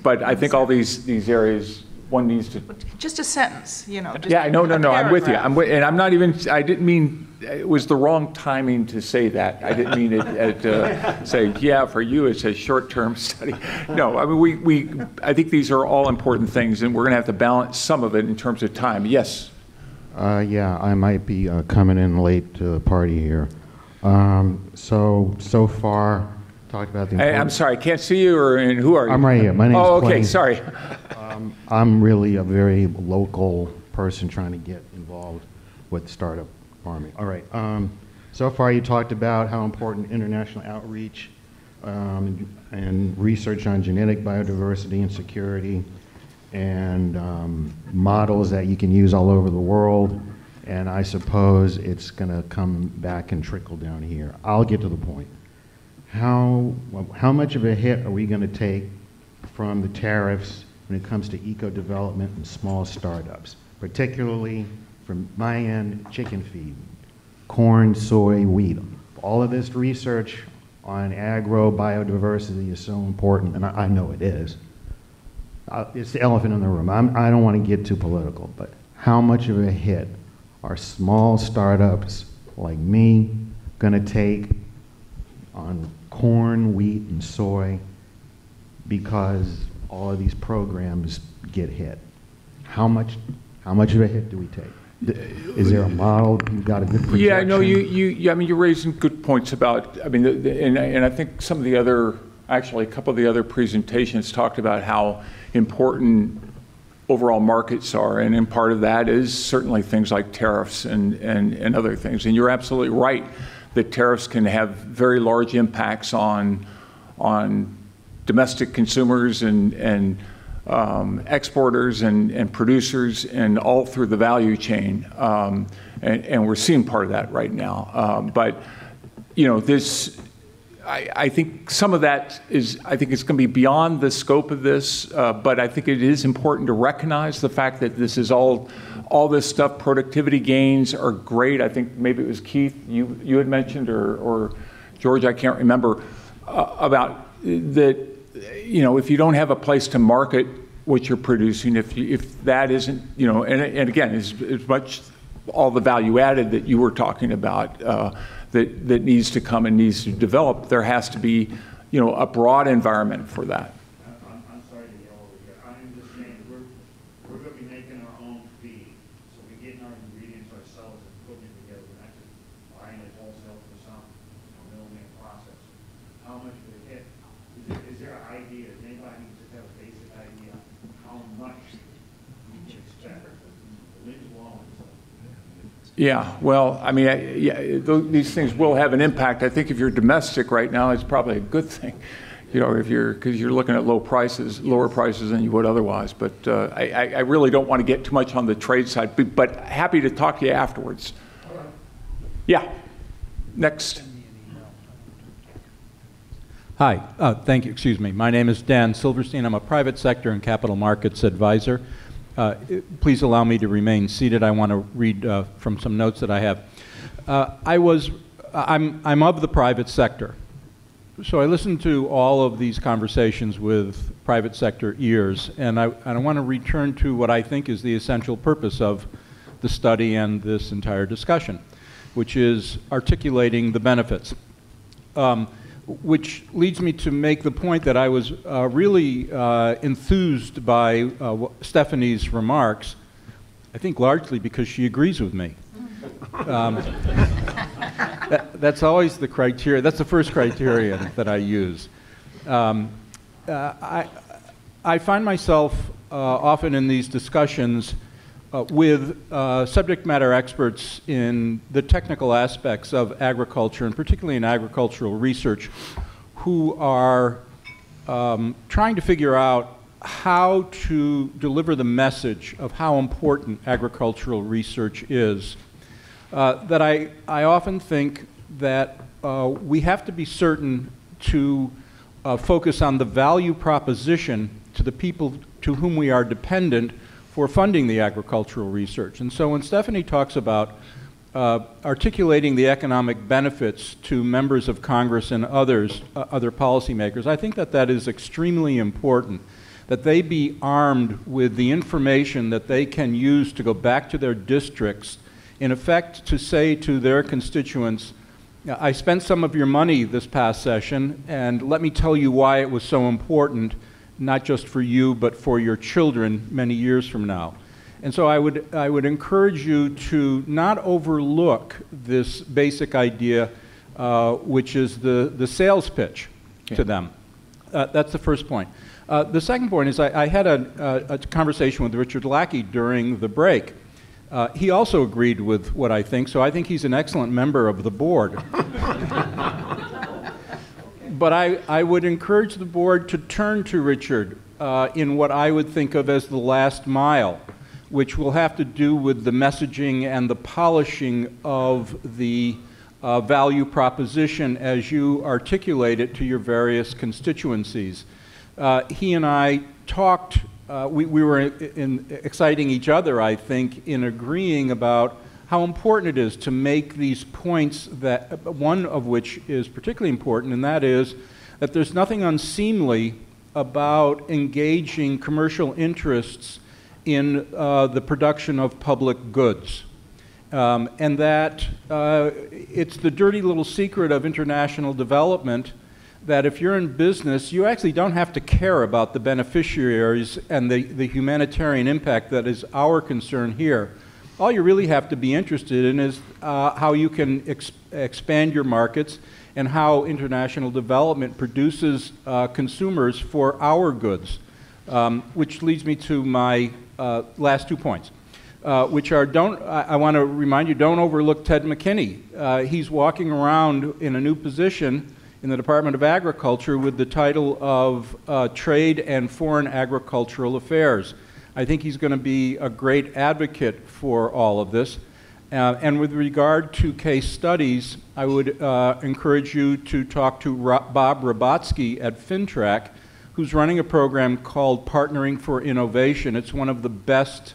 S6: but I think all these areas, one needs to.
S13: Just a sentence, Just
S6: yeah, no, I'm with you. And I'm not even. I didn't mean. It was the wrong timing to say that. I didn't mean it to say, yeah, for you it's a short-term study. No, I mean I think these are all important things, and we're going to have to balance some of it in terms of time. Yes.
S19: Yeah, I might be coming in late to the party here. So far,
S21: talked about the
S6: Hey, I'm sorry, I can't see you, and who are you?
S21: I'm right here. My name's
S6: Oh, okay,
S21: Clay.
S6: sorry.
S21: I'm really a very local person trying to get involved with startup farming. All right. So far, you talked about how important international outreach and research on genetic biodiversity and security and models that you can use all over the world. And I suppose it's going to come back and trickle down here. I'll get to the point. How much of a hit are we going to take from the tariffs when it comes to eco-development and small startups, particularly from my end, chicken feed, corn, soy, wheat? All of this research on agro-biodiversity is so important, and I know it is. It's the elephant in the room. I don't want to get too political, but how much of a hit are small startups like me going to take on corn, wheat, and soy because all of these programs get hit? How much of a hit do we take? Is there a model? You've got a good projection?
S6: Yeah, no, I mean, you're raising good points about, I mean, and I think some of the other, actually, a couple of the other presentations talked about how important overall markets are, and in part of that is certainly things like tariffs and other things. And you're absolutely right that tariffs can have very large impacts on domestic consumers and exporters and producers and all through the value chain. And we're seeing part of that right now. But, you know, I think some of that is, I think it's going to be beyond the scope of this, but I think it is important to recognize the fact that this is all this stuff, productivity gains are great. I think maybe it was Keith, you had mentioned, or George, I can't remember, about that, you know, if you don't have a place to market what you're producing, if that isn't, you know, and again, as much all the value added that you were talking about, that needs to come and needs to develop, there has to be, you know, a broad environment for that.
S22: I'm sorry to yell over here. I'm just saying we're going to be making our own feed, so we're getting our ingredients ourselves and putting it together. We're not just buying it wholesale for some middleman process. How much of a hit? Is there an idea? Does anybody just have a basic idea how much we can expect? Liz Wall.
S6: Yeah, well, I mean, these things will have an impact. I think if you're domestic right now, it's probably a good thing, you know, because you're looking at lower prices than you would otherwise. But I really don't want to get too much on the trade side, but happy to talk to you afterwards. Yeah, next.
S23: Hi, thank you, excuse me. My name is Dan Silverstein. I'm a private sector and capital markets advisor. Please allow me to remain seated. I want to read from some notes that I have. I'm of the private sector. So I listened to all of these conversations with private sector ears, and I want to return to what I think is the essential purpose of the study and this entire discussion, which is articulating the benefits. Which leads me to make the point that I was really enthused by Stephanie's remarks, I think largely because she agrees with me. That's always the criteria. That's the first criterion that I use. I find myself often in these discussions with subject matter experts in the technical aspects of agriculture, and particularly in agricultural research, who are trying to figure out how to deliver the message of how important agricultural research is. That I often think that we have to be certain to focus on the value proposition to the people to whom we are dependent for funding the agricultural research. And so when Stephanie talks about articulating the economic benefits to members of Congress and others, other policymakers, I think that that is extremely important, that they be armed with the information that they can use to go back to their districts, in effect to say to their constituents, I spent some of your money this past session, and let me tell you why it was so important, not just for you, but for your children many years from now. And so I would encourage you to not overlook this basic idea, which is the sales pitch. to them. That's the first point. The second point is I had a conversation with Richard Lackey during the break. He also agreed with what I think, so I think he's an excellent member of the board. But I would encourage the board to turn to Richard in what I would think of as the last mile, which will have to do with the messaging and the polishing of the value proposition as you articulate it to your various constituencies. He and I talked, we were exciting each other, I think, in agreeing about how important it is to make these points, that one of which is particularly important, and that is that there's nothing unseemly about engaging commercial interests in the production of public goods. And that it's the dirty little secret of international development that if you're in business, you actually don't have to care about the beneficiaries and the humanitarian impact that is our concern here. All you really have to be interested in is how you can expand your markets and how international development produces consumers for our goods, which leads me to my last 2 points, which are, I want to remind you, don't overlook Ted McKinney. He's walking around in a new position in the Department of Agriculture with the title of Trade and Foreign Agricultural Affairs. I think he's going to be a great advocate for all of this. And with regard to case studies, I would encourage you to talk to Bob Robotsky at FinTrack, who's running a program called Partnering for Innovation. It's one of the best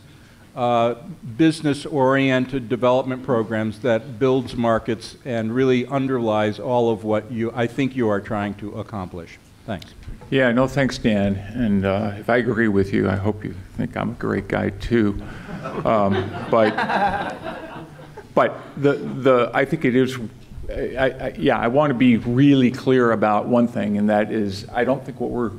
S23: business-oriented development programs that builds markets and really underlies all of what I think you are trying to accomplish. Thanks.
S6: Yeah, no, thanks, Dan. And if I agree with you, I hope you think I'm a great guy too. But I think it is. I want to be really clear about one thing, and that is, I don't think what we're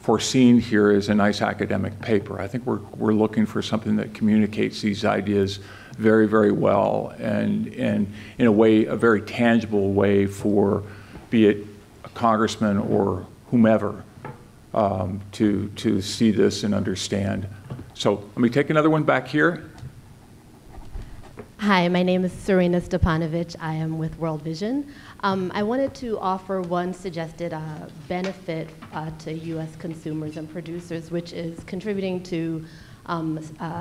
S6: foreseen here is a nice academic paper. I think we're looking for something that communicates these ideas very, very well, and in a way, a very tangible way for, be it a congressman or whomever, to see this and understand. So let me take another one back here.
S3: Hi, my name is Serena Stepanovich. I am with World Vision. I wanted to offer one suggested benefit to U.S. consumers and producers, which is contributing to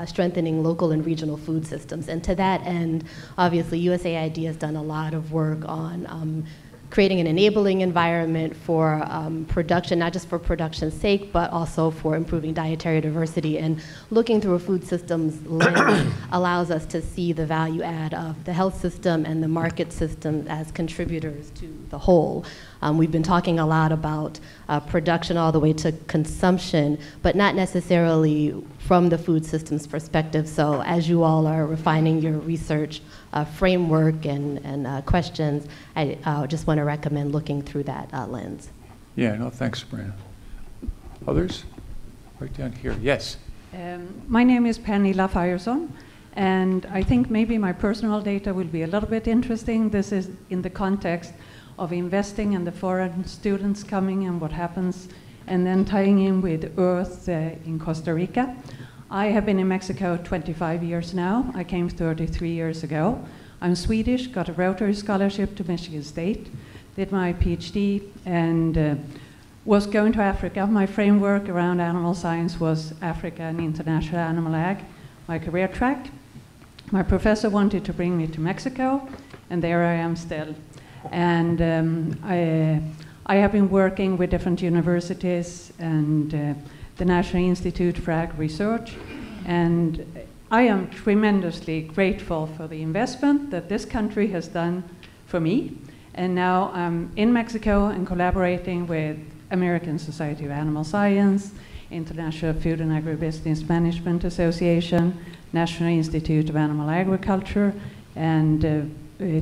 S3: strengthening local and regional food systems. And to that end, obviously, USAID has done a lot of work on creating an enabling environment for production, not just for production's sake, but also for improving dietary diversity. And looking through a food systems lens allows us to see the value add of the health system and the market system as contributors to the whole. We've been talking a lot about production all the way to consumption, but not necessarily from the food systems perspective. So as you all are refining your research framework and questions, I just want to recommend looking through that lens.
S6: Yeah, no, thanks, Sabrina. Others? Right down here, yes.
S4: My name is Pernilla Fireson, and I think maybe my personal data will be a little bit interesting. This is in the context of investing and the foreign students coming and what happens, and then tying in with Earth in Costa Rica. I have been in Mexico 25 years now. I came 33 years ago. I'm Swedish, got a Rotary Scholarship to Michigan State, did my PhD, and was going to Africa. My framework around animal science was Africa and international animal ag, my career track. My professor wanted to bring me to Mexico, and there I am still. And I have been working with different universities and the National Institute for Ag Research, and I am tremendously grateful for the investment that this country has done for me. And now I'm in Mexico and collaborating with American Society of Animal Science, International Food and Agribusiness Management Association, National Institute of Animal Agriculture, and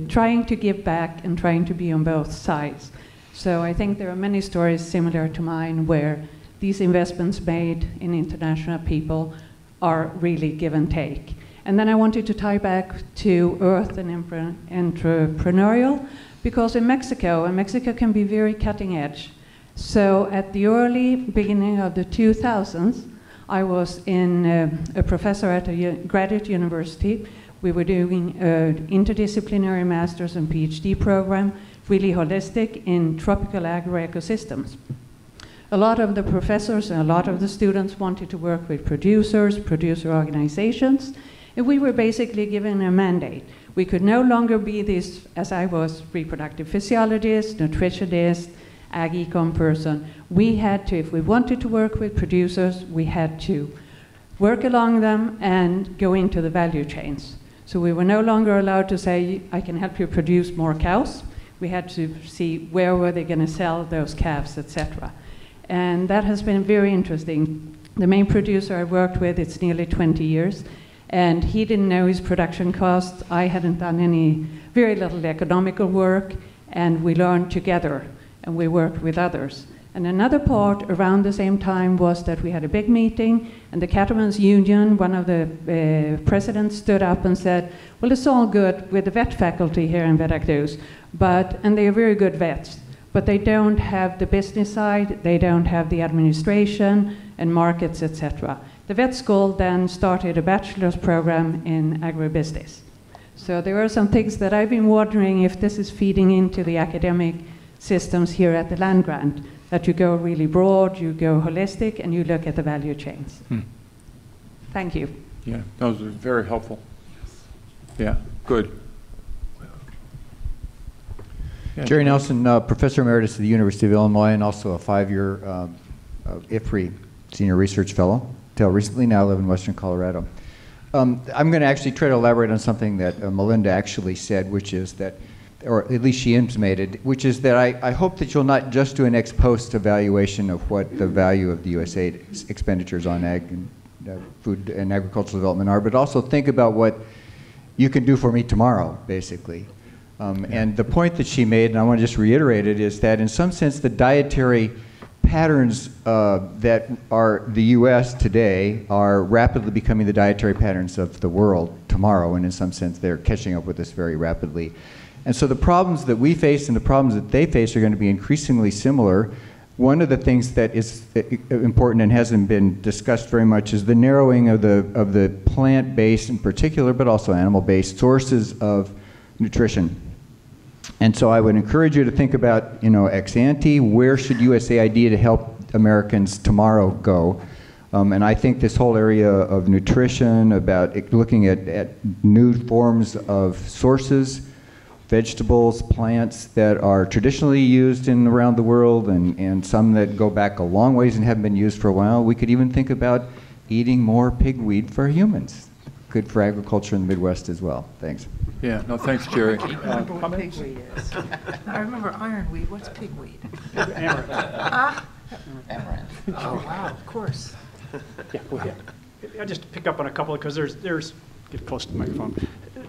S4: trying to give back and trying to be on both sides. So I think there are many stories similar to mine where these investments made in international people are really give and take. And then I wanted to tie back to Earth and entrepreneurial, because in Mexico, and Mexico can be very cutting edge. So at the early beginning of the 2000s, I was a professor at a graduate university. We were doing an interdisciplinary master's and PhD program, really holistic in tropical agroecosystems. A lot of the professors and a lot of the students wanted to work with producers, producer organizations, and we were basically given a mandate. We could no longer be this, as I was, reproductive physiologist, nutritionist, ag econ person. We had to, if we wanted to work with producers, we had to work along them and go into the value chains. So we were no longer allowed to say, I can help you produce more cows. We had to see where were they going to sell those calves, etc. And that has been very interesting. The main producer I worked with, it's nearly 20 years, and he didn't know his production costs. I hadn't done very little economical work, and we learned together, and we worked with others. And another part around the same time was that we had a big meeting, and the Cattlemen's Union, one of the presidents stood up and said, well, it's all good with the vet faculty here in Veracruz, and they are very good vets, but they don't have the business side, they don't have the administration and markets, etc. The vet school then started a bachelor's program in agribusiness. So there are some things that I've been wondering if this is feeding into the academic systems here at the land grant, that you go really broad, you go holistic, and you look at the value chains. Thank you.
S6: Yeah, those are very helpful. Yeah, good. Yeah.
S2: Jerry Nelson, Professor Emeritus at the University of Illinois, and also a 5-year IFRI Senior Research Fellow, until recently. Now I live in Western Colorado. I'm going to actually try to elaborate on something that Melinda actually said, which is that, or at least she intimated, which is that I hope that you'll not just do an ex post evaluation of what the value of the USAID expenditures on ag and food and agricultural development are, but also think about what you can do for me tomorrow, basically. And the point that she made, and I want to just reiterate it, is that in some sense the dietary patterns that are the U.S. today are rapidly becoming the dietary patterns of the world tomorrow, and in some sense they're catching up with us very rapidly. And so the problems that we face and the problems that they face are going to be increasingly similar. One of the things that is important and hasn't been discussed very much is the narrowing of the plant-based in particular, but also animal-based sources of nutrition. And so I would encourage you to think about, ex ante, where should USAID to help Americans tomorrow go? And I think this whole area of nutrition, about looking at new forms of sources, vegetables, plants that are traditionally used around the world, and some that go back a long ways and haven't been used for a while. We could even think about eating more pigweed for humans. Good for agriculture in the Midwest as well. Thanks.
S6: Yeah, no, thanks, Jerry.
S16: I remember what pigweed is. I remember ironweed. What's pigweed?
S5: Amaranth.
S16: Amaranth. Oh, wow, of course.
S5: Yeah, go ahead. I'll just pick up on a couple, because there's get close to the microphone.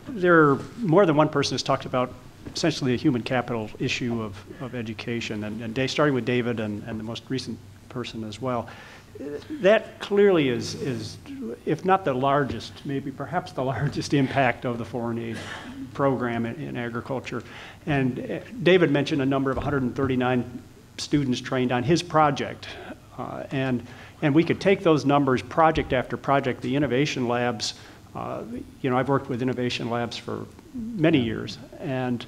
S5: There, more than one person has talked about essentially the human capital issue of education, and starting with David and the most recent person as well. That clearly is, if not the largest, maybe perhaps the largest impact of the foreign aid program in agriculture. And David mentioned a number of 139 students trained on his project. And we could take those numbers project after project. The innovation labs, I've worked with innovation labs for many years, and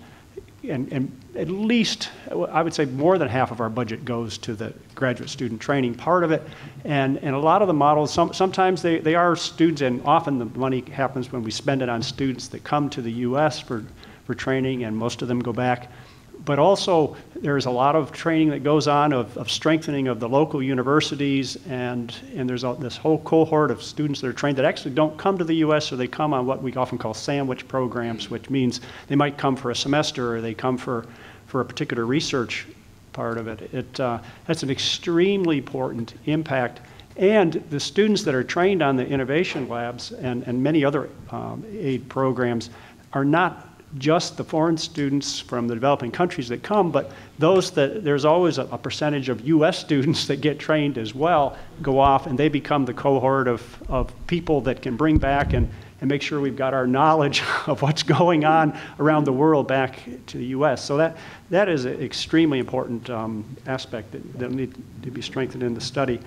S5: at least, I would say more than half of our budget goes to the graduate student training part of it. And a lot of the models, sometimes they are students, and often the money happens when we spend it on students that come to the US for training, and most of them go back. But also, there's a lot of training that goes on of strengthening of the local universities, and there's this whole cohort of students that are trained that actually don't come to the U.S., or they come on what we often call sandwich programs, which means they might come for a semester, or they come for a particular research part of it. That's an extremely important impact. And the students that are trained on the innovation labs and many other aid programs are not just the foreign students from the developing countries that come, but there's always a percentage of U.S. students that get trained as well, go off, and they become the cohort of people that can bring back and make sure we've got our knowledge of what's going on around the world back to the U.S. So that is an extremely important aspect that need to be strengthened in the study.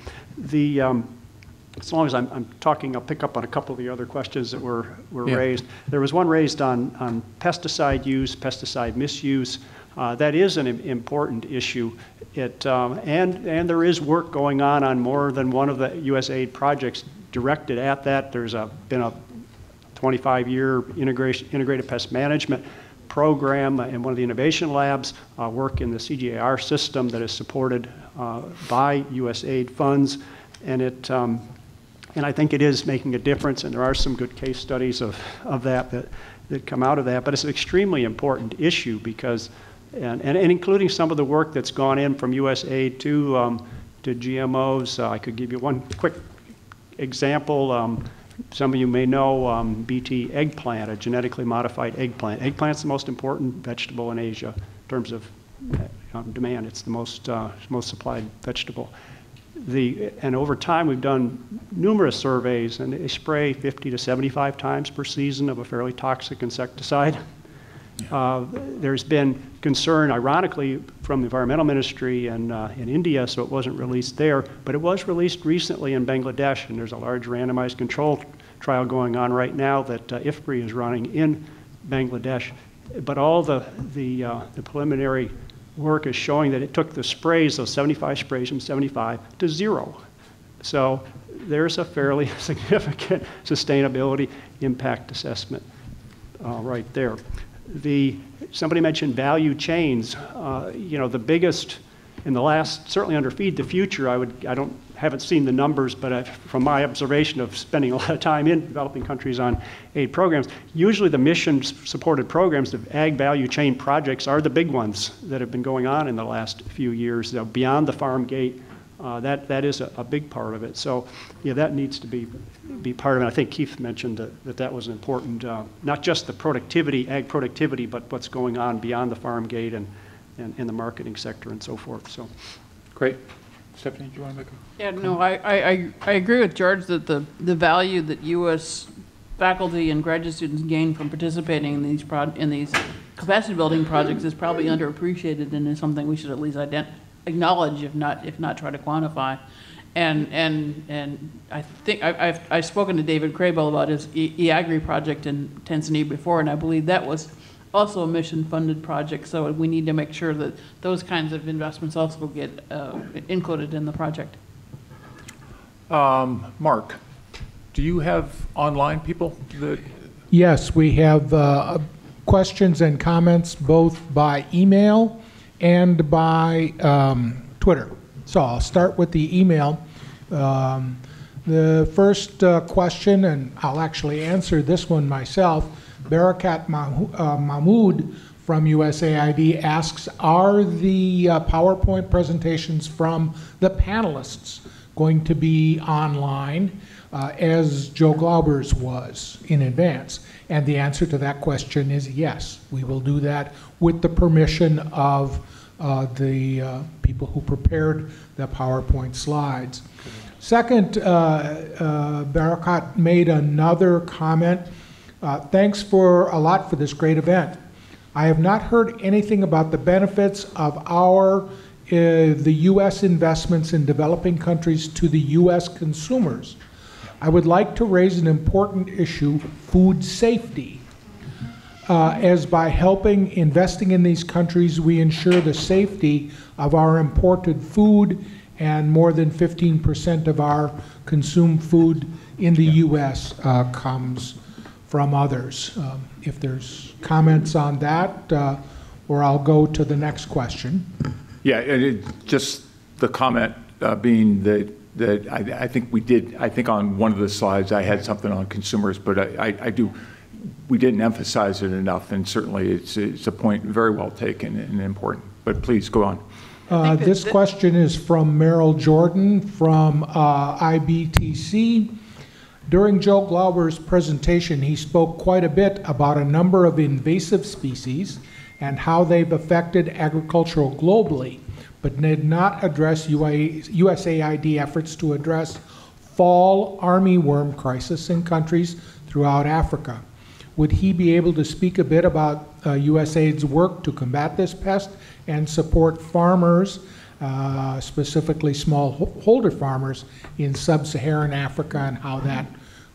S5: As long as I'm talking, I'll pick up on a couple of the other questions that were raised. There was one raised on pesticide use, pesticide misuse. That is an important issue. And there is work going on more than one of the USAID projects directed at that. There's been a 25-year integrated pest management program in one of the innovation labs, work in the CGIAR system that is supported by USAID funds. And I think it is making a difference, and there are some good case studies of that come out of that. But it's an extremely important issue because, and including some of the work that's gone in from USAID to GMOs. I could give you one quick example. Some of you may know BT eggplant, a genetically modified eggplant. Eggplant's the most important vegetable in Asia in terms of demand. It's the most supplied vegetable. And over time, we've done numerous surveys, and they spray 50 to 75 times per season of a fairly toxic insecticide. There's been concern, ironically, from the environmental ministry in India, so it wasn't released there, but it was released recently in Bangladesh, and there's a large randomized control trial going on right now that IFPRI is running in Bangladesh. But all the preliminary work is showing that it took the sprays, those 75 sprays from 75 to 0. So there's a fairly significant sustainability impact assessment right there. Somebody mentioned value chains. The biggest in the last, certainly under Feed the Future, haven't seen the numbers, but from my observation of spending a lot of time in developing countries on aid programs, usually the mission-supported programs, the ag value chain projects, are the big ones that have been going on in the last few years. Beyond the farm gate, that is a big part of it. So, yeah, that needs to be part of it. I think Keith mentioned that was important, not just the productivity, ag productivity, but what's going on beyond the farm gate and in the marketing sector and so forth. So,
S6: great. Stephanie, do you want to make a
S7: Yeah, no, I agree with George that the value that U.S. faculty and graduate students gain from participating in these capacity building projects is probably underappreciated and is something we should at least acknowledge, if not try to quantify. And I think I've spoken to David Crable about his e-agri project in Tanzania before, and I believe that was also a mission-funded project, so we need to make sure that those kinds of investments also get included in the project.
S8: Mark, do you have online people that?
S11: Yes, we have questions and comments both by email and by Twitter. So I'll start with the email. The first question, and I'll actually answer this one myself, Barakat Mahmood from USAID asks, are the PowerPoint presentations from the panelists going to be online as Joe Glauber's was in advance? And the answer to that question is yes. We will do that with the permission of the people who prepared the PowerPoint slides. Second, Barakat made another comment. Thanks a lot for this great event. I have not heard anything about the benefits of the U.S. investments in developing countries to the U.S. consumers. I would like to raise an important issue, food safety. As by investing in these countries, we ensure the safety of our imported food, and more than 15% of our consumed food in the U.S. comes from others. If there's comments on that, or I'll go to the next question.
S6: Yeah, just the comment being that I think we did, I think on one of the slides I had something on consumers, but we didn't emphasize it enough, and certainly it's a point very well taken and important. But please go on.
S11: This question is from Merrill Jordan from IBTC. During Joe Glauber's presentation, he spoke quite a bit about a number of invasive species and how they've affected agriculture globally, but did not address USAID efforts to address fall armyworm crisis in countries throughout Africa. Would he be able to speak a bit about USAID's work to combat this pest and support farmers, specifically smallholder farmers in sub-Saharan Africa, and how that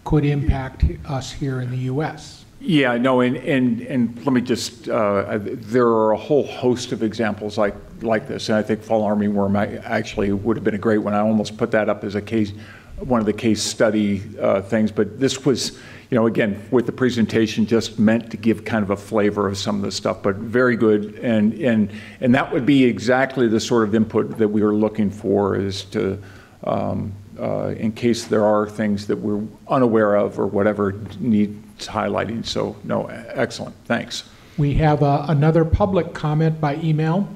S11: could impact us here in the U.S.?
S6: Yeah, no, and let me just, there are a whole host of examples like this, and I think fall armyworm actually would have been a great one. I almost put that up as a case, one of the case study things, but this was, you know, again, with the presentation, just meant to give kind of a flavor of some of the stuff, but very good, and that would be exactly the sort of input that we were looking for, is to, in case there are things that we're unaware of or whatever needs highlighting. So, no, excellent, thanks.
S11: We have another public comment by email.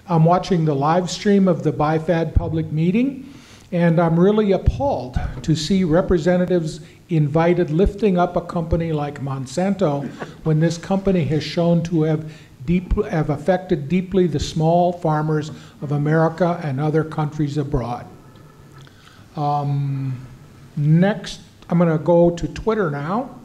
S11: I'm watching the live stream of the BIFAD public meeting, and I'm really appalled to see representatives invited lifting up a company like Monsanto when this company has shown to have affected deeply the small farmers of America and other countries abroad. Next, I'm going to go to Twitter now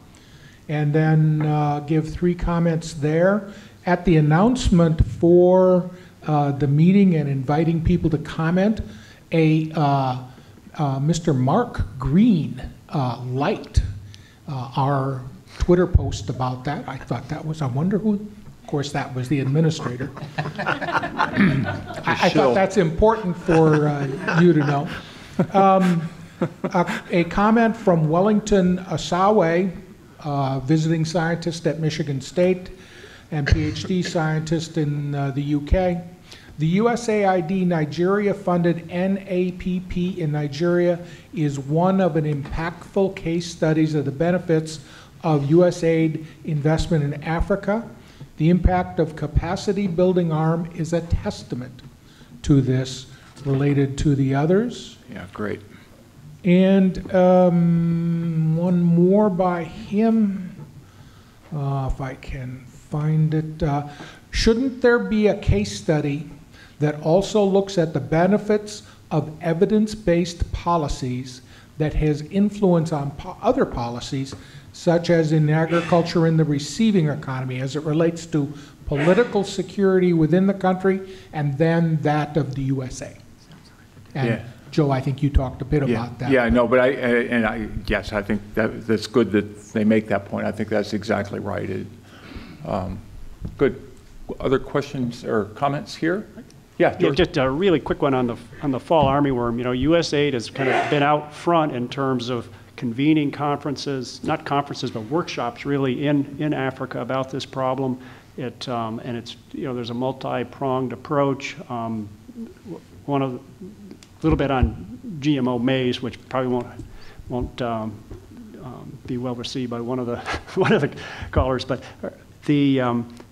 S11: and then give 3 comments there. At the announcement for the meeting and inviting people to comment, Mr. Mark Green liked our Twitter post about that. I thought that was, I wonder who, of course that was the administrator. I thought that's important for you to know. A comment from Wellington Asawe, visiting scientist at Michigan State and PhD scientist in the UK. The USAID Nigeria-funded NAPP in Nigeria is one of an impactful case studies of the benefits of USAID investment in Africa. The impact of capacity building arm is a testament to this, related to the others.
S6: Yeah, great.
S11: And one more by him, if I can find it. Shouldn't there be a case study that also looks at the benefits of evidence-based policies that has influence on other policies, such as in agriculture in the receiving economy, as it relates to political security within the country and then that of the USA? And
S6: yeah.
S11: Joe, I think you talked a bit about that.
S6: Yeah, no, but yes, I think that's good that they make that point. I think that's exactly right. Good. Other questions or comments here? Yeah,
S5: yeah, just a really quick one on the fall armyworm. You know, USAID has kind of been out front in terms of convening conferences, not conferences, but workshops really in Africa about this problem. And it's, you know, there's a multi-pronged approach. One of a little bit on GMO maize, which probably won't be well received by one of the callers, but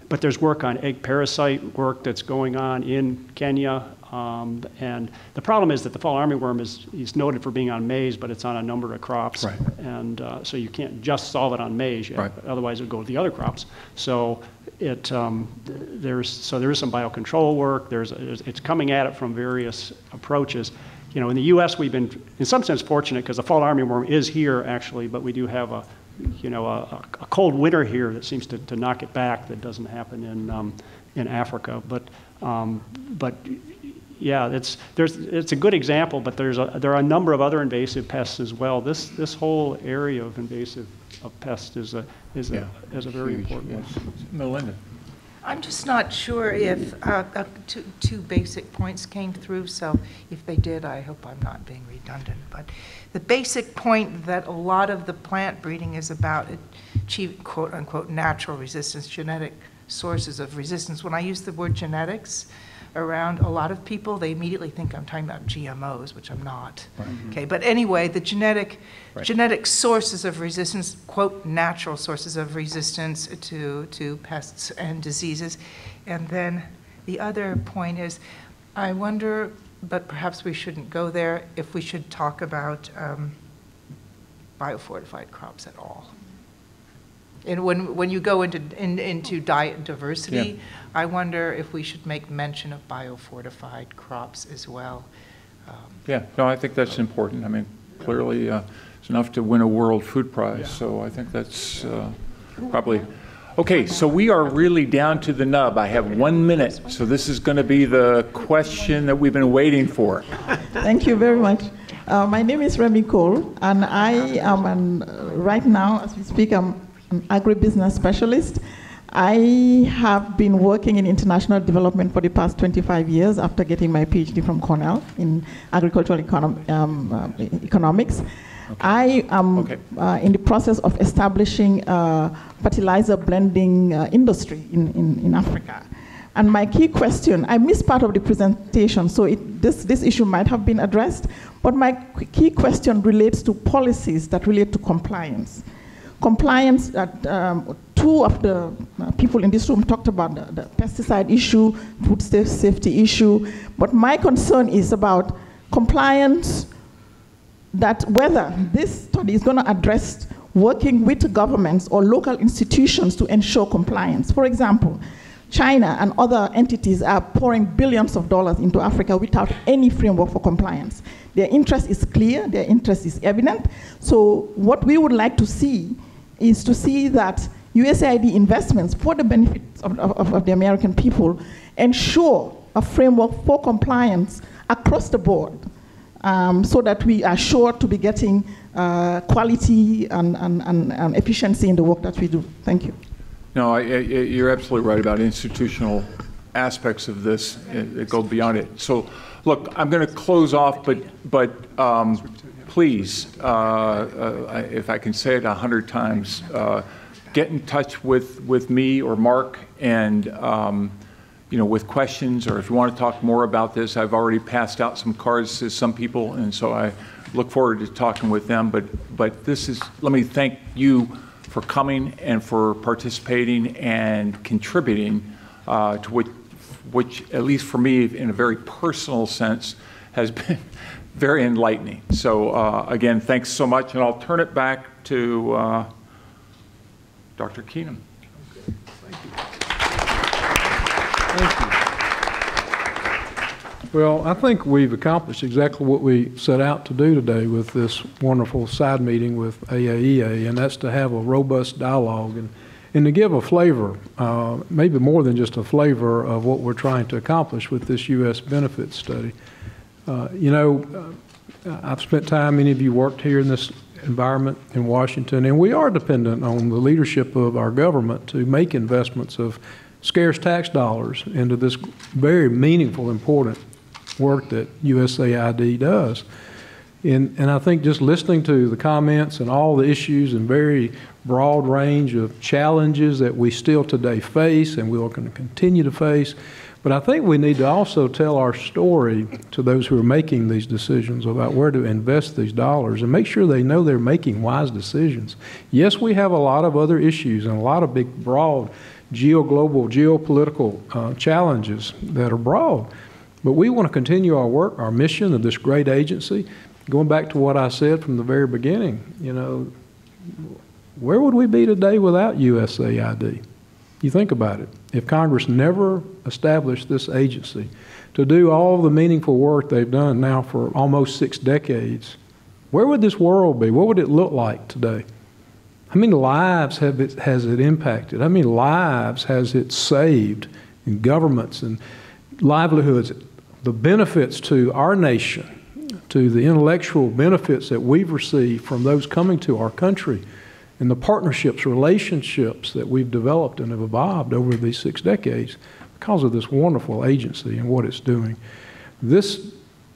S5: but there's work on egg parasite work that's going on in Kenya, and the problem is that the fall armyworm is noted for being on maize, but it's on a number of crops,
S6: right.
S5: And so you can't just solve it on maize,
S6: right.
S5: Otherwise it would go to the other crops. So there is some biocontrol work. It's coming at it from various approaches. You know, in the U.S. we've been, in some sense, fortunate because the fall armyworm is here actually, but we do have a cold winter here that seems to knock it back. That doesn't happen in Africa. But yeah, it's a good example. But there are a number of other invasive pests as well. This whole area of invasive pests is a very important one.
S6: Melinda.
S13: I'm just not sure if two basic points came through, so if they did, I hope I'm not being redundant. But the basic point that a lot of the plant breeding is about achieving quote-unquote natural resistance, genetic sources of resistance. When I use the word genetics around a lot of people, they immediately think I'm talking about GMOs, which I'm not. Right. Okay, but anyway, the genetic sources of resistance, quote, natural sources of resistance to pests and diseases. And then the other point is, I wonder, but perhaps we shouldn't go there, if we should talk about biofortified crops at all. And when you go into diet diversity, I wonder if we should make mention of biofortified crops as well.
S6: Yeah, no, I think that's important. I mean, clearly it's enough to win a World Food Prize, so I think that's probably... Okay, so we are really down to the nub. I have 1 minute, so this is going to be the question that we've been waiting for.
S1: Thank you very much. My name is Remy Cole, and I am, right now, as we speak, I'm an agribusiness specialist. I have been working in international development for the past 25 years after getting my PhD from Cornell in agricultural economics. Okay. I am in the process of establishing a fertilizer blending industry in Africa. And my key question, I missed part of the presentation, so this issue might have been addressed, but my key question relates to policies that relate to compliance. Compliance, two of the people in this room talked about the pesticide issue, food safety issue, but my concern is about compliance, that whether this study is going to address working with governments or local institutions to ensure compliance. For example, China and other entities are pouring billions of dollars into Africa without any framework for compliance. Their interest is clear, their interest is evident. So what we would like to see is to see that USAID investments for the benefit of the American people ensure a framework for compliance across the board, so that we are sure to be getting quality and efficiency in the work that we do. Thank you.
S6: No, you're absolutely right about institutional aspects of this. It goes beyond it. So, look, I'm going to close off, but please, if I can say it 100 times, get in touch with me or Mark, and with questions, or if you want to talk more about this. I've already passed out some cards to some people, and so I look forward to talking with them. But this is, let me thank you for coming and for participating and contributing to which, at least for me, in a very personal sense, has been very enlightening. So again, thanks so much, and I'll turn it back to Dr. Keenum.
S12: Okay. Thank you. Thank you. Well, I think we've accomplished exactly what we set out to do today with this wonderful side meeting with AAEA, and that's to have a robust dialogue and to give a flavor, maybe more than just a flavor, of what we're trying to accomplish with this U.S. benefits study. I've spent time, many of you worked here in this environment in Washington, and we are dependent on the leadership of our government to make investments of scarce tax dollars into this very meaningful, important work that USAID does. And I think just listening to the comments and all the issues and very broad range of challenges that we still today face and we are going to continue to face, but I think we need to also tell our story to those who are making these decisions about where to invest these dollars and make sure they know they're making wise decisions. Yes, we have a lot of other issues and a lot of big, broad, global, geopolitical challenges that are broad. But we want to continue our work, our mission of this great agency. Going back to what I said from the very beginning, where would we be today without USAID? You think about it. If Congress never established this agency to do all the meaningful work they've done now for almost 6 decades, where would this world be? What would it look like today? How many lives has it impacted? How many lives has it saved in governments and livelihoods? The benefits to our nation, to the intellectual benefits that we've received from those coming to our country, and the partnerships, relationships that we've developed and have evolved over these 6 decades because of this wonderful agency and what it's doing. This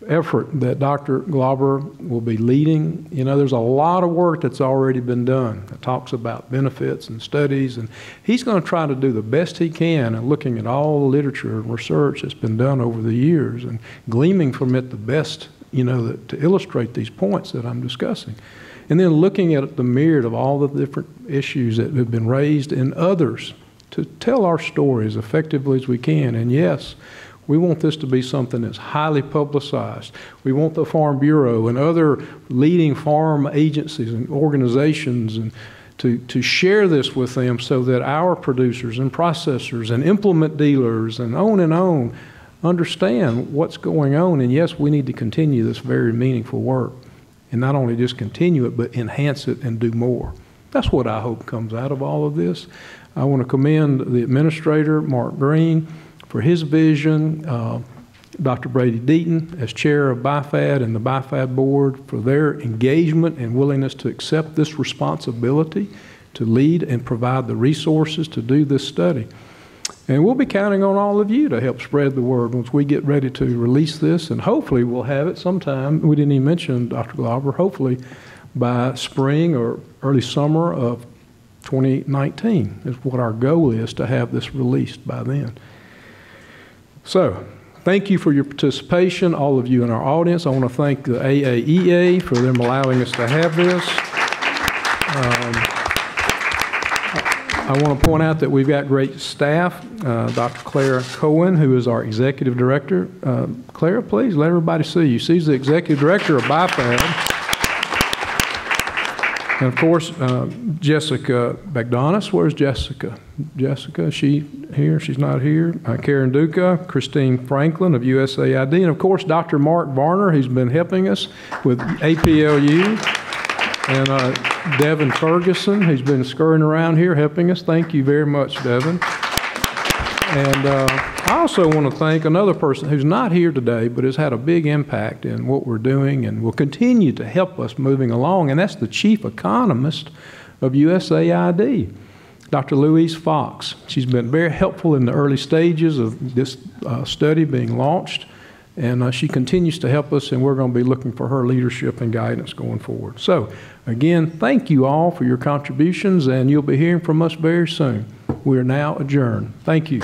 S12: effort that Dr. Glauber will be leading, there's a lot of work that's already been done that talks about benefits and studies, and he's going to try to do the best he can in looking at all the literature and research that's been done over the years and gleaming from it the best, to illustrate these points that I'm discussing. And then looking at the myriad of all the different issues that have been raised and others to tell our story as effectively as we can. And yes, We want this to be something that's highly publicized. We want the Farm Bureau and other leading farm agencies and organizations and to share this with them so that our producers and processors and implement dealers and on understand what's going on. And yes, we need to continue this very meaningful work. And not only just continue it, but enhance it and do more. That's what I hope comes out of all of this. I want to commend the administrator, Mark Green, for his vision, Dr. Brady Deaton as chair of BIFAD and the BIFAD board for their engagement and willingness to accept this responsibility to lead and provide the resources to do this study. And we'll be counting on all of you to help spread the word once we get ready to release this, and hopefully we'll have it sometime. We didn't even mention, Dr. Glauber, hopefully by spring or early summer of 2019 is what our goal is, to have this released by then. So, thank you for your participation, all of you in our audience. I want to thank the AAEA for them allowing us to have this. I want to point out that we've got great staff. Dr. Clara Cohen, who is our executive director. Clara, please let everybody see you. She's the executive director of BIFAD. And of course, Jessica Bagdonis. Where's Jessica? Jessica, is she here? She's not here. Karen Duca, Christine Franklin of USAID, and of course, Dr. Mark Varner, who's been helping us with APLU, and Devin Ferguson, who's been scurrying around here helping us. Thank you very much, Devin. And I also want to thank another person who's not here today, but has had a big impact in what we're doing and will continue to help us moving along, and that's the chief economist of USAID, Dr. Louise Fox. She's been very helpful in the early stages of this study being launched, and she continues to help us, and we're going to be looking for her leadership and guidance going forward. So, again, thank you all for your contributions, and you'll be hearing from us very soon. We are now adjourned. Thank you.